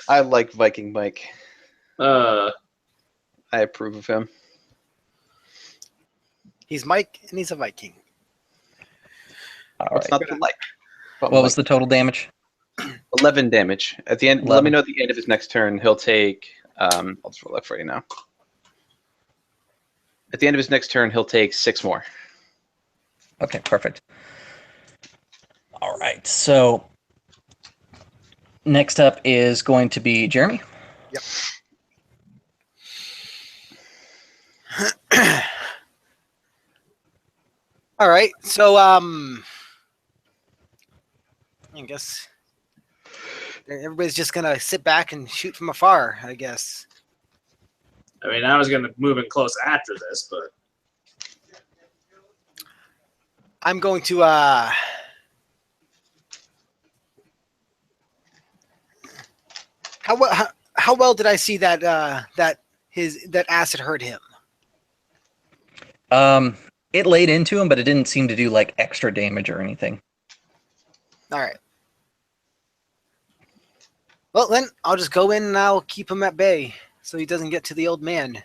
I like Viking Mike. I approve of him. He's Mike, and he's a Viking. All What's right. not to like? But What was the total damage? 11 damage. At the end, let 11. me know at the end of his next turn, he'll take I'll just roll that for you now. At the end of his next turn, he'll take 6 more. Okay, perfect. All right, so next up is going to be Jeremy. Yep. All right, so I guess everybody's just gonna sit back and shoot from afar, I guess. I mean, I was going to move in close after this, but I'm going to how well did I see that that acid hurt him? It laid into him, but it didn't seem to do like extra damage or anything. All right. Well, then I'll just go in and I'll keep him at bay so he doesn't get to the old man,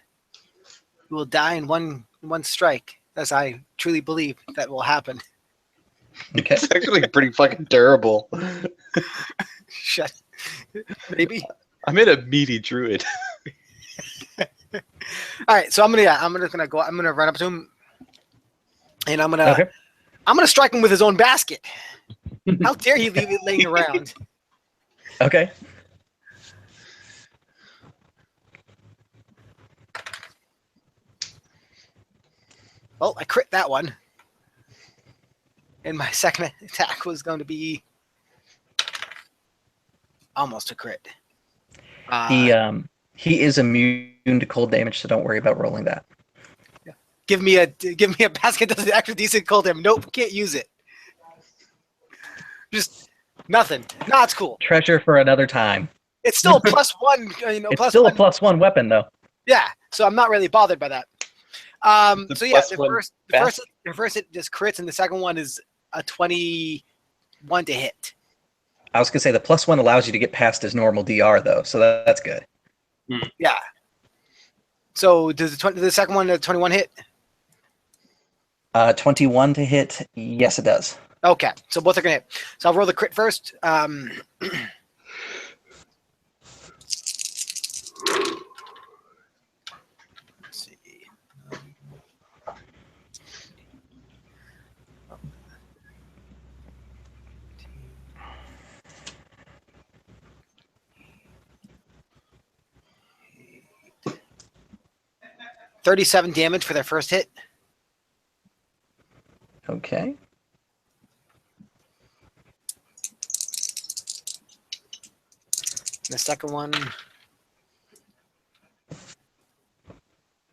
who will die in one strike, as I truly believe that will happen. Okay. It's actually pretty fucking durable. Shut. Maybe. I'm in a meaty druid. All right, so I'm gonna run up to him, and I'm gonna strike him with his own basket. How dare he leave it laying around? Okay. Well, I crit that one, and my second attack was going to be almost a crit. He is immune to cold damage, so don't worry about rolling that. Give me a basket that does extra decent cold damage. Nope, can't use it. Just Nothing. No, it's cool. Treasure for another time. It's still +1. It's plus still one. a +1 weapon, though. Yeah, so I'm not really bothered by that. So yeah, the first hit just crits, and the second one is a 21 to hit. I was gonna say the +1 allows you to get past his normal DR though, so that's good. Yeah. So does the second one, the 21 hit? 21 to hit. Yes, it does. Okay, so both are gonna hit. So I'll roll the crit first. Let's see. 37 damage for their first hit. Okay. The second one,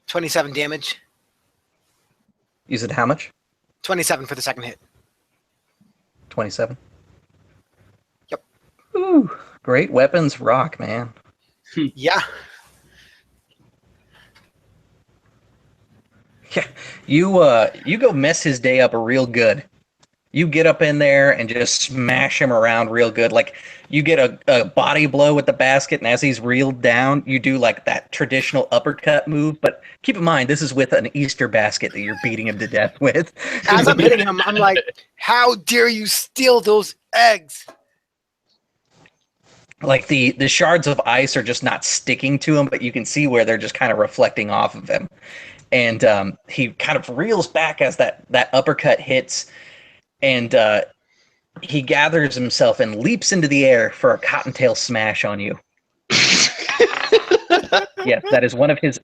27 damage. You said how much? 27 for the second hit. 27. Yep. Ooh, great weapons rock, man. Yeah. Yeah, you go mess his day up real good. You get up in there and just smash him around real good. Like you get a body blow with the basket, and as he's reeled down, you do like that traditional uppercut move. But keep in mind, this is with an Easter basket that you're beating him to death with. As I'm hitting him, I'm like, "How dare you steal those eggs?" Like the shards of ice are just not sticking to him, but you can see where they're just kind of reflecting off of him. And he kind of reels back as that uppercut hits, and he gathers himself and leaps into the air for a cottontail smash on you. Yes, that is one of his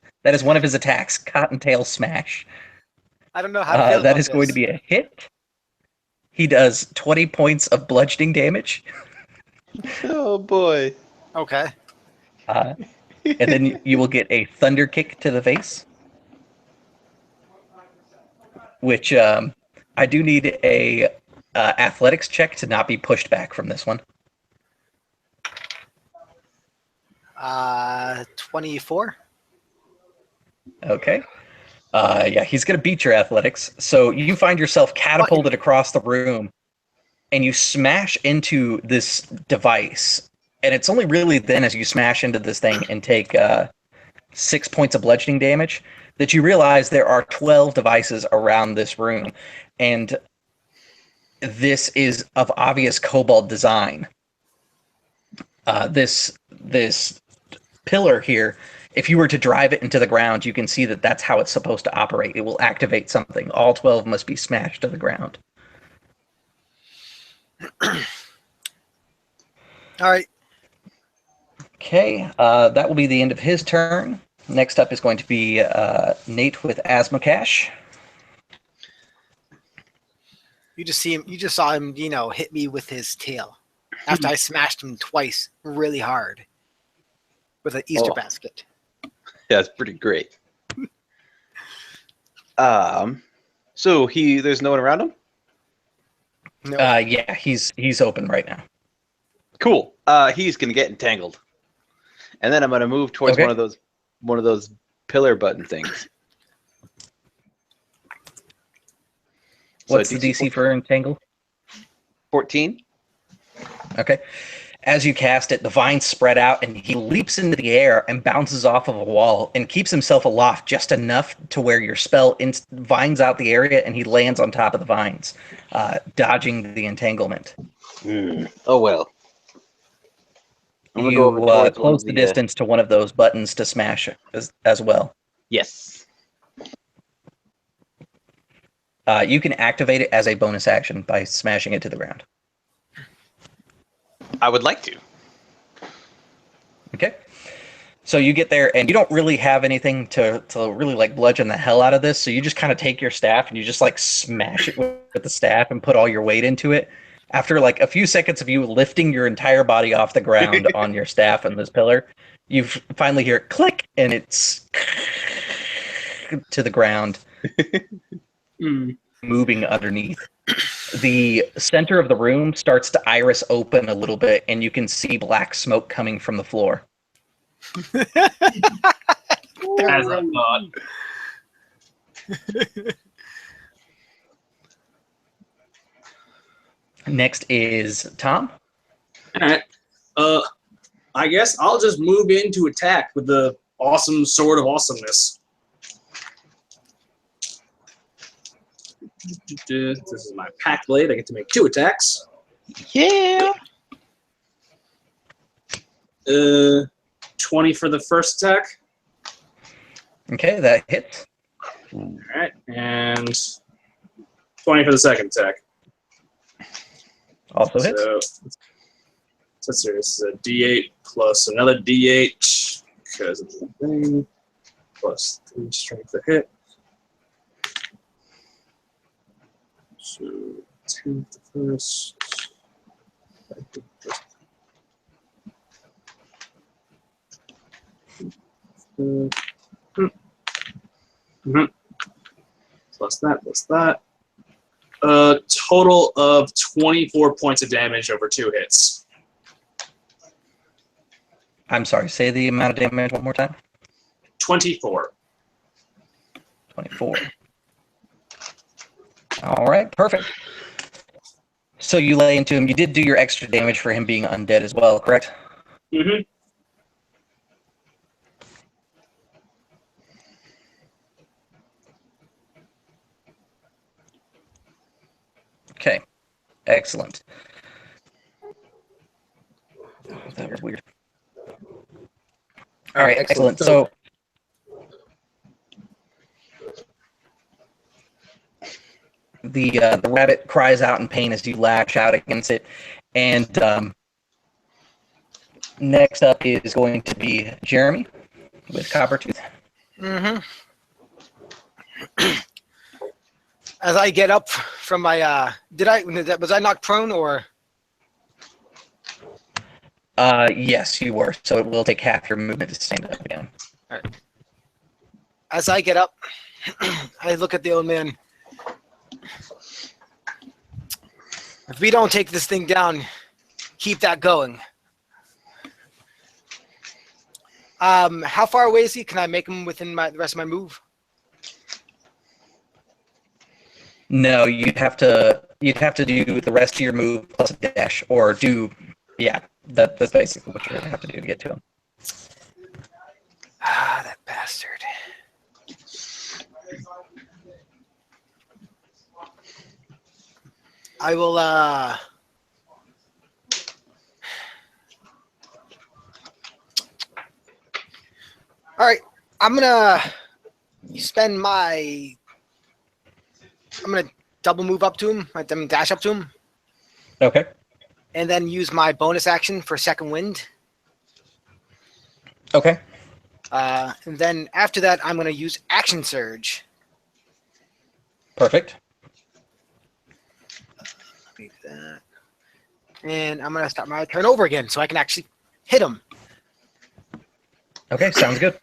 attacks. Cottontail smash. I don't know how to feel that about is going this. to be a hit. He does 20 points of bludgeoning damage. Oh boy. Okay. And then you will get a thunder kick to the face, which I do need a athletics check to not be pushed back from this one. 24. Okay. Yeah, he's gonna beat your athletics. So you find yourself catapulted across the room, and you smash into this device. And it's only really then, as you smash into this thing and take 6 points of bludgeoning damage, that you realize there are 12 devices around this room, and this is of obvious kobold design. This pillar here, if you were to drive it into the ground, you can see that that's how it's supposed to operate. It will activate something. All 12 must be smashed to the ground. All right. Okay, that will be the end of his turn. Next up is going to be Nate with Asmocash. You just saw him, hit me with his tail after I smashed him twice really hard with an Easter basket. Yeah, it's pretty great. So there's no one around him? No. Yeah, he's open right now. Cool. He's gonna get entangled. And then I'm gonna move towards Okay. one of those pillar button things. What's the DC for Entangle? 14. Okay. As you cast it, the vines spread out, and he leaps into the air and bounces off of a wall and keeps himself aloft just enough to where your spell vines out the area, and he lands on top of the vines, dodging the entanglement. Oh well. I'm gonna You go over towards one close of the distance to one of those buttons to smash as well. Yes. You can activate it as a bonus action by smashing it to the ground. I would like to. Okay. So you get there, and you don't really have anything to really like bludgeon the hell out of this. So you just kind of take your staff and you just like smash it with the staff and put all your weight into it. After like a few seconds of you lifting your entire body off the ground on your staff and this pillar, you finally hear it click, and it's to the ground, moving underneath. The center of the room starts to iris open a little bit, and you can see black smoke coming from the floor. As I thought. Next is Tom. Alright. I guess I'll just move in to attack with the awesome sword of awesomeness. This is my pack blade. I get to make 2 attacks. Yeah. 20 for the first attack. Okay, that hits. Alright, and 20 for the second attack. Also hits. So this is a D8 plus another D8 because of the thing, plus 3 strength to hit. So 10 the first. Plus that. Total of 24 points of damage over 2 hits. I'm sorry, say the amount of damage one more time. 24. 24. All right, perfect. So you lay into him. You did do your extra damage for him being undead as well, correct? Mm-hmm. Okay, excellent. Oh, that was weird. All right, excellent. So the rabbit cries out in pain as you lash out against it, and next up is going to be Jeremy with Coppertooth. Mm-hmm. As I get up from my, was I knocked prone or? Yes, you were. So it will take half your movement to stand up again. All right. As I get up, I look at the old man. If we don't take this thing down, keep that going. How far away is he? Can I make him within the rest of my move? No, you'd have to do the rest of your move plus a dash, or that's basically what you're gonna have to do to get to him. Ah, that bastard. I will all right, I'm gonna double move up to him, dash up to him, Okay. and then use my bonus action for second wind. Okay. And then after that, I'm gonna use action surge. Perfect. Leave that. And I'm gonna start my turn over again, so I can actually hit him. Okay, sounds good.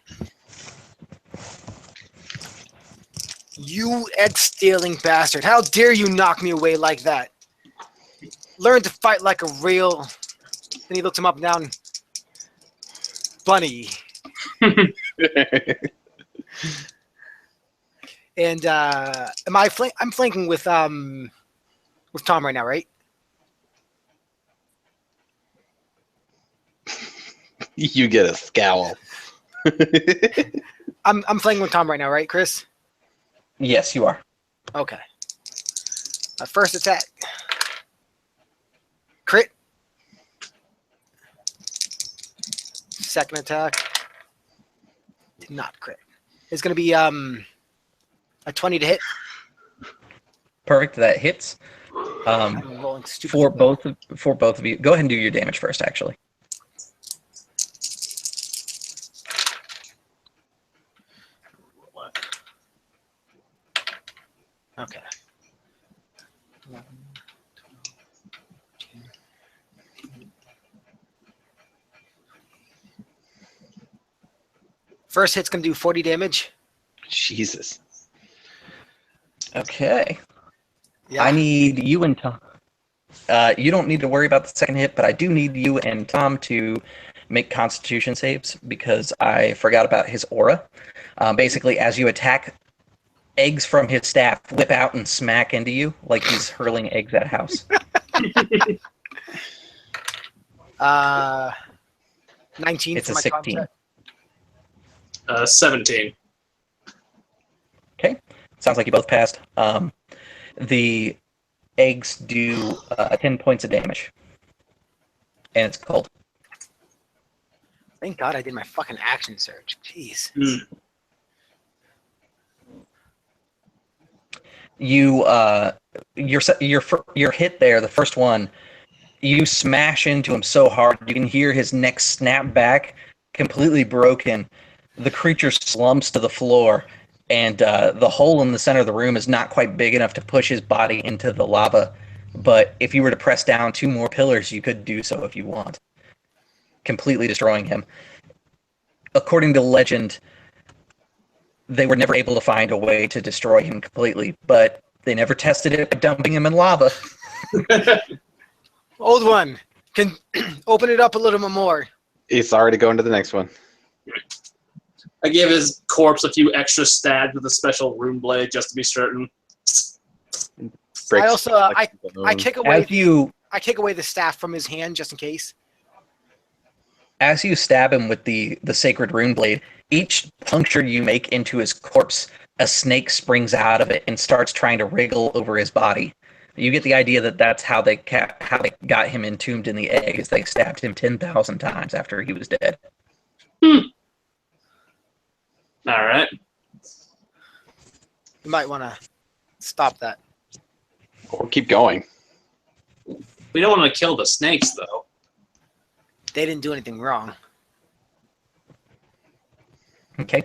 You egg-stealing bastard! How dare you knock me away like that? Learn to fight like a real. Then he looks him up and down. Bunny. And I'm flanking with Tom right now, right? You get a scowl. I'm flanking with Tom right now, right, Chris? Yes, you are. Okay. First attack. Crit. Second attack. Did not crit. It's going to be a 20 to hit. Perfect. That hits. I'm rolling stupid. For both of you, go ahead and do your damage first. Actually. Okay. First hit's going to do 40 damage. Jesus. Okay. Yeah. I need you and Tom. You don't need to worry about the second hit, but I do need you and Tom to make Constitution saves because I forgot about his aura. Basically, as you attack, eggs from his staff whip out and smack into you like he's hurling eggs at a house. 19 It's for a my 16. concept. 17. Okay, sounds like you both passed. The eggs do 10 points of damage, and it's cold. Thank God I did my fucking action surge. Jeez. You your hit there, the first one, you smash into him so hard you can hear his neck snap back, completely broken. The creature slumps to the floor, and the hole in the center of the room is not quite big enough to push his body into the lava. But if you were to press down 2 more pillars, you could do so if you want, completely destroying him. According to legend, they were never able to find a way to destroy him completely, but they never tested it by dumping him in lava. Old one, can open it up a little bit more. It's already going to the next one. I give his corpse a few extra stabs with a special runeblade just to be certain. I also I kick away As I kick away the staff from his hand just in case. As you stab him with the sacred rune blade, each puncture you make into his corpse, a snake springs out of it and starts trying to wriggle over his body. You get the idea that that's how they got him entombed in the egg, is they stabbed him 10,000 times after he was dead. All right. You might want to stop that. Or keep going. We don't want to kill the snakes, though. They didn't do anything wrong. Okay.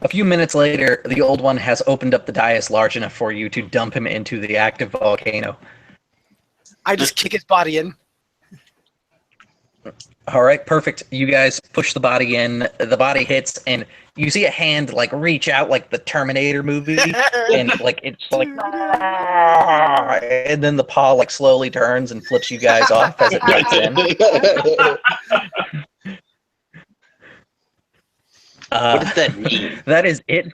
A few minutes later, the old one has opened up the dais large enough for you to dump him into the active volcano. I just kick his body in. All right, perfect. You guys push the body in. The body hits, and you see a hand like reach out like the Terminator movie, and like it's like, and then the paw like slowly turns and flips you guys off as it bites in. What does that mean? That is it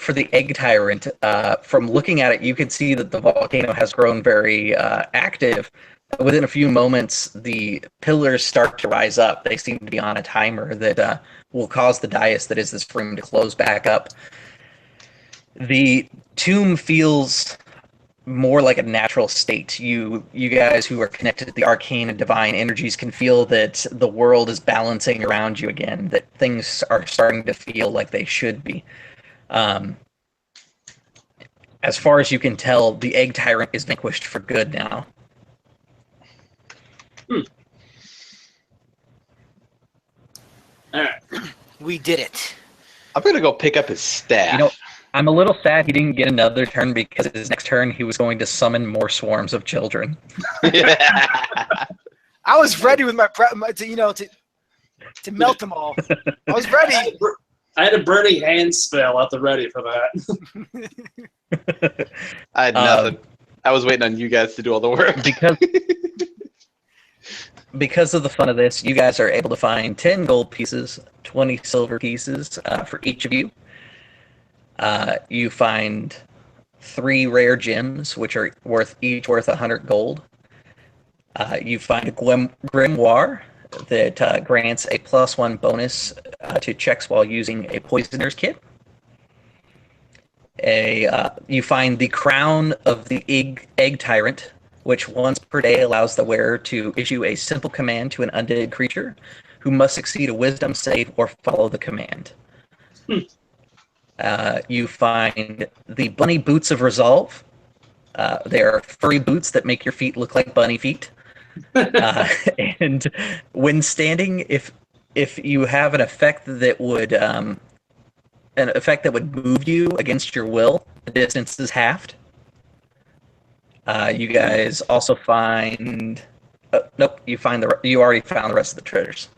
for the Egg Tyrant. From looking at it, you can see that the volcano has grown very active. Within a few moments, the pillars start to rise up. They seem to be on a timer that will cause the dais that is this room to close back up. The tomb feels more like a natural state. You guys who are connected to the arcane and divine energies can feel that the world is balancing around you again, that things are starting to feel like they should be. As far as you can tell, the Egg Tyrant is vanquished for good now. All right. We did it. I'm going to go pick up his staff. You know, I'm a little sad he didn't get another turn because his next turn he was going to summon more swarms of children. I was ready with my to melt them all. I was ready. I had a burning hand spell at the ready for that. I had nothing. I was waiting on you guys to do all the work. Because of the fun of this, you guys are able to find 10 gold pieces, 20 silver pieces for each of you. You find 3 rare gems, which are each worth 100 gold. You find a grimoire that grants a +1 bonus to checks while using a poisoner's kit. You find the crown of the Egg Tyrant, which once per day allows the wearer to issue a simple command to an undead creature who must succeed a wisdom save or follow the command. You find the bunny boots of resolve. They are furry boots that make your feet look like bunny feet. And when standing, if you have an effect that would move you against your will, the distance is halved. You guys also find. Nope, you already found the rest of the treasures.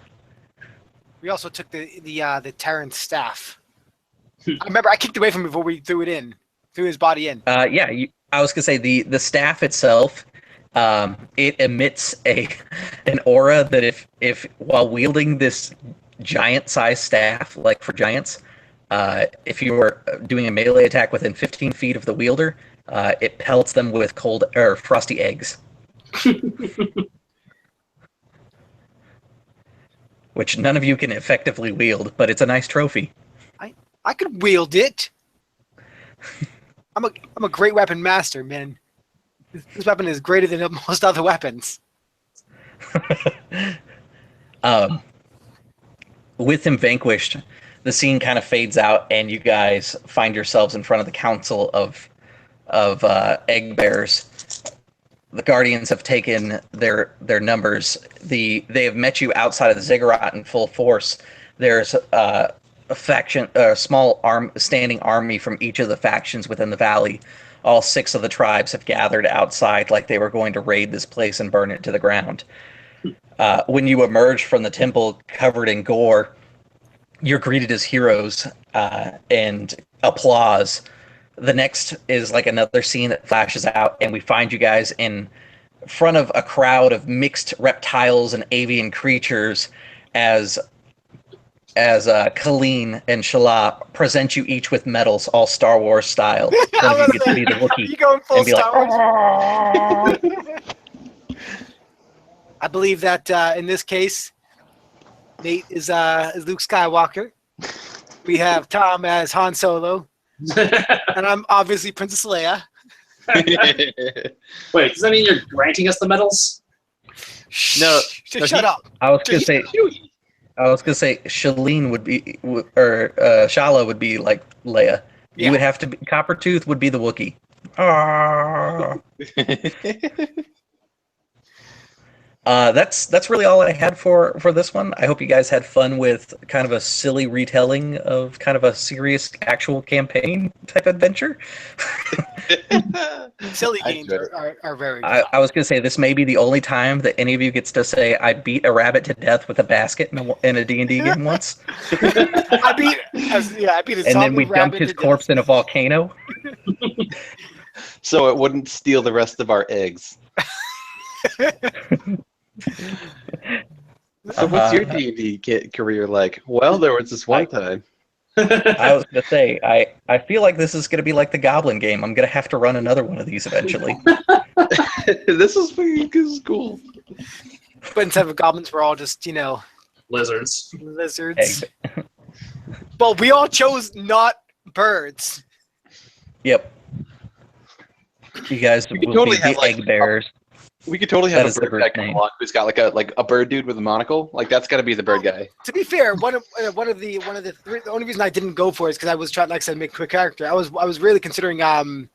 We also took the Tyrant staff. I remember I kicked away from him before we threw his body in. Yeah, I was gonna say the staff itself, it emits an aura that if while wielding this giant-sized staff, like for giants, if you were doing a melee attack within 15 feet of the wielder, it pelts them with cold or frosty eggs, which none of you can effectively wield, but it's a nice trophy. I could wield it. I'm a great weapon master, man. This weapon is greater than most other weapons. With him vanquished, the scene kind of fades out, and you guys find yourselves in front of the council of egg bearers. The guardians have taken their numbers. They have met you outside of the ziggurat in full force. There's a small standing army from each of the factions within the valley. All 6 of the tribes have gathered outside like they were going to raid this place and burn it to the ground. When you emerge from the temple covered in gore, you're greeted as heroes and applause. The next is like another scene that flashes out, and we find you guys in front of a crowd of mixed reptiles and avian creatures as Colleen and Shala present you each with medals, all Star Wars style. One of you gets to be the Wookiee. You going full and be Star Wars? I believe that in this case, Nate is Luke Skywalker. We have Tom as Han Solo, and I'm obviously Princess Leia. Wait, does that mean you're granting us the medals? No, Shut up. I was gonna say Shalene would be, or Shala would be like Leia. Yeah. You would have to be, Coppertooth would be the Wookiee. Ah. That's really all I had for this one. I hope you guys had fun with kind of a silly retelling of kind of a serious actual campaign type adventure. Silly games are very good. I was going to say, this may be the only time that any of you gets to say, I beat a rabbit to death with a basket in a D&D game once. I beat a And then we zombie dumped rabbit his to corpse in a volcano. So it wouldn't steal the rest of our eggs. So what's your D&D career like? Well, there was this one time. I was going to say, I feel like this is going to be like the Goblin game. I'm going to have to run another one of these eventually. This is cool. But instead of goblins, we're all just, Lizards. lizards. Well, we all chose not birds. Yep. You guys We could will totally be have, the like, egg bearers. We could totally That have is a the bird bird's guy come name. along who's got like a bird dude with a monocle. Like that's got to be the bird guy. To be fair, one of the three, the only reason I didn't go for it is because I was trying, like I said, to make a quick character. I was really considering the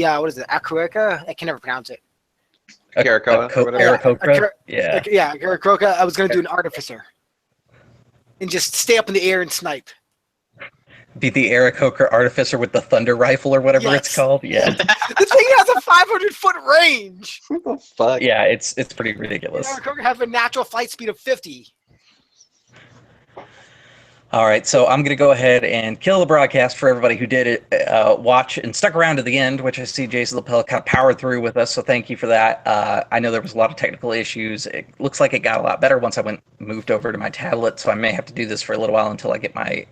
what is it, Akueka? I can never pronounce it. Caracoa or whatever. Aarakocra? Yeah. Yeah, Akueka. I was gonna do an artificer and just stay up in the air and snipe. Be the Aarakocra artificer with the thunder rifle or whatever it's Yes. called. Yeah. This thing has a 500-foot range. What the fuck? Yeah, it's pretty ridiculous. Akueka have a natural flight speed of 50. All right, so I'm going to go ahead and kill the broadcast for everybody who did it, watch and stuck around to the end, which I see Jason Lapel kind of powered through with us, so thank you for that. I know there was a lot of technical issues. It looks like it got a lot better once I moved over to my tablet, so I may have to do this for a little while until I get my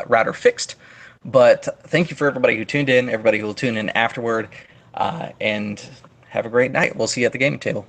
router fixed. But thank you for everybody who tuned in, everybody who will tune in afterward, and have a great night. We'll see you at the gaming table.